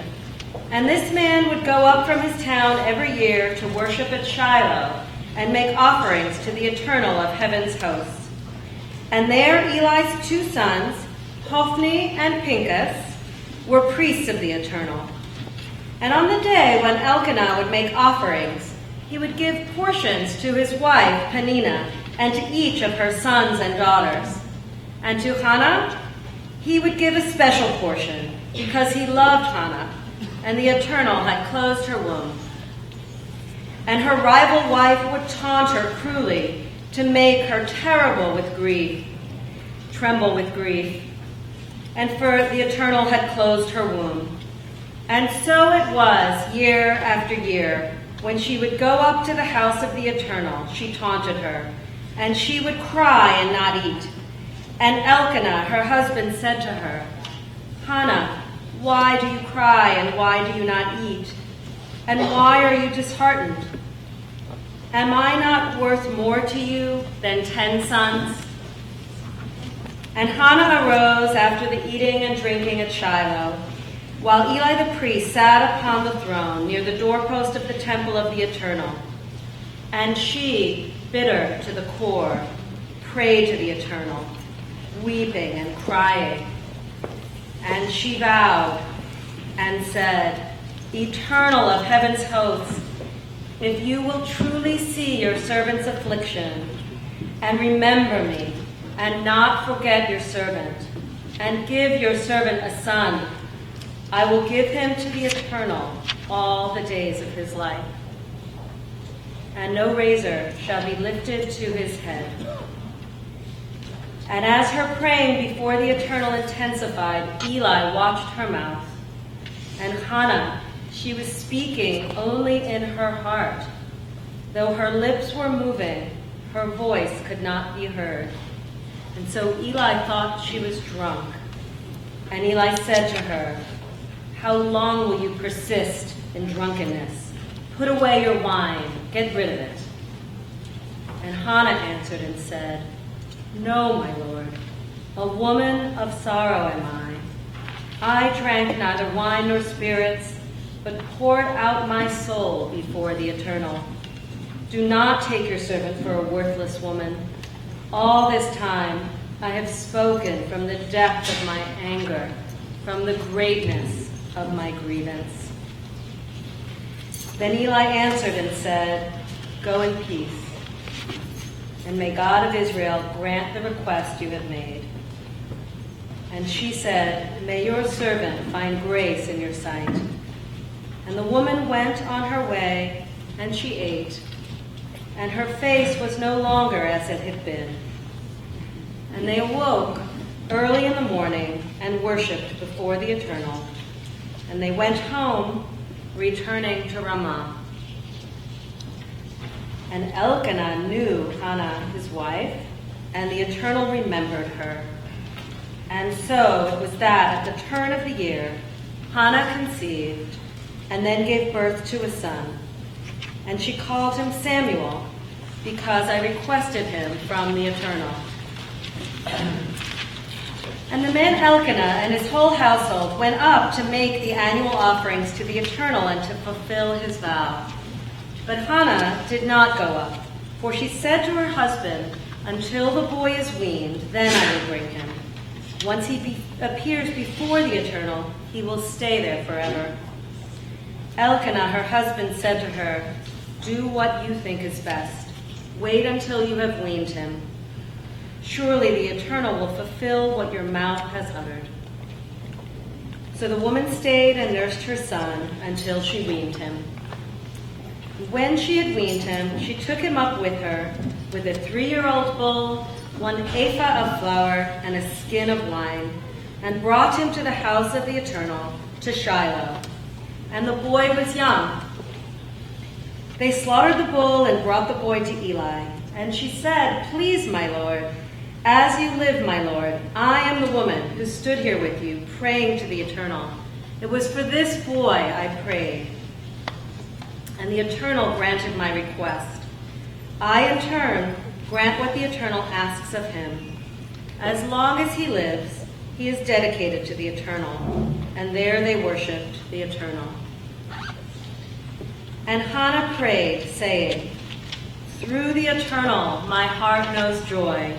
And this man would go up from his town every year to worship at Shiloh and make offerings to the Eternal of heaven's hosts. And there Eli's two sons, Hophni and Pinchas, were priests of the Eternal. And on the day when Elkanah would make offerings, he would give portions to his wife Peninnah and to each of her sons and daughters. And to Hannah, he would give a special portion because he loved Hannah, and the Eternal had closed her womb. And her rival wife would taunt her cruelly to make her tremble with grief. And for the Eternal had closed her womb. And so it was year after year. When she would go up to the house of the Eternal, she taunted her, and she would cry and not eat. And Elkanah, her husband, said to her, Hannah, why do you cry and why do you not eat? And why are you disheartened? Am I not worth more to you than 10 sons? And Hannah arose after the eating and drinking at Shiloh, while Eli the priest sat upon the throne near the doorpost of the temple of the Eternal. And she, bitter to the core, prayed to the Eternal, weeping and crying. And she vowed and said, Eternal of heaven's hosts, if you will truly see your servant's affliction and remember me, and not forget your servant, and give your servant a son, I will give him to the Eternal all the days of his life. And no razor shall be lifted to his head. And as her praying before the Eternal intensified, Eli watched her mouth. And Hannah, she was speaking only in her heart. Though her lips were moving, her voice could not be heard. And so Eli thought she was drunk. And Eli said to her, How long will you persist in drunkenness? Put away your wine, get rid of it. And Hannah answered and said, No, my Lord, a woman of sorrow am I. I drank neither wine nor spirits, but poured out my soul before the Eternal. Do not take your servant for a worthless woman. All this time I have spoken from the depth of my anger, from the greatness of my grievance. Then Eli answered and said, Go in peace, and may God of Israel grant the request you have made. And she said, May your servant find grace in your sight. And the woman went on her way, and she ate. and her face was no longer as it had been. And they awoke early in the morning and worshipped before the Eternal. And they went home, returning to Ramah. And Elkanah knew Hannah, his wife, and the Eternal remembered her. And so it was that at the turn of the year, Hannah conceived and then gave birth to a son. And she called him Samuel, because I requested him from the Eternal. And the man Elkanah and his whole household went up to make the annual offerings to the Eternal and to fulfill his vow. But Hannah did not go up, for she said to her husband, "Until the boy is weaned, then I will bring him. Once he appears before the Eternal, he will stay there forever." Elkanah, her husband, said to her, "Do what you think is best. Wait until you have weaned him. Surely the Eternal will fulfill what your mouth has uttered." So the woman stayed and nursed her son until she weaned him. When she had weaned him, she took him up with her, with a 3-year-old bull, 1 ephah of flour, and a skin of wine, and brought him to the house of the Eternal, to Shiloh. And the boy was young. They slaughtered the bull and brought the boy to Eli. And she said, "Please, my lord, as you live, my lord, I am the woman who stood here with you, praying to the Eternal. It was for this boy I prayed. And the Eternal granted my request. I, in turn, grant what the Eternal asks of him. As long as he lives, he is dedicated to the Eternal." And there they worshipped the Eternal. And Hannah prayed, saying, "Through the Eternal my heart knows joy.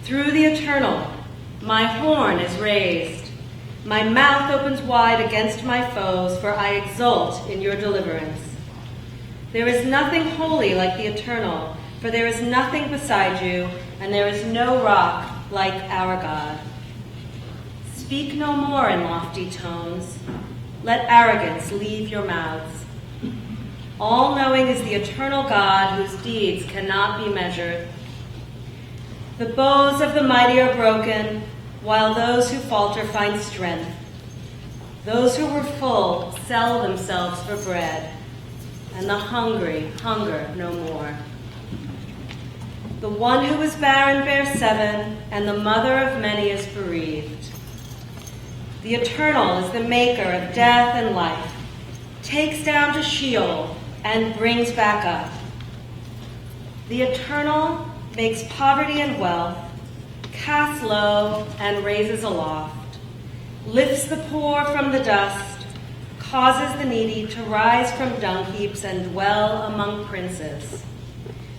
Through the Eternal my horn is raised. My mouth opens wide against my foes, for I exult in your deliverance. There is nothing holy like the Eternal, for there is nothing beside you, and there is no rock like our God. Speak no more in lofty tones. Let arrogance leave your mouths. All-knowing is the eternal God, whose deeds cannot be measured. The bows of the mighty are broken, while those who falter find strength. Those who were full sell themselves for bread, and the hungry hunger no more. The one who was barren bears 7, and the mother of many is bereaved. The Eternal is the maker of death and life, takes down to Sheol and brings back up. The Eternal makes poverty and wealth, casts low and raises aloft, lifts the poor from the dust, causes the needy to rise from dung heaps and dwell among princes,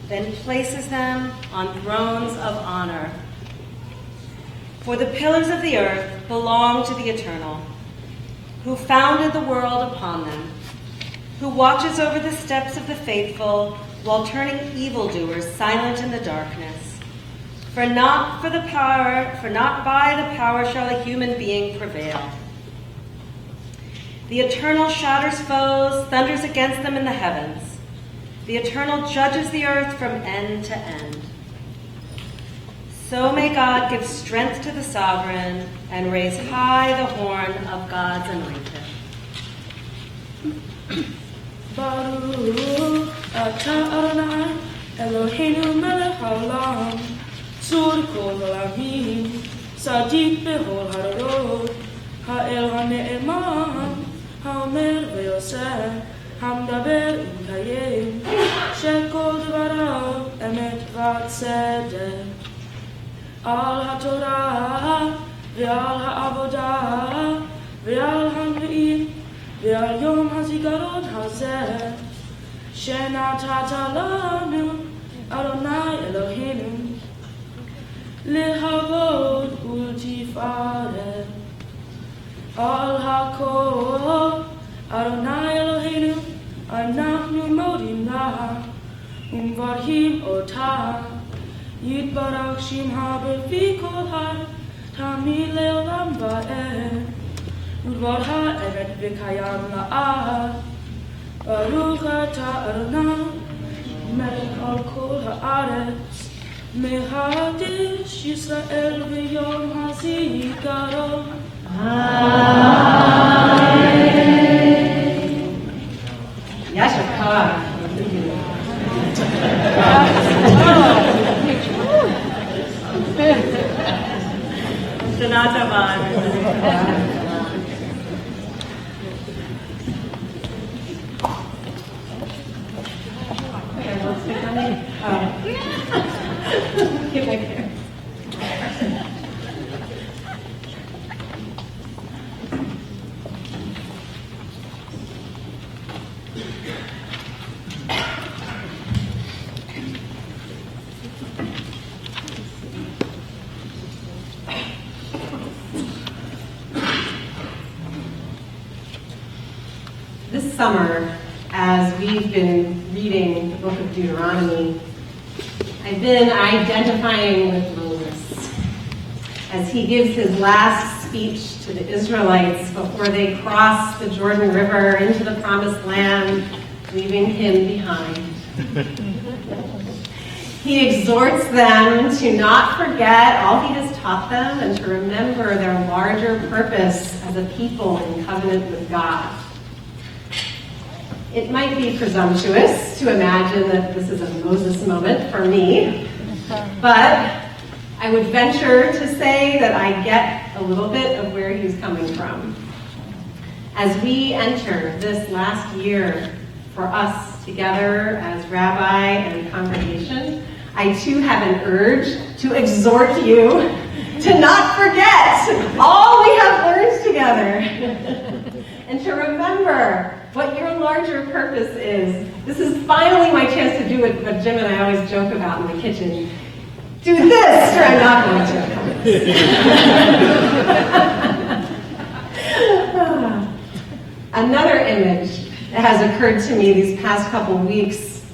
then places them on thrones of honor. For the pillars of the earth belong to the Eternal, who founded the world upon them, who watches over the steps of the faithful while turning evildoers silent in the darkness. For not by the power shall a human being prevail. The Eternal shatters foes, thunders against them in the heavens. The Eternal judges the earth from end to end. So may God give strength to the sovereign and raise high the horn of God's anointed. Baruch atah Adonai Eloheinu melech haolam tzur kol ha'olamim tzaddik b'chol ha'dorot ha'el ha'ne'eman ha'omer v'yoseh ha'medaber im hayim shekol dvarav emet v'tzedek al ha'torah ve'al ha'avodah ve'al ha'mri'im ועל יום הזיכרון הזה, שנתת לנו, אדוני אלוהינו, להבות ולתפארת. על הכל, אדוני אלוהינו, אנחנו מודים לך, ומברכים אותה, יתברך שמך בפי כל הר, תמיד לעולם ועד. ודבר האמת וקיים לעד. ברוך אתה אדוני מלך על כל הארץ, מהקדש ישראל ביום הזיכרון. Yasher Koach. Shana Tova. This summer, as we've been reading the book of Deuteronomy, I've been identifying with Moses as he gives his last speech to the Israelites before they cross the Jordan River into the Promised Land, leaving him behind. He exhorts them to not forget all he has taught them and to remember their larger purpose as a people in covenant with God. It might be presumptuous to imagine that this is a Moses moment for me, but I would venture to say that I get a little bit of where he's coming from. As we enter this last year for us together as rabbi and congregation, I too have an urge to exhort you to not forget all we have learned together and to remember what your larger purpose is. This is finally my chance to do what Jim and I always joke about in the kitchen. Do this, or I'm not going to. Another image that has occurred to me these past couple weeks,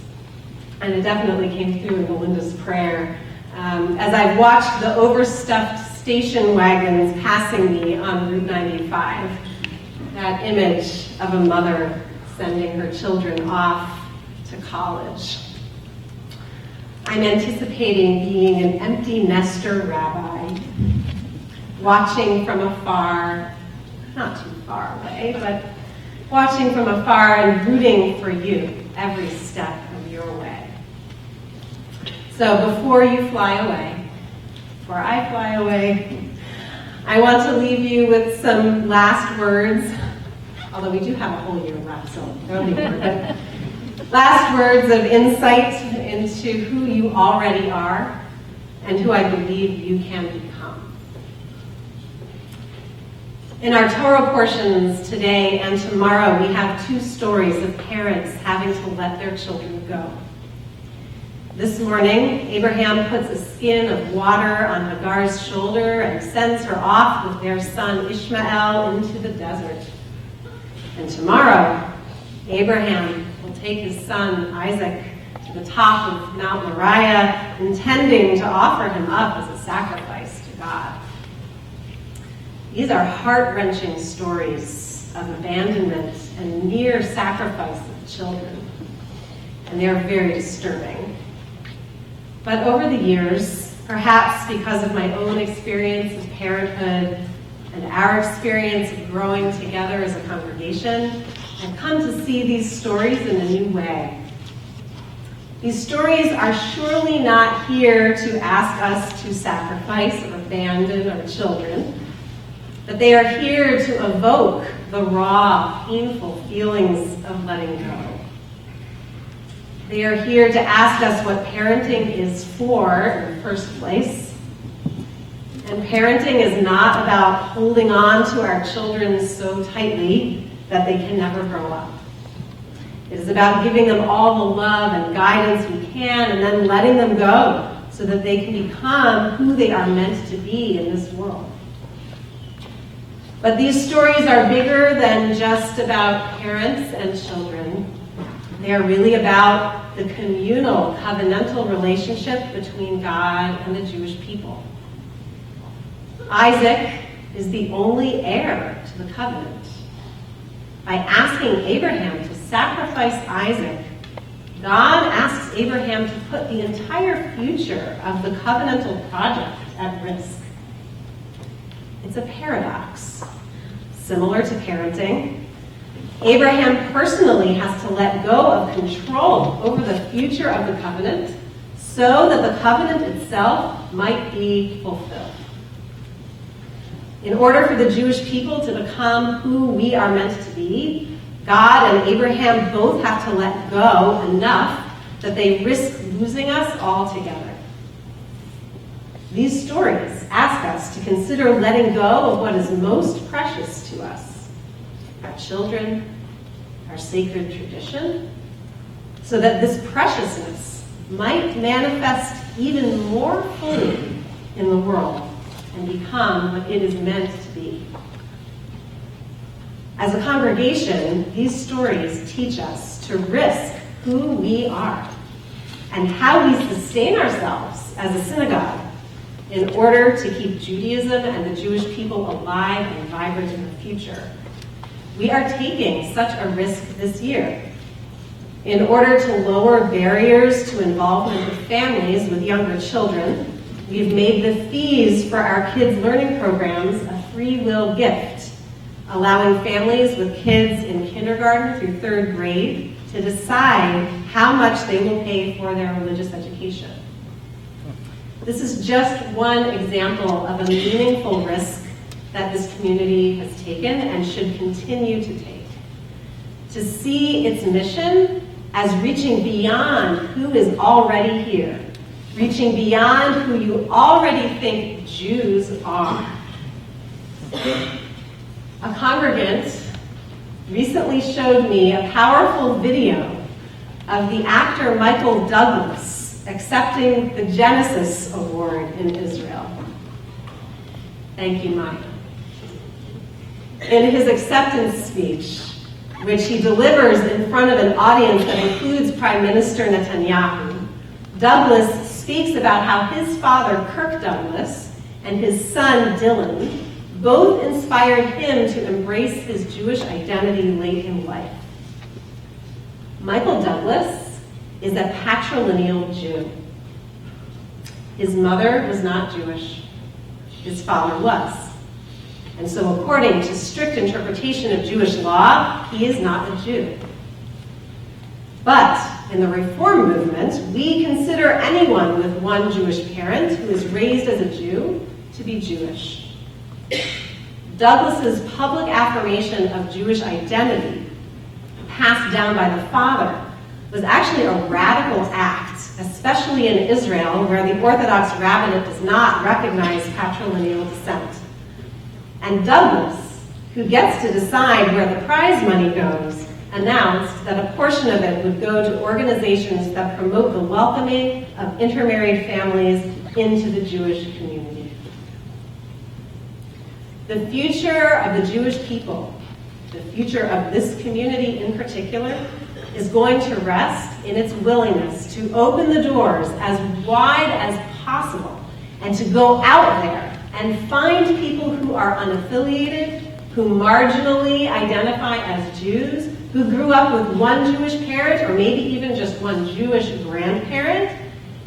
and it definitely came through in Melinda's prayer, as I've watched the overstuffed station wagons passing me on Route 95. That image of a mother sending her children off to college. I'm anticipating being an empty nester rabbi, watching from afar, not too far away, but watching from afar and rooting for you every step of your way. So before you fly away, before I fly away, I want to leave you with some last words, although we do have a whole year left, so there'll be more. But last words of insight into who you already are and who I believe you can become. In our Torah portions today and tomorrow, we have two stories of parents having to let their children go. This morning, Abraham puts a skin of water on Hagar's shoulder and sends her off with their son Ishmael into the desert. And tomorrow, Abraham will take his son Isaac to the top of Mount Moriah, intending to offer him up as a sacrifice to God. These are heart-wrenching stories of abandonment and near sacrifice of children, and they are very disturbing. But over the years, perhaps because of my own experience of parenthood and our experience of growing together as a congregation, I've come to see these stories in a new way. These stories are surely not here to ask us to sacrifice or abandon our children, but they are here to evoke the raw, painful feelings of letting go. They are here to ask us what parenting is for in the first place. And parenting is not about holding on to our children so tightly that they can never grow up. It is about giving them all the love and guidance we can and then letting them go so that they can become who they are meant to be in this world. But these stories are bigger than just about parents and children. They are really about the communal, covenantal relationship between God and the Jewish people. Isaac is the only heir to the covenant. By asking Abraham to sacrifice Isaac, God asks Abraham to put the entire future of the covenantal project at risk. It's a paradox. Similar to parenting, Abraham personally has to let go of control over the future of the covenant so that the covenant itself might be fulfilled. In order for the Jewish people to become who we are meant to be, God and Abraham both have to let go enough that they risk losing us altogether. These stories ask us to consider letting go of what is most precious to us, our children, our sacred tradition, so that this preciousness might manifest even more fully in the world and become what it is meant to be. As a congregation, these stories teach us to risk who we are and how we sustain ourselves as a synagogue in order to keep Judaism and the Jewish people alive and vibrant in the future. We are taking such a risk this year. In order to lower barriers to involvement with families with younger children, we've made the fees for our kids' learning programs a free will gift, allowing families with kids in kindergarten through 3rd grade to decide how much they will pay for their religious education. This is just one example of a meaningful risk that this community has taken and should continue to take. To see its mission as reaching beyond who is already here, reaching beyond who you already think Jews are. A congregant recently showed me a powerful video of the actor Michael Douglas accepting the Genesis Award in Israel. Thank you, Mike. In his acceptance speech, which he delivers in front of an audience that includes Prime Minister Netanyahu, Douglas speaks about how his father, Kirk Douglas, and his son, Dylan, both inspired him to embrace his Jewish identity late in life. Michael Douglas is a patrilineal Jew. His mother was not Jewish. His father was. And so according to strict interpretation of Jewish law, he is not a Jew. But in the Reform movement, we consider anyone with one Jewish parent who is raised as a Jew to be Jewish. Douglas's public affirmation of Jewish identity, passed down by the father, was actually a radical act, especially in Israel, where the Orthodox rabbinate does not recognize patrilineal descent. And Douglas, who gets to decide where the prize money goes, announced that a portion of it would go to organizations that promote the welcoming of intermarried families into the Jewish community. The future of the Jewish people, the future of this community in particular, is going to rest in its willingness to open the doors as wide as possible and to go out there and find people who are unaffiliated, who marginally identify as Jews, who grew up with one Jewish parent or maybe even just one Jewish grandparent,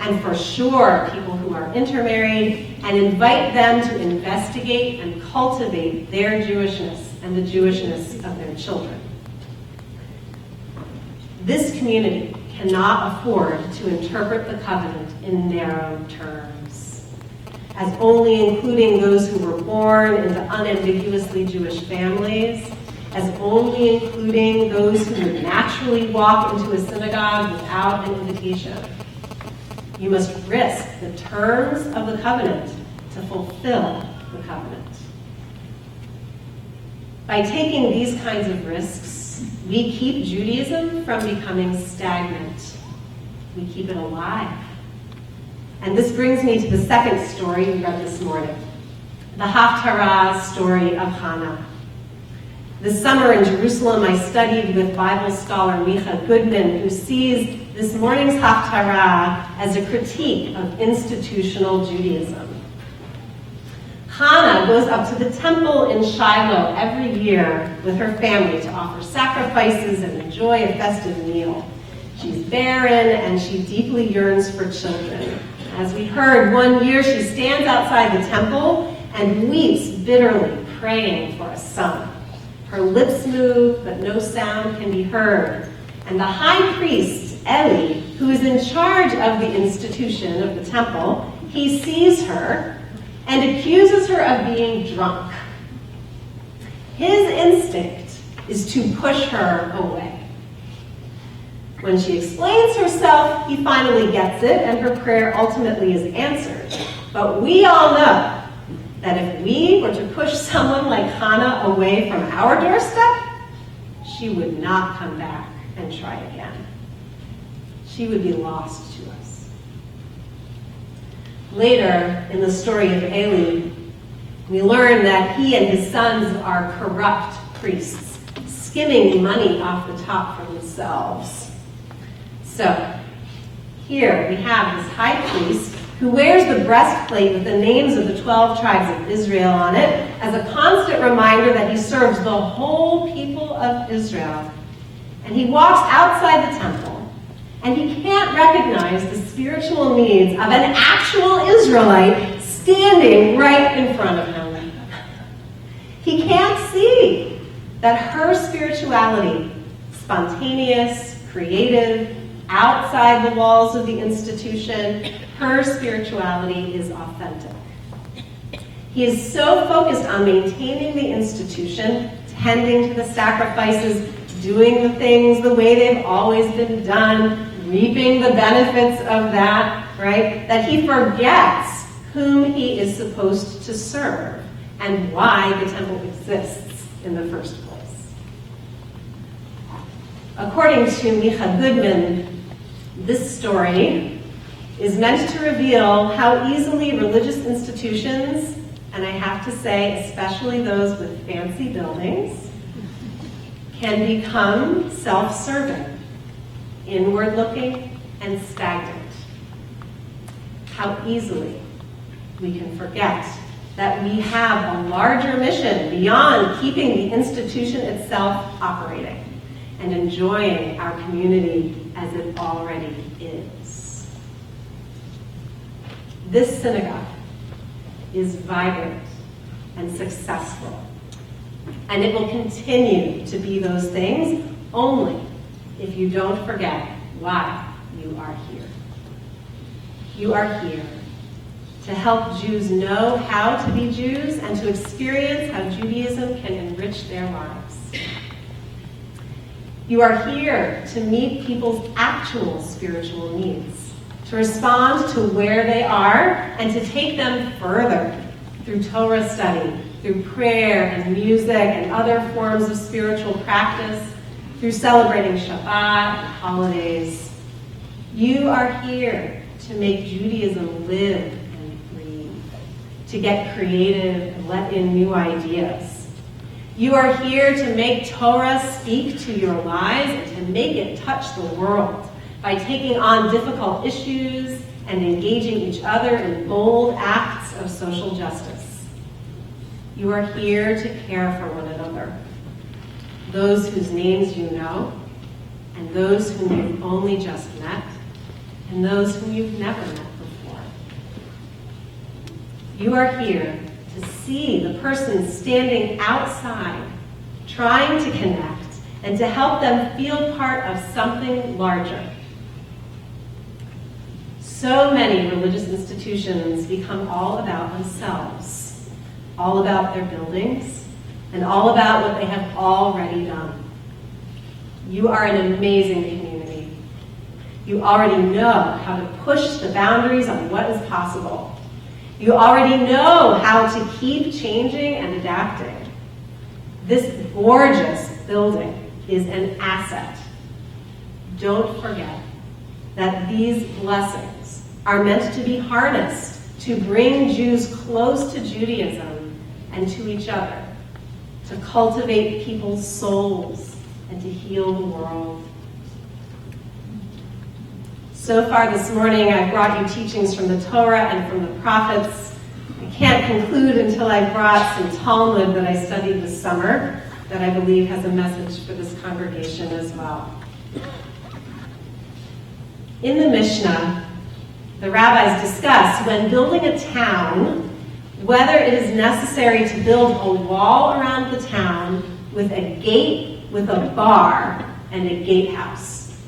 and for sure people who are intermarried, and invite them to investigate and cultivate their Jewishness and the Jewishness of their children. This community cannot afford to interpret the covenant in narrow terms, as only including those who were born into unambiguously Jewish families, as only including those who would naturally walk into a synagogue without an invitation. You must risk the terms of the covenant to fulfill the covenant. By taking these kinds of risks, we keep Judaism from becoming stagnant. We keep it alive. And this brings me to the second story we read this morning, the Haftarah story of Hannah. This summer in Jerusalem, I studied with Bible scholar Micha Goodman, who sees this morning's Haftarah as a critique of institutional Judaism. Hannah goes up to the temple in Shiloh every year with her family to offer sacrifices and enjoy a festive meal. She's barren, and she deeply yearns for children. As we heard, one year she stands outside the temple and weeps bitterly, praying for a son. Her lips move, but no sound can be heard. And the high priest, Eli, who is in charge of the institution of the temple, he sees her and accuses her of being drunk. His instinct is to push her away. When she explains herself, he finally gets it, and her prayer ultimately is answered. But we all know that if we were to push someone like Hannah away from our doorstep, she would not come back and try again. She would be lost to us. Later, in the story of Eli, we learn that he and his sons are corrupt priests, skimming money off the top for themselves. So, here we have this high priest who wears the breastplate with the names of the 12 tribes of Israel on it as a constant reminder that he serves the whole people of Israel. And he walks outside the temple, and he can't recognize the spiritual needs of an actual Israelite standing right in front of him. He can't see that her spirituality, spontaneous, creative, outside the walls of the institution, her spirituality is authentic. He is so focused on maintaining the institution, tending to the sacrifices, doing the things the way they've always been done, reaping the benefits of that, right? That he forgets whom he is supposed to serve and why the temple exists in the first place. According to Micha Goodman, this story is meant to reveal how easily religious institutions, and I have to say, especially those with fancy buildings, can become self-serving, inward-looking, and stagnant. How easily we can forget that we have a larger mission beyond keeping the institution itself operating and enjoying our community as it already is. This synagogue is vibrant and successful, and it will continue to be those things only if you don't forget why you are here. You are here to help Jews know how to be Jews and to experience how Judaism can enrich their lives. You are here to meet people's actual spiritual needs, to respond to where they are, and to take them further through Torah study, through prayer and music and other forms of spiritual practice, through celebrating Shabbat and holidays. You are here to make Judaism live and breathe, to get creative and let in new ideas. You are here to make Torah speak to your lives and to make it touch the world by taking on difficult issues and engaging each other in bold acts of social justice. You are here to care for one another, those whose names you know, and those whom you've only just met, and those whom you've never met before. You are here to see the person standing outside, trying to connect, and to help them feel part of something larger. So many religious institutions become all about themselves, all about their buildings, and all about what they have already done. You are an amazing community. You already know how to push the boundaries on what is possible. You already know how to keep changing and adapting. This gorgeous building is an asset. Don't forget that these blessings are meant to be harnessed to bring Jews close to Judaism and to each other, to cultivate people's souls and to heal the world. So far this morning, I've brought you teachings from the Torah and from the prophets. I can't conclude until I brought some Talmud that I studied this summer that I believe has a message for this congregation as well. In the Mishnah, the rabbis discuss when building a town, whether it is necessary to build a wall around the town with a gate, with a bar, and a gatehouse.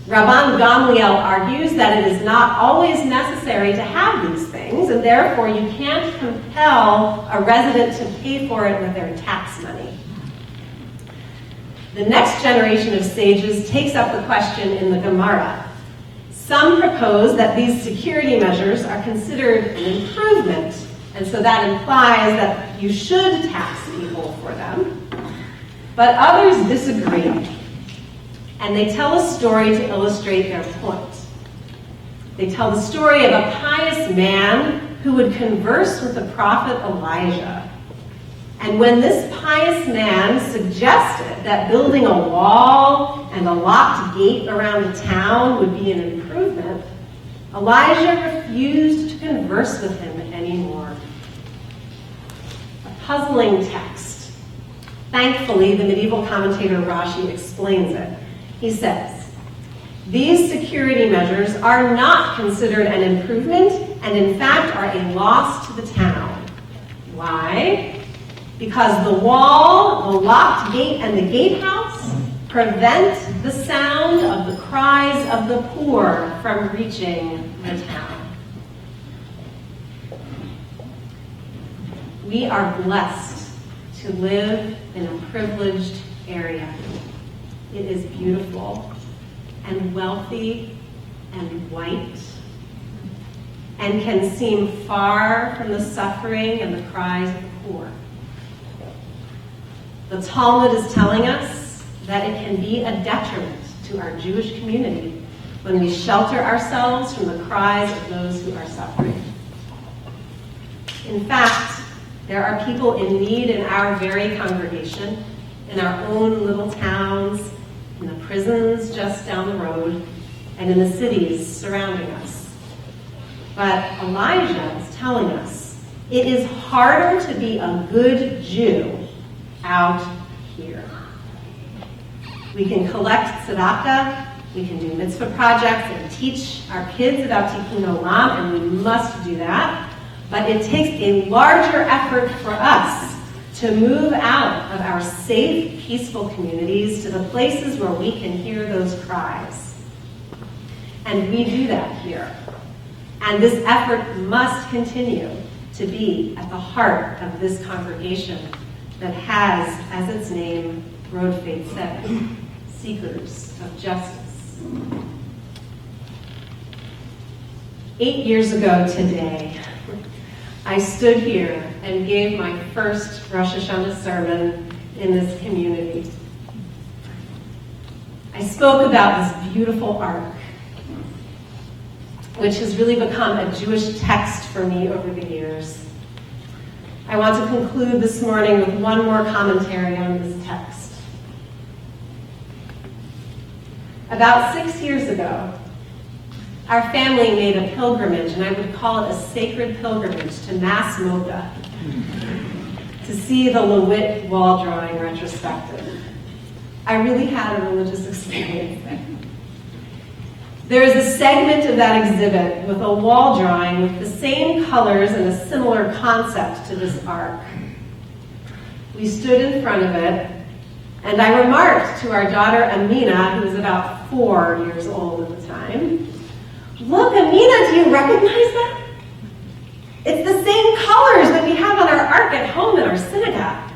Rabban Gamliel argues that it is not always necessary to have these things, and therefore you can't compel a resident to pay for it with their tax money. The next generation of sages takes up the question in the Gemara. Some propose that these security measures are considered an improvement, and so that implies that you should tax people for them. But others disagree, and they tell a story to illustrate their point. They tell the story of a pious man who would converse with the prophet Elijah. And when this pious man suggested that building a wall and a locked gate around the town would be an improvement, Elijah refused to converse with him anymore. A puzzling text. Thankfully, the medieval commentator Rashi explains it. He says, these security measures are not considered an improvement and in fact are a loss to the town. Why? Because the wall, the locked gate, and the gatehouse prevent the sound of the cries of the poor from reaching the town. We are blessed to live in a privileged area. It is beautiful and wealthy and white and can seem far from the suffering and the cries of the poor. The Talmud is telling us that it can be a detriment to our Jewish community when we shelter ourselves from the cries of those who are suffering. In fact, there are people in need in our very congregation, in our own little towns, in the prisons just down the road, and in the cities surrounding us. But Elijah is telling us it is harder to be a good Jew out here. We can collect tzedakah, we can do mitzvah projects and teach our kids about tikkun olam, and we must do that. But it takes a larger effort for us to move out of our safe, peaceful communities to the places where we can hear those cries. And we do that here. And this effort must continue to be at the heart of this congregation that has, as its name, Road Faith 7, Seekers of Justice. 8 years ago today, I stood here and gave my first Rosh Hashanah sermon in this community. I spoke about this beautiful ark, which has really become a Jewish text for me over the years. I want to conclude this morning with one more commentary on this text. About 6 years ago, our family made a pilgrimage, and I would call it a sacred pilgrimage, to Mass Mocha to see the LeWitt wall drawing retrospective. I really had a religious experience there. There is a segment of that exhibit with a wall drawing with the same colors and a similar concept to this ark. We stood in front of it, and I remarked to our daughter Amina, who was about 4 years old at the time, "Look, Amina, do you recognize that? It's the same colors that we have on our ark at home in our synagogue."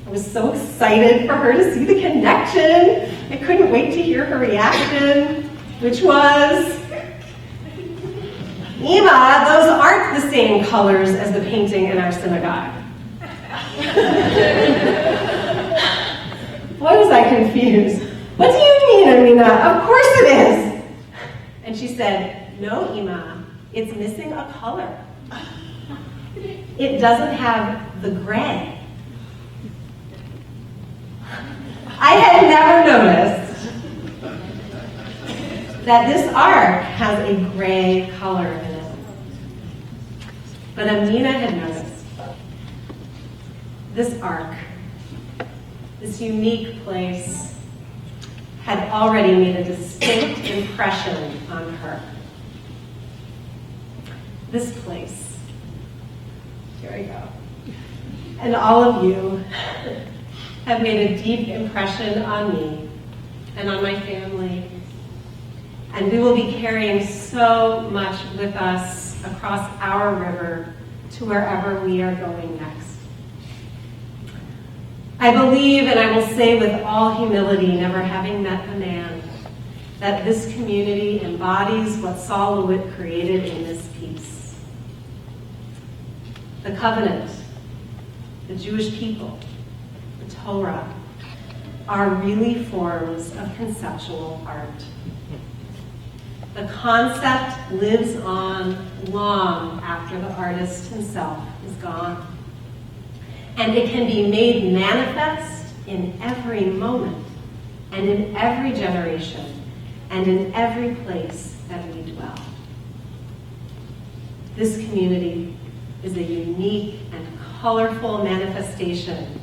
I was so excited for her to see the connection. I couldn't wait to hear her reaction, which was, "Ima, those aren't the same colors as the painting in our synagogue." Boy, was I confused. "What do you mean, Amina? Of course it is." And she said, "No, Ima, it's missing a color. It doesn't have the gray." I had never noticed that this ark has a gray color in it. But Amina had noticed. This ark, this unique place, had already made a distinct impression on her. This place, here I go, and all of you have made a deep impression on me and on my family. And we will be carrying so much with us across our river to wherever we are going next. I believe, and I will say with all humility, never having met the man, that this community embodies what Saul LeWitt created in this piece. The covenant, the Jewish people, the Torah, are really forms of conceptual art. The concept lives on long after the artist himself is gone. And it can be made manifest in every moment, and in every generation, and in every place that we dwell. This community is a unique and colorful manifestation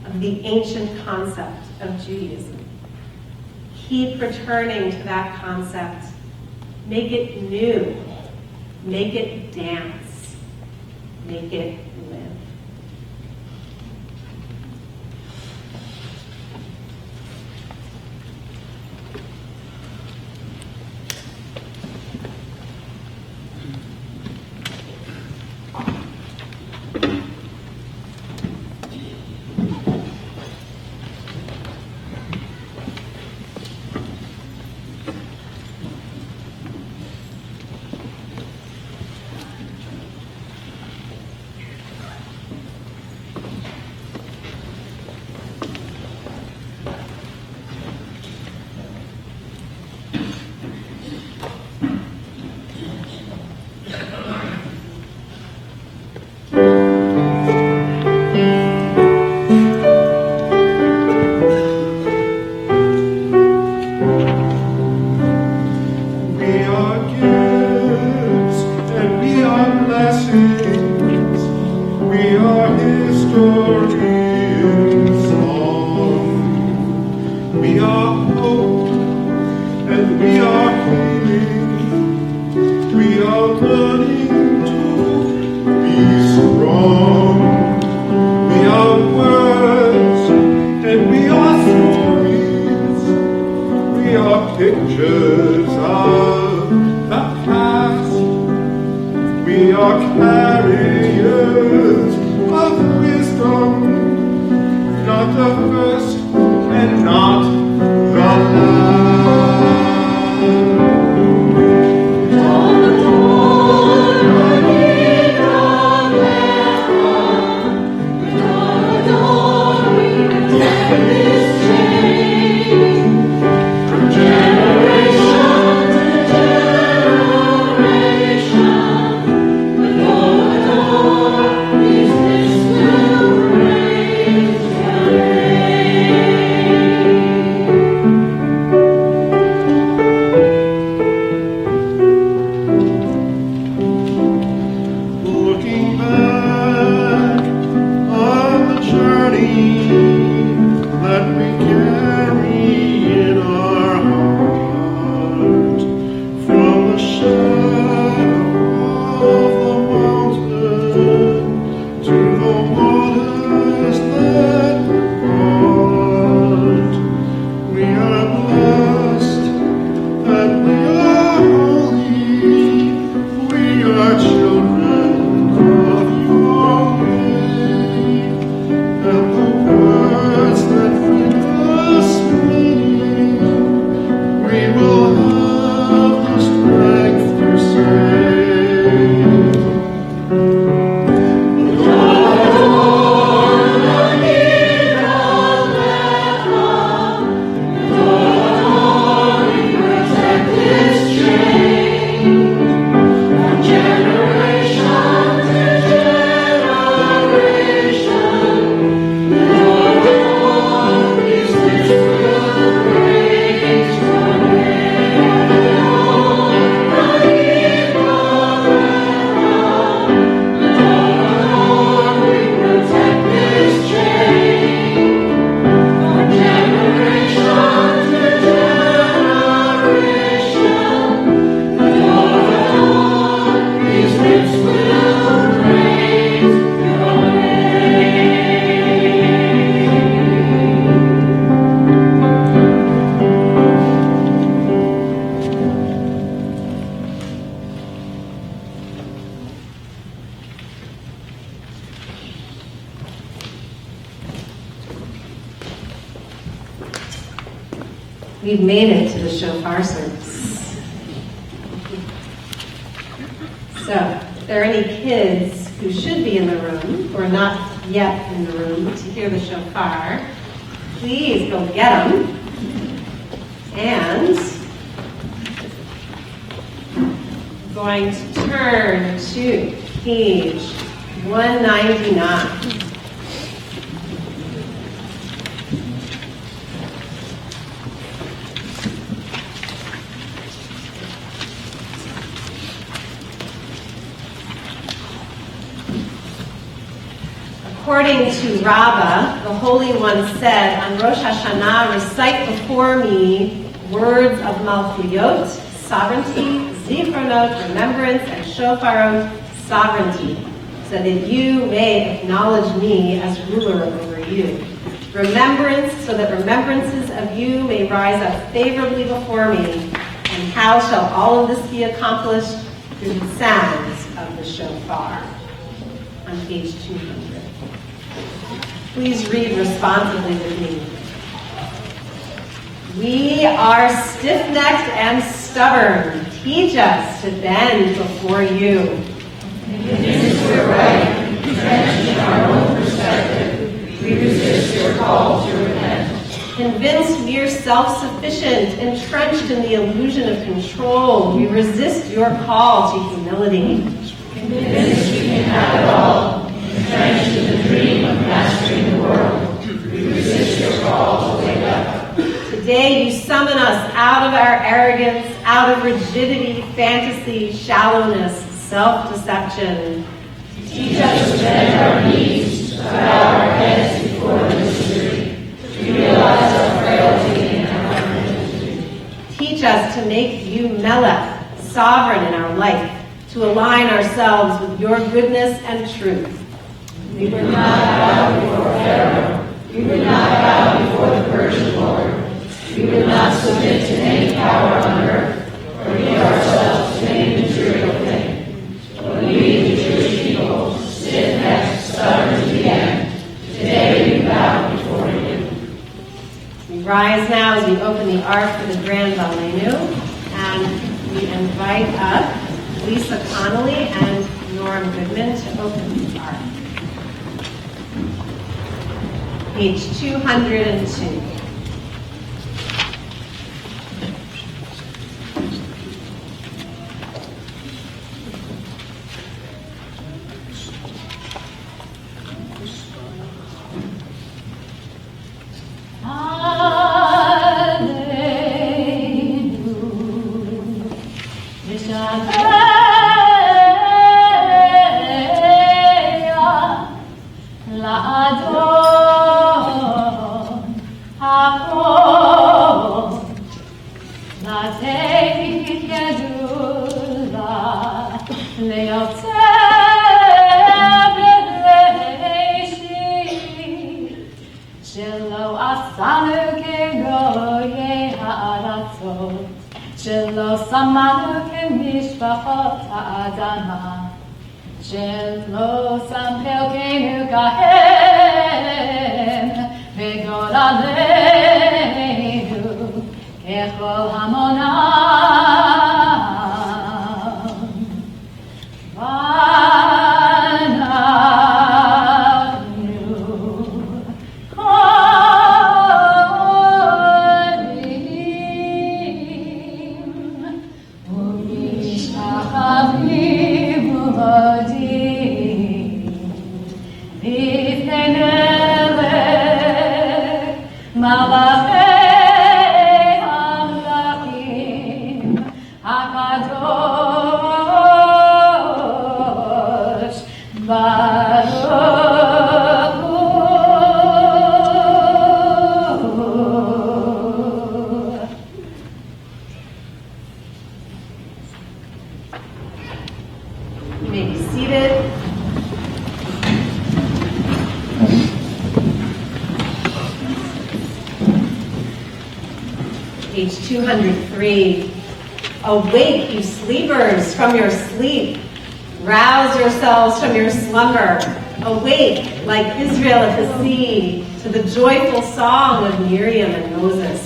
of the ancient concept of Judaism. Keep returning to that concept. Make it new. Make it dance. Make it live. Pictures of the past, we are carriers of wisdom. We've made it to the shofar service. So, if there are any kids who should be in the room, who are not yet in the room to hear the shofar, please go get them. And I'm going to turn to page 199. According to Rabbah, the Holy One said, on Rosh Hashanah, recite before me words of Malchuyot, sovereignty, Zichronot, remembrance, and Shofarot, sovereignty, so that you may acknowledge me as ruler over you. Remembrance, so that remembrances of you may rise up favorably before me. And how shall all of this be accomplished? Through the sounds of the shofar. On page 200. Please read responsibly with me. We are stiff-necked and stubborn. Teach us to bend before you. Against your right, entrenched in our own perspective, we resist your call to repent. Convinced we are self-sufficient, entrenched in the illusion of control, we resist your call to humility. Convinced we can have it all, entrenched in the dream of mastering the world, we resist your call to wake up. Today you summon us out of our arrogance, out of rigidity, fantasy, shallowness, self-deception. Teach us to bend our knees, to bow our heads before the mystery, to realize our frailty and our identity. Teach us to make you Melech, sovereign in our life, to align ourselves with your goodness and truth. We would not bow before Pharaoh. We would not bow before the Persian Lord. We would not submit to any power on earth, or give ourselves to any material thing. But we, the Jewish people, stiff-necked, stubborn to the end, today we bow before you. We rise now as we open the ark for the Grand Valenu, and we invite up Lisa Connolly and Norm Goodman to open the ark. Page 202. שלא שמענו כמשפחות האדמה, שלא שם חלקנו כהם, וגורלנו ככל המונם. You may be seated. Page 203. Awake, you sleepers, from your sleep. Rouse yourselves from your slumber. Awake, like Israel at the sea, to the joyful song of Miriam and Moses.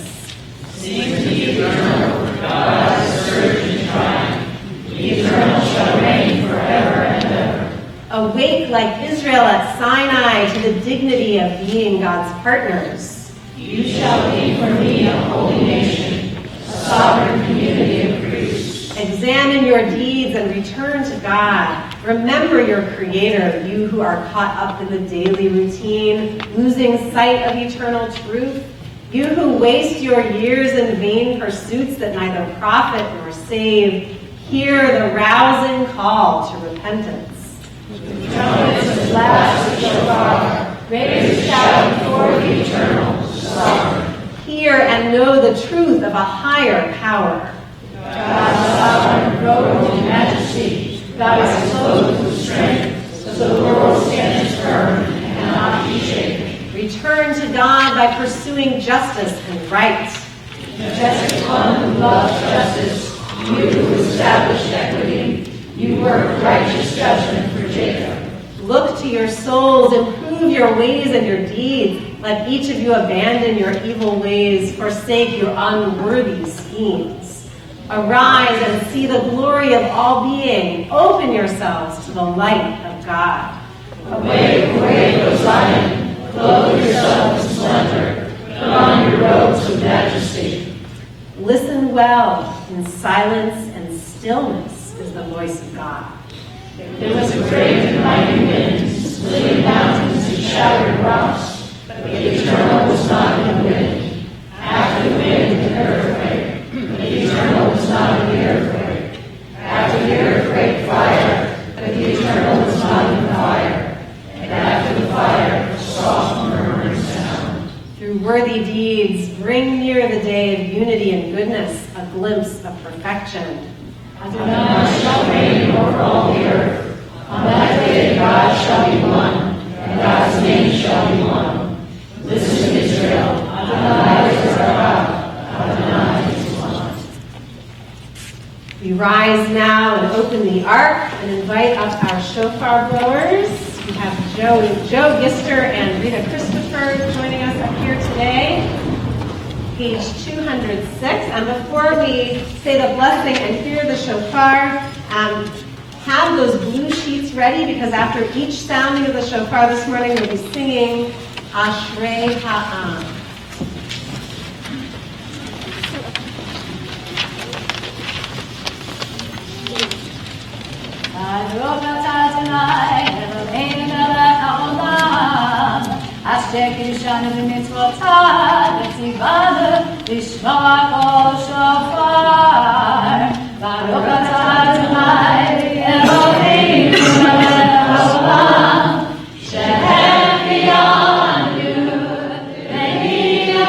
Sing the eternal, God surging triumph. The eternal shall reign forever and ever. Awake like Israel at Sinai to the dignity of being God's partners. You shall be for me a holy nation, a sovereign community of priests. Examine your deeds and return to God. Remember your Creator, you who are caught up in the daily routine, losing sight of eternal truth. You who waste your years in vain pursuits that neither profit nor save. Hear the rousing call to repentance. Trumpets blast the shofar, raise a shout before the eternal, sovereign. Hear and know the truth of a higher power. God sovereign, robed in majesty, God is clothed with strength, so the world stands firm and cannot be shaken. Return to God by pursuing justice and right. Majestic one who loves justice, you who established equity, you work righteous judgment for Jacob. Look to your souls, improve your ways and your deeds. Let each of you abandon your evil ways, forsake your unworthy schemes. Arise and see the glory of all being. Open yourselves to the light of God. Awake, awake, O Zion, clothe yourself in splendor, put on your robes of majesty. Listen well, in silence and stillness is the voice of God. There was a great and mighty wind, splitting mountains and shattering rocks, but the eternal was not in the wind. After the wind, an earthquake, but the eternal was not in the earthquake. After the earthquake, fire, but the eternal was not in the fire. And after the fire, a soft murmuring sound. Through worthy deeds, bring near the day of unity and goodness, a glimpse of perfection. Adonai shall reign over all the earth. On that day God shall be one, and God's name shall be one. Listen, Israel, Adonai is our God, Adonai is one. We rise now and open the ark and invite up our shofar blowers. We have Joe Gister and Rita Christopher joining us up here today. Page 206. And before we say the blessing and hear the shofar, have those blue sheets ready, because after each sounding of the shofar this morning, we'll be singing Ashrei Ha'am. Baruch atah Adonai, Eloheinu melech haolam, asher kiddushanu b'mitzvotav, v'tzivanu lishmoa kol shofar. Baruch atah Adonai, Eloheinu melech haolam, shehechianu, v'hianu,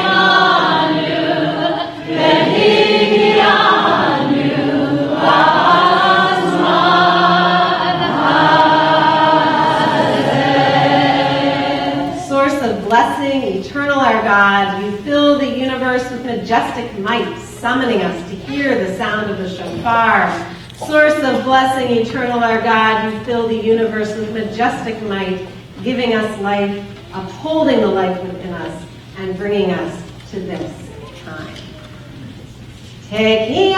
blessing, eternal our God, you fill the universe with majestic might, summoning us to hear the sound of the shofar. Source of blessing, eternal our God, you fill the universe with majestic might, giving us life, upholding the life within us, and bringing us to this time. Tekiah,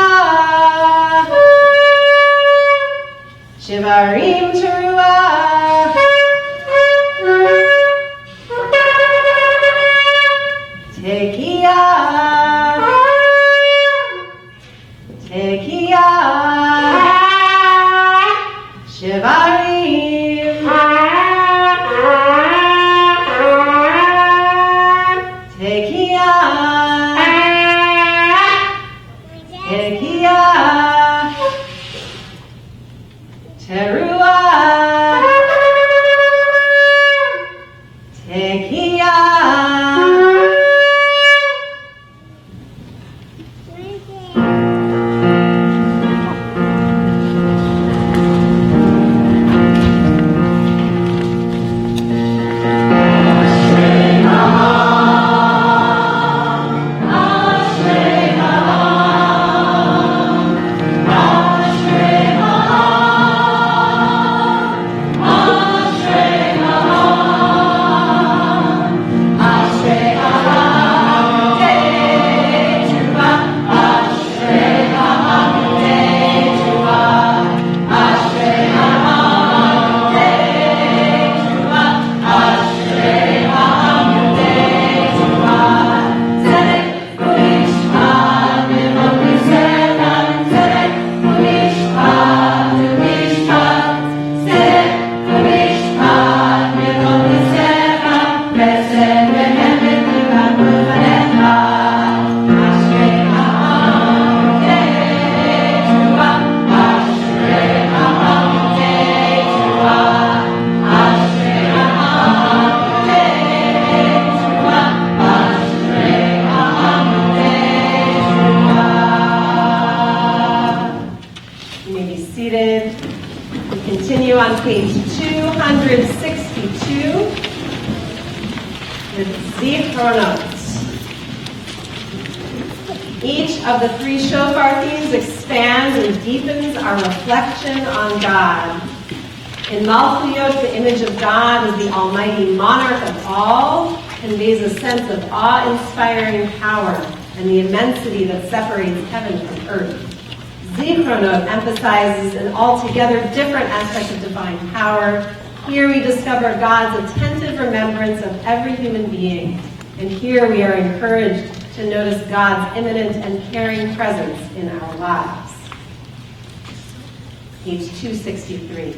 Shivarim Teruah, Tekiah, Tekiah, Shivarim, Tekiah, Tekiah, Teruah. with Zichronot. Each of the three shofar themes expands and deepens our reflection on God. In Malchuyot, the image of God as the almighty monarch of all conveys a sense of awe-inspiring power and the immensity that separates heaven from earth. Zichronot emphasizes an altogether different aspect of divine power. Here we discover God's attentive remembrance of every human being, and here we are encouraged to notice God's imminent and caring presence in our lives. Page 263.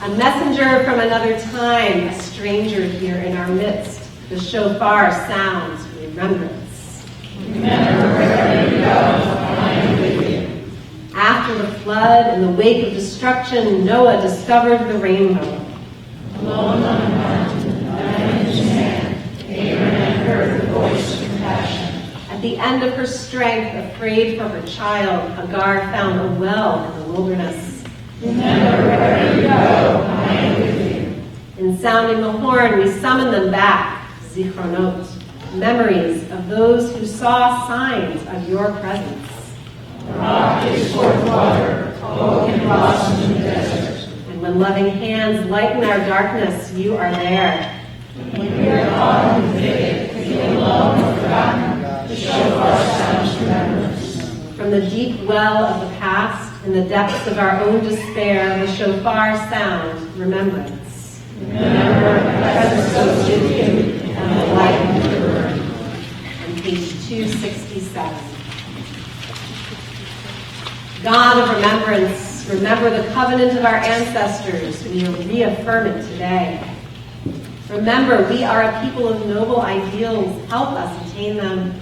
A messenger from another time, a stranger here in our midst. The shofar sounds remembrance. Remember wherever you go, I am with you. After the flood, in the wake of destruction, Noah discovered the rainbow. Alone on the mountain, dying as man, Abraham heard the voice of compassion. At the end of her strength, afraid for her child, Hagar found a well in the wilderness. Remember wherever you go, I am with you. In sounding the horn, we summon them back, Zichronot, memories of those who saw signs of your presence. The rock gives forth water, oak and blossom in the desert. And when loving hands lighten our darkness, you are there. When we are caught in the thicket, feel alone or forgotten, the shofar sounds remembrance. From the deep well of the past, in the depths of our own despair, the shofar sound remembrance. Remember the presence goes with you, and the light of the burn. And page 267. God of remembrance, remember the covenant of our ancestors. We reaffirm it today. Remember, we are a people of noble ideals. Help us attain them.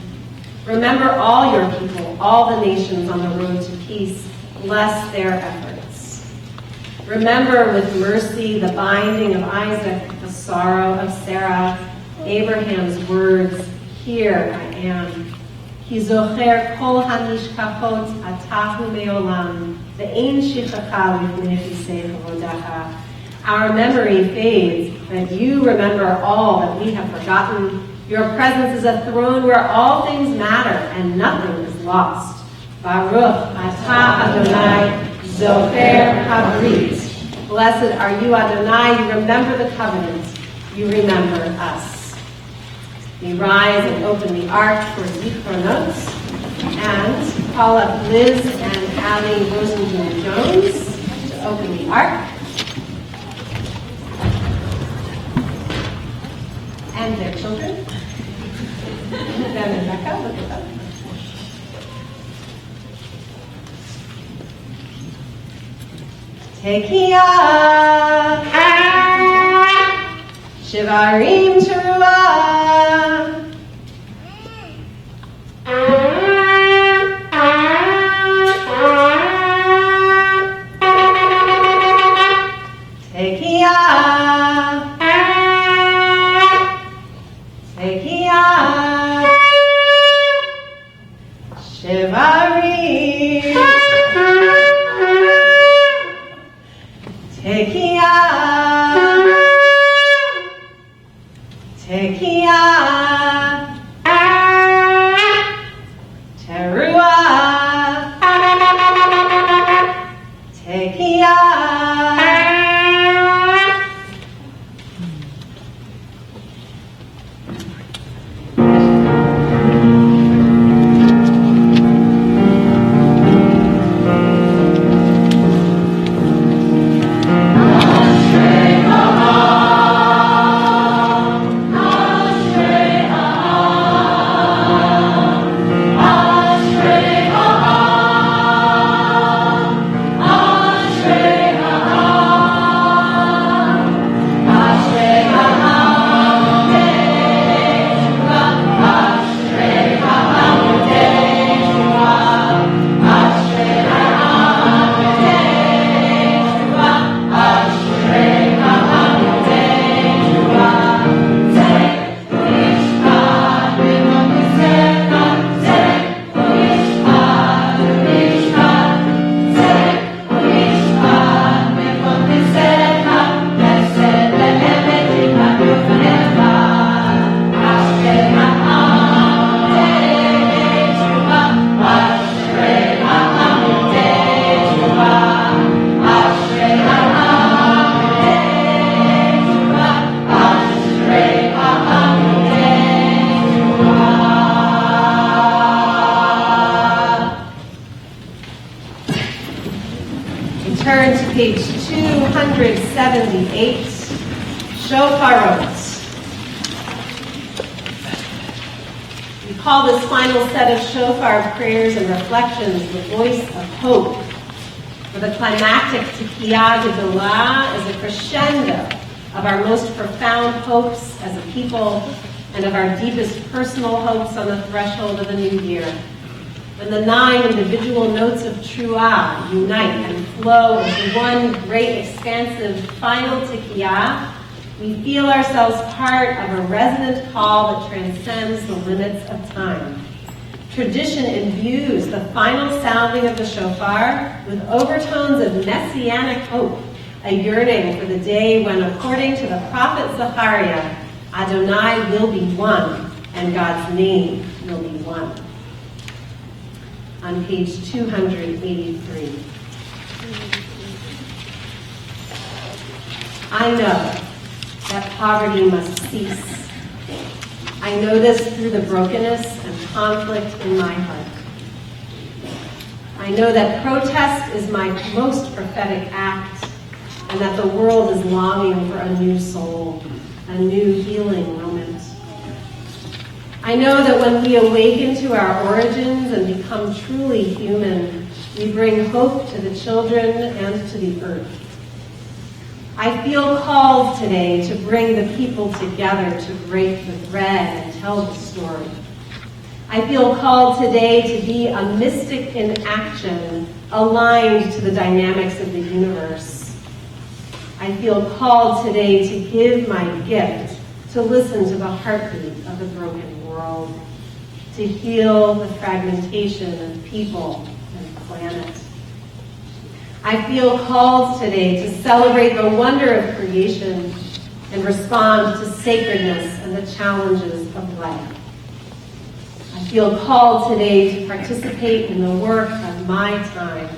Remember all your people, all the nations on the road to peace. Bless their efforts. Remember with mercy the binding of Isaac, the sorrow of Sarah, Abraham's words, here I am. Ki zocher kol hanishkachot atahu me'olam, ve'ein shichacha lifnei chisei chavodacha. Our memory fades, but you remember all that we have forgotten. Your presence is a throne where all things matter and nothing is lost. Baruch atah Adonai zocher habrit. Blessed are you, Adonai. You remember the covenant. You remember us. We rise and open the ark for Zichronot and call up Liz and Allie Rosenblum-Jones to open the ark. And their children. Ben and Becca, look at them. Tekiah, Shivarim Teruah. Tekiah, shofarot. We call this final set of shofar prayers and reflections the voice of hope. For the climactic Tekiyah Gedolah is a crescendo of our most profound hopes as a people and of our deepest personal hopes on the threshold of a new year. When the 9 individual notes of Truah unite and flow into one great expansive final Tekiyah, we feel ourselves part of a resonant call that transcends the limits of time. Tradition imbues the final sounding of the shofar with overtones of messianic hope, a yearning for the day when, according to the prophet Zechariah, Adonai will be one and God's name will be one. On page 283. I know that poverty must cease. I know this through the brokenness and conflict in my heart. I know that protest is my most prophetic act, and that the world is longing for a new soul, a new healing moment. I know that when we awaken to our origins and become truly human, we bring hope to the children and to the earth. I feel called today to bring the people together to break the thread and tell the story. I feel called today to be a mystic in action, aligned to the dynamics of the universe. I feel called today to give my gift, to listen to the heartbeat of the broken world, to heal the fragmentation of people and planet. I feel called today to celebrate the wonder of creation and respond to sacredness and the challenges of life. I feel called today to participate in the work of my time,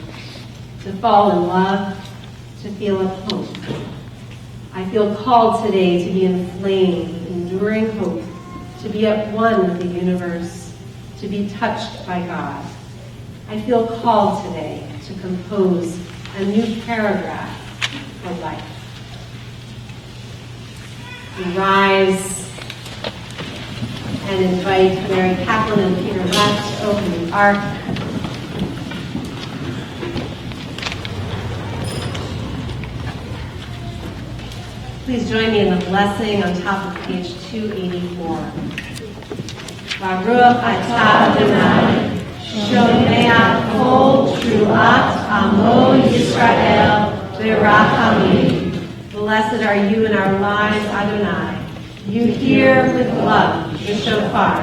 to fall in love, to feel at home. I feel called today to be inflamed with enduring hope, to be at one with the universe, to be touched by God. I feel called today to compose a new paragraph for life. We rise and invite Mary Kaplan and Peter Leff to open the ark. Please join me in the blessing on top of page 284. Baruch atah Adonai, shomea kol truat amo Yisrael v'rachamim. Blessed are you in our lives, Adonai. You hear with love the shofar,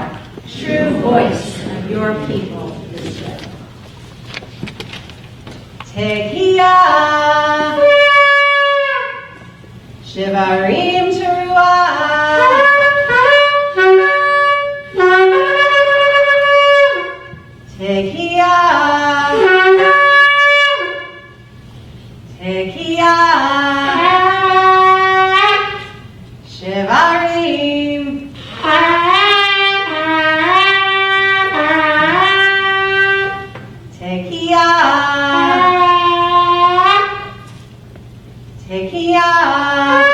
true voice of your people, Israel. Tekiyah, Shivarim Teruah. Tekiyah, Tekiyah, Shivarim, Tekiyah, Tekiyah,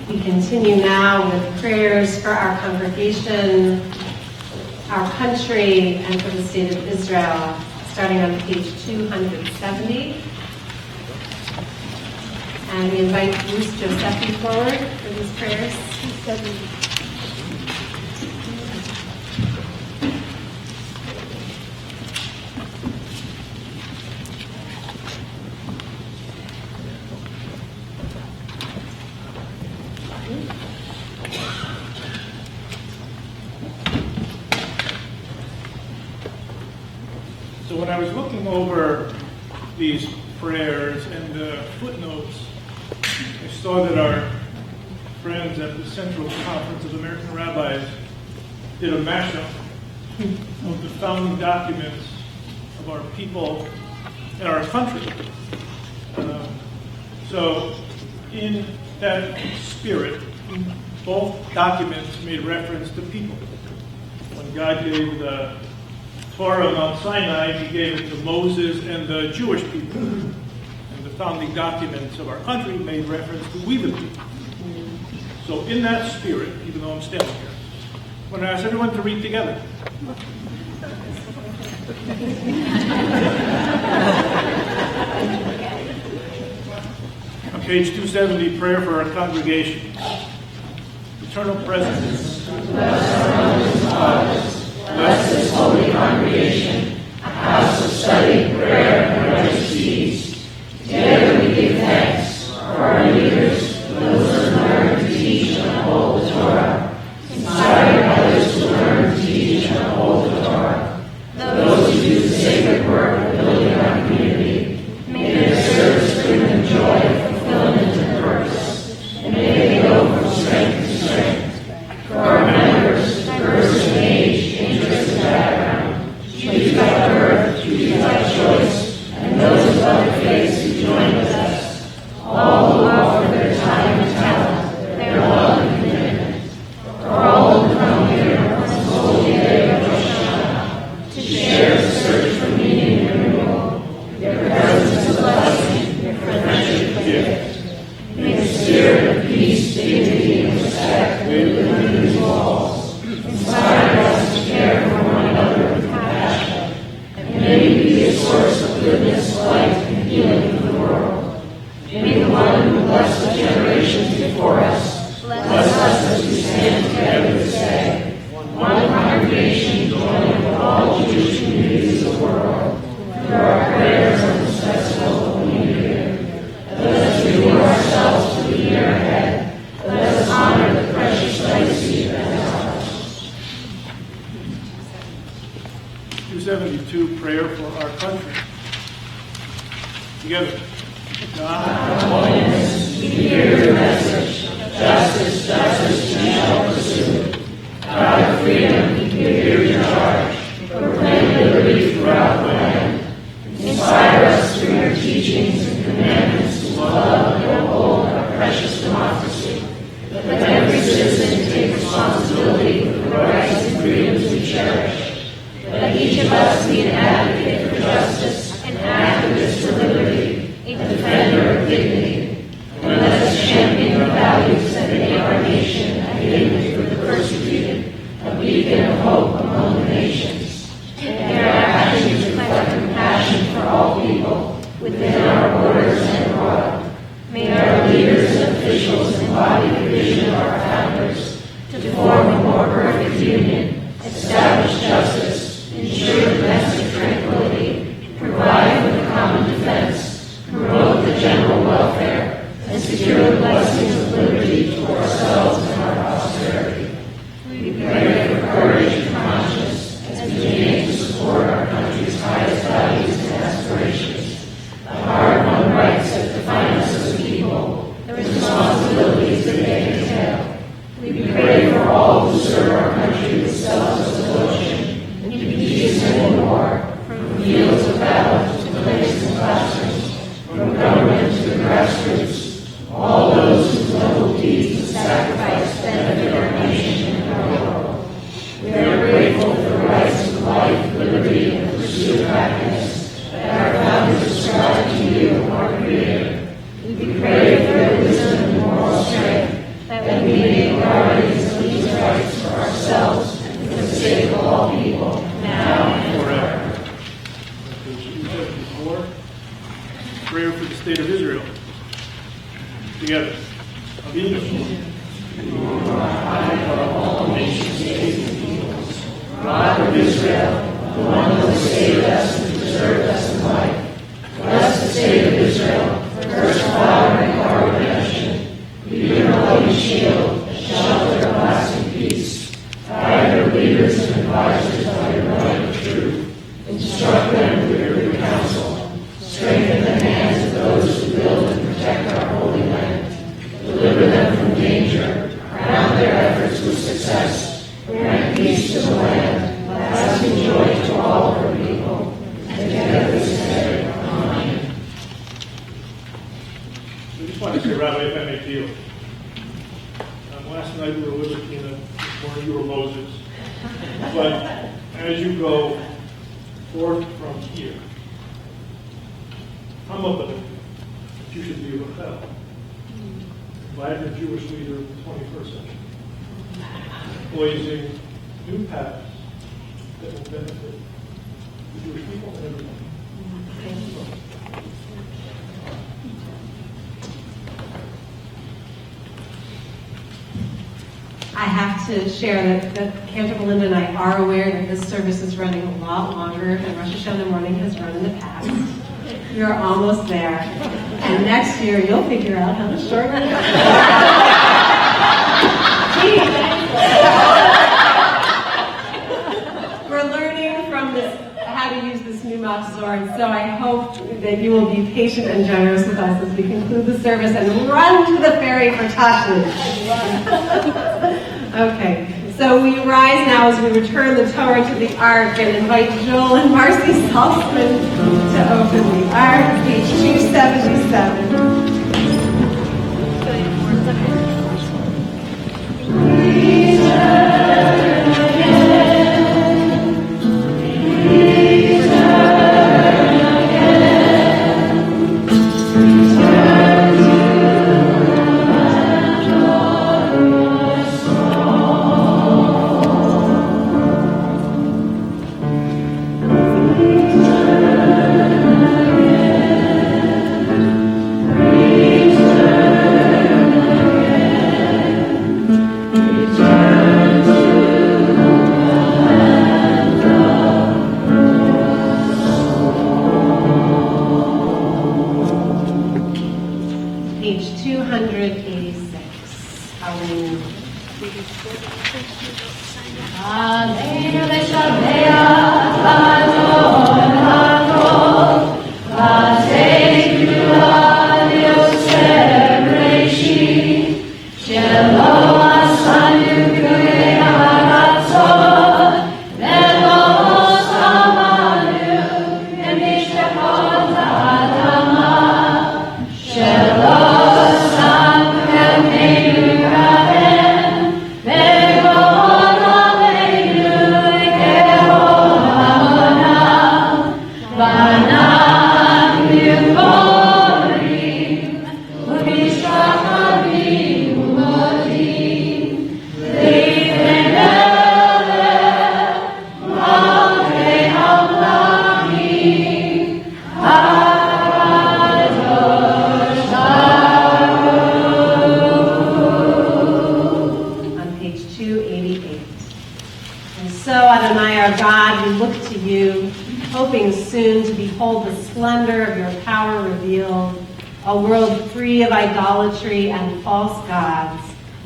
We continue now with prayers for our congregation, our country, and for the state of Israel, starting on page 270. And we invite Bruce Josephi forward for these prayers. So when I was looking over these prayers and the footnotes, I saw that our friends at the Central Conference of American Rabbis did a mashup of the founding documents of our people and our country. So in that spirit, both documents made reference to people. When God gave the Torah on Mount Sinai, he gave it to Moses and the Jewish people. And the founding documents of our country made reference to we the people. So in that spirit, even though I'm standing here, I'm going to ask everyone to read together. On page 270, prayer for our congregation. Eternal presence. Bless this holy congregation, a house of study, prayer, and righteous deeds. Together we give thanks for our leaders, those who learn to teach and uphold the Torah. Inspire others to learn to teach and uphold the Torah. Those who do the sacred work of building our community, may their service bring them joy, fulfillment, and purpose. And may they go from strength to strength. For our members, diverse in age, interest, and background, Jews by birth, Jews by choice, and those of other faiths who join with us, all who offer their time and talent, their love and commitment, for all who come here on this holy day of Rosh Hashanah to share the search for meaning and renewal, their presence a blessing, their friendship a gift. May the spirit of peace, dignity, and respect live within these walls. Inspire us to care for one another with compassion, and may we be a source of goodness, light, and healing for the world. May the one who blessed the generations before us bless us as we stand together this day, one congregation joining with all Jewish communities of the world through our prayers on this festival of the New Year. Let us renew ourselves for the year ahead. Let us honor the precious legacy that is ours. 272, prayer for our country. Together. God, we hear your message. Justice, justice, we shall pursue. God of freedom, we hear your charge. Proclaim liberty throughout the land. Inspire us through your teachings and commandments to love and uphold our precious democracy. Let every citizen take responsibility for the rights and freedoms we cherish. Let each of us be an advocate for justice, an activist for liberty, a defender of dignity. And let us champion the values that make our nation a haven for the persecuted, a beacon of hope among the nations. May our actions reflect compassion for all people within our borders and abroad. May our leaders and officials embody the vision of our founders to form a more perfect union, establish justice, ensure domestic tranquility, provide for the common defense, promote the general welfare, and secure the blessings of liberty to ourselves and our posterity. We pray for courage and conscience as we aim to support our country's highest values and aspirations, the hard-won rights that define us as a people, the responsibilities that they entail. We pray for all who serve our country with selfless devotion, in peace and in war, from fields of battle to clinics and classrooms, from government to the grassroots, all those who guardians of these rights for ourselves and for the sake of all people, now and forever. Page 274. Prayer for the state of Israel. Together. Avinu. All nations, states, and peoples. Rock of Israel, the one who has saved us and preserved us in life. Bless the state of Israel, first flower and our redemption. Be your loving shield, a shelter of lasting peace. Guide your leaders and advisors by your right of truth. Instruct them with your good counsel. Strengthen the hands of those who build and protect our holy land. Deliver them from danger. Crown their efforts with success. Grant peace to the land. Lasting joy to all her people. And together we say, Amen. I just want to say, Rabbi, if I may feel. Last night we were Libertina, this morning you were Moses. But as you go forth from here, I'm up with it. You should be a Rachel. Vibrant Jewish leader of the 21st century. Blazing new paths that will benefit the Jewish people and everyone. Thank you. I have to share that Cantor Belinda and I are aware that this service is running a lot longer than Rosh Hashanah morning has run in the past. We are almost there. And next year, you'll figure out how to shorten it. We're learning from this how to use this new Machzor, and so I hope that you will be patient and generous with us as we conclude the service and run to the ferry for Tashmish. Okay, so we rise now as we return the Torah to the Ark and invite Joel and Marcy Saltzman to open the Ark, page 277. Idolatry and false gods,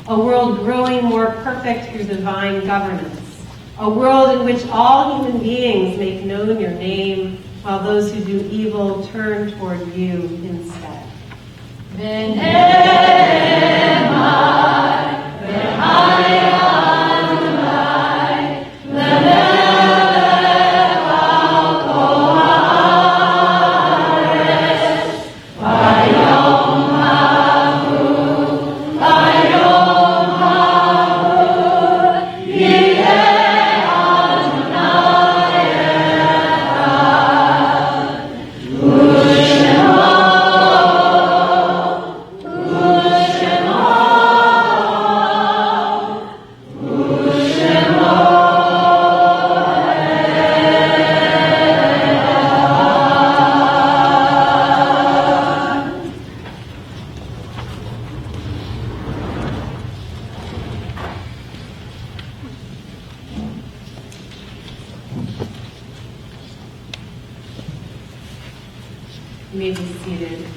a world growing more perfect through divine governance, a world in which all human beings make known your name, while those who do evil turn toward you instead. You may be seated.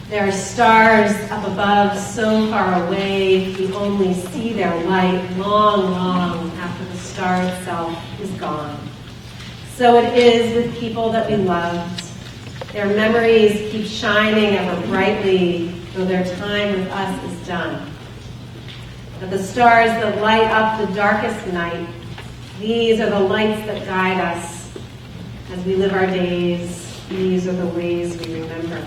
There are stars up above, so far away, we only see their light long, long after the star itself is gone. So it is with people that we loved. Their memories keep shining ever brightly, though their time with us is done. But the stars that light up the darkest night, these are the lights that guide us. As we live our days, these are the ways we remember.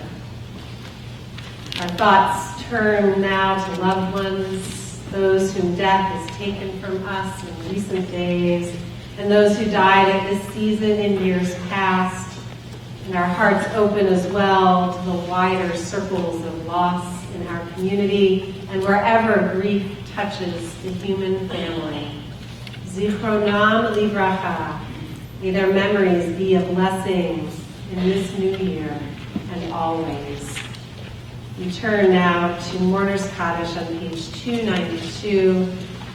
Our thoughts turn now to loved ones, those whom death has taken from us in recent days, and those who died at this season in years past. And our hearts open as well to the wider circles of loss in our community and wherever grief touches the human family. Zichronam livracha. May their memories be a blessing in this new year and always. We turn now to Mourner's Kaddish on page 292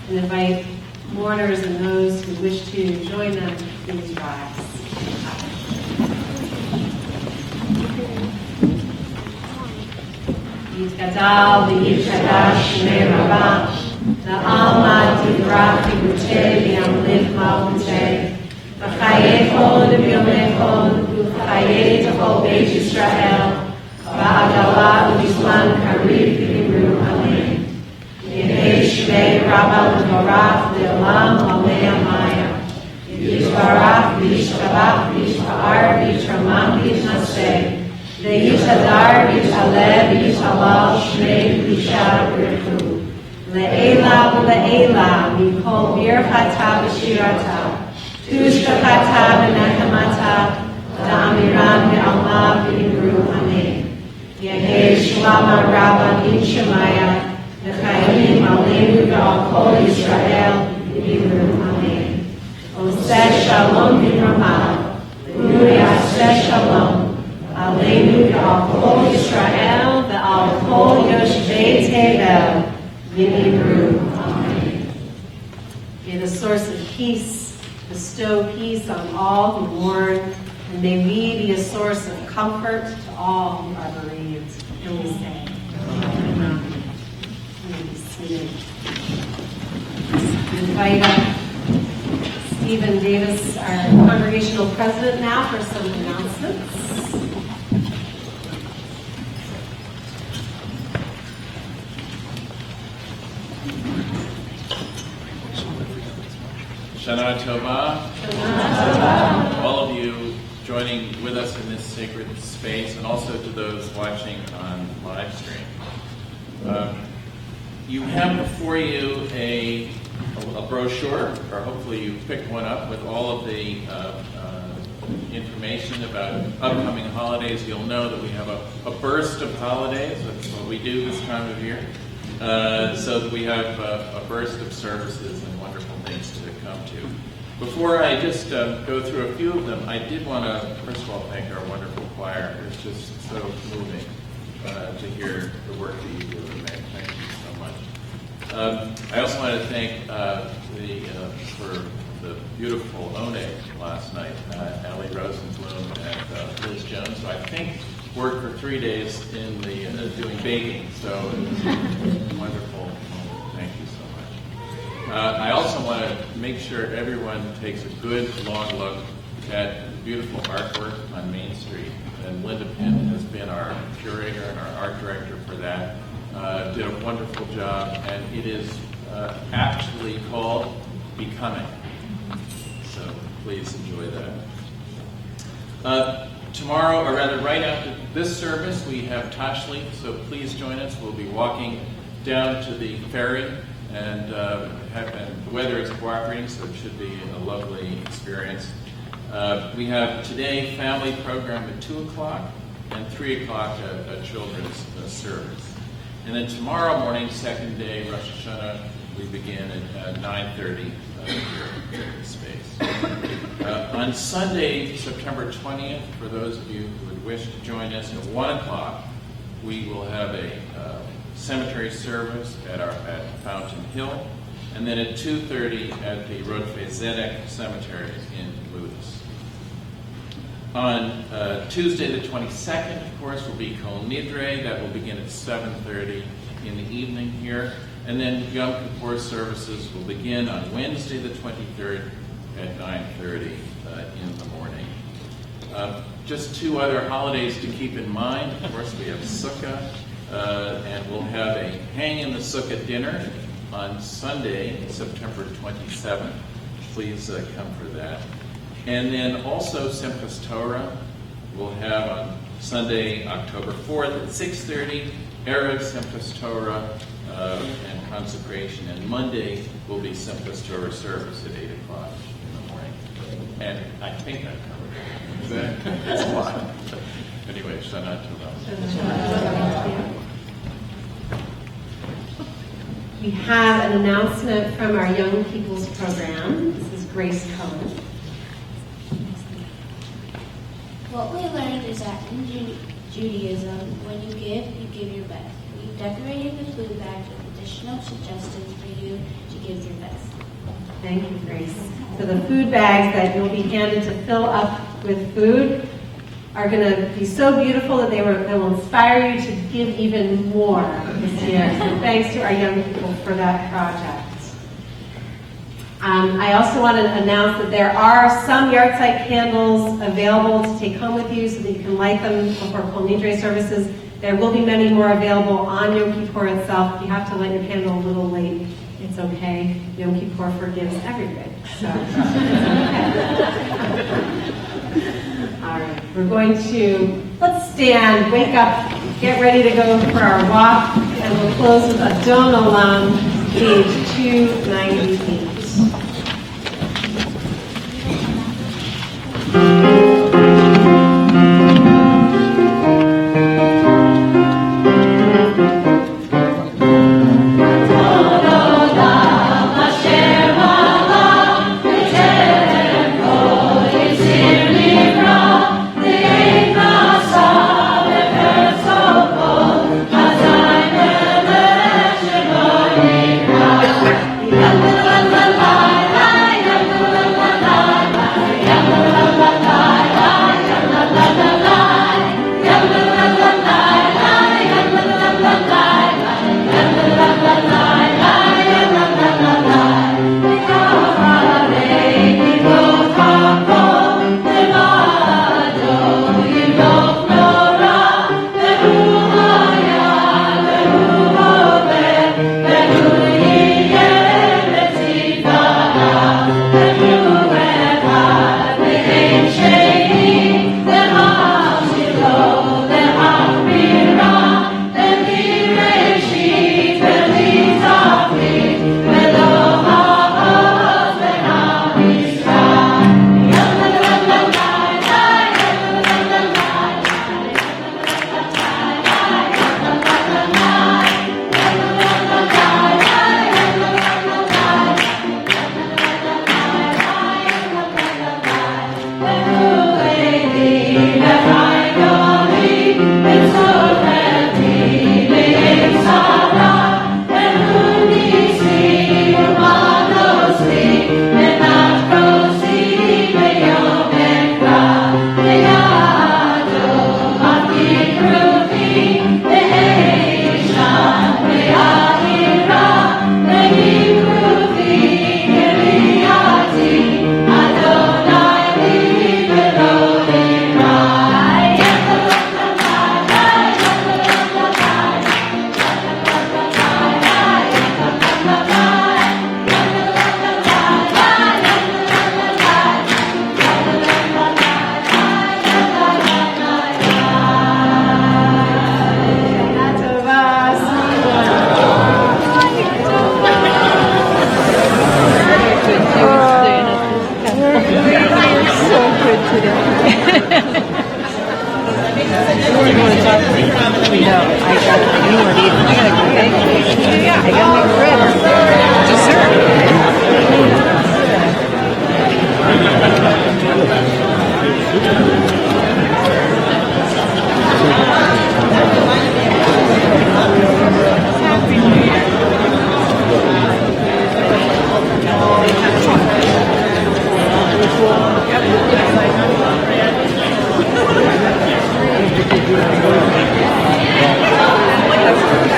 and invite mourners and those who wish to join them to please rise. Yitgadal v'yitchadash shmei Rabbah, na'alma tivrach v'yuteh v'yamliv malchuteh, v'chayei chol v'yomei chol, v'chayei t'chol beit Yisrael, v'adalah v'yizman kariv v'yimru amen. Yehei shmei Rabbah l'vorach le'olam alei amaya. Yishbarach v'yishtabach v'yishba'ar v'yishramach v'yishnaseh. Ve'yitadar v'yitalev v'yithalal shmei v'yishar v'yirchu. Le'ela v'le'ela mikol birchata v'shirata. Tushkachata v'nechamata. Da'amiram v'alma v'yimru amen. Yehei shlama rabba v'yishemaya. V'chayim aleinu v'al kol Yisrael v'yimru amen. Oseh shalom v'ramah. V'nuri aseh shalom. Aleinu v'al kol Yisrael v'al kol yoshvei tevel v'yimru amen. May the source of peace bestow peace on all who mourn, and may we be a source of comfort to all who are bereaved. And we say, Amen. You may be seated. We invite Stephen Davis, our congregational president, now for some announcements. Shana Tova. All of you joining with us in this sacred space, and also to those watching on live stream. You have before you a brochure, or hopefully you picked one up with all of the information about upcoming holidays. You'll know that we have a burst of holidays. That's what we do this time of year. So that we have a burst of services and wonderful things to come to. Before I just go through a few of them, I did want to, first of all, thank our wonderful choir. It's just so moving to hear the work that you do. Thank you so much. I also want to thank for the beautiful One last night, Allie Rosenblum and Liz Jones, who I think worked for 3 days in the doing baking. So it was wonderful. Thank you so much. I also want to make sure everyone takes a good long look at the beautiful artwork on Main Street. And Linda Pinn has been our curator and our art director for that. Did a wonderful job, and it is actually called Becoming. So please enjoy that. Tomorrow, or rather right after this service, we have Tashli, so please join us. We'll be walking down to the ferry, and the weather is cooperating, so it should be a lovely experience. We have today family program at 2 o'clock and 3 o'clock a children's service. And then tomorrow morning, second day, Rosh Hashanah, We begin at 9:30 here in this space. On Sunday, September 20th, for those of you who would wish to join us at 1 o'clock, we will have a cemetery service at Fountain Hill, and then at 2:30 at the Rodfe Zedek Cemetery in Ludus. On Tuesday the 22nd, of course, will be Kol Nidre. That will begin at 7:30 in the evening here. And then Yom Kippur services will begin on Wednesday the 23rd at 9:30 in the morning. Just two other holidays to keep in mind. Of course, we have Sukkah, and we'll have a Hang in the Sukkah dinner on Sunday, September 27th. Please come for that. And then also Simchas Torah we'll have on Sunday, October 4th at 6:30, Erev Simchas Torah and consecration. And Monday will be Simchas Torah service at 8 o'clock in the morning. And I think that covered it. That's a lot. Anyway, Shana Tova. We have an announcement from our Young People's Program. This is Grace Cohen. What we learned is that in Judaism, when you give your best. We've decorated the food bags with additional suggestions for you to give your best. Thank you, Grace. So the food bags that you'll be handed to fill up with food are going to be so beautiful that they will inspire you to give even more this year. So thanks to our young people for that project. I also want to announce that there are some yahrzeit candles available to take home with you so that you can light them before Kol Nidre services. There will be many more available on Yom Kippur itself. If you have to light your candle a little late, it's okay. Yom Kippur forgives everybody. So it's okay. All right, we're going to, let's stand, wake up, get ready to go for our walk, and we'll close with Adon Olam, page 298. La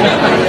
Thank you.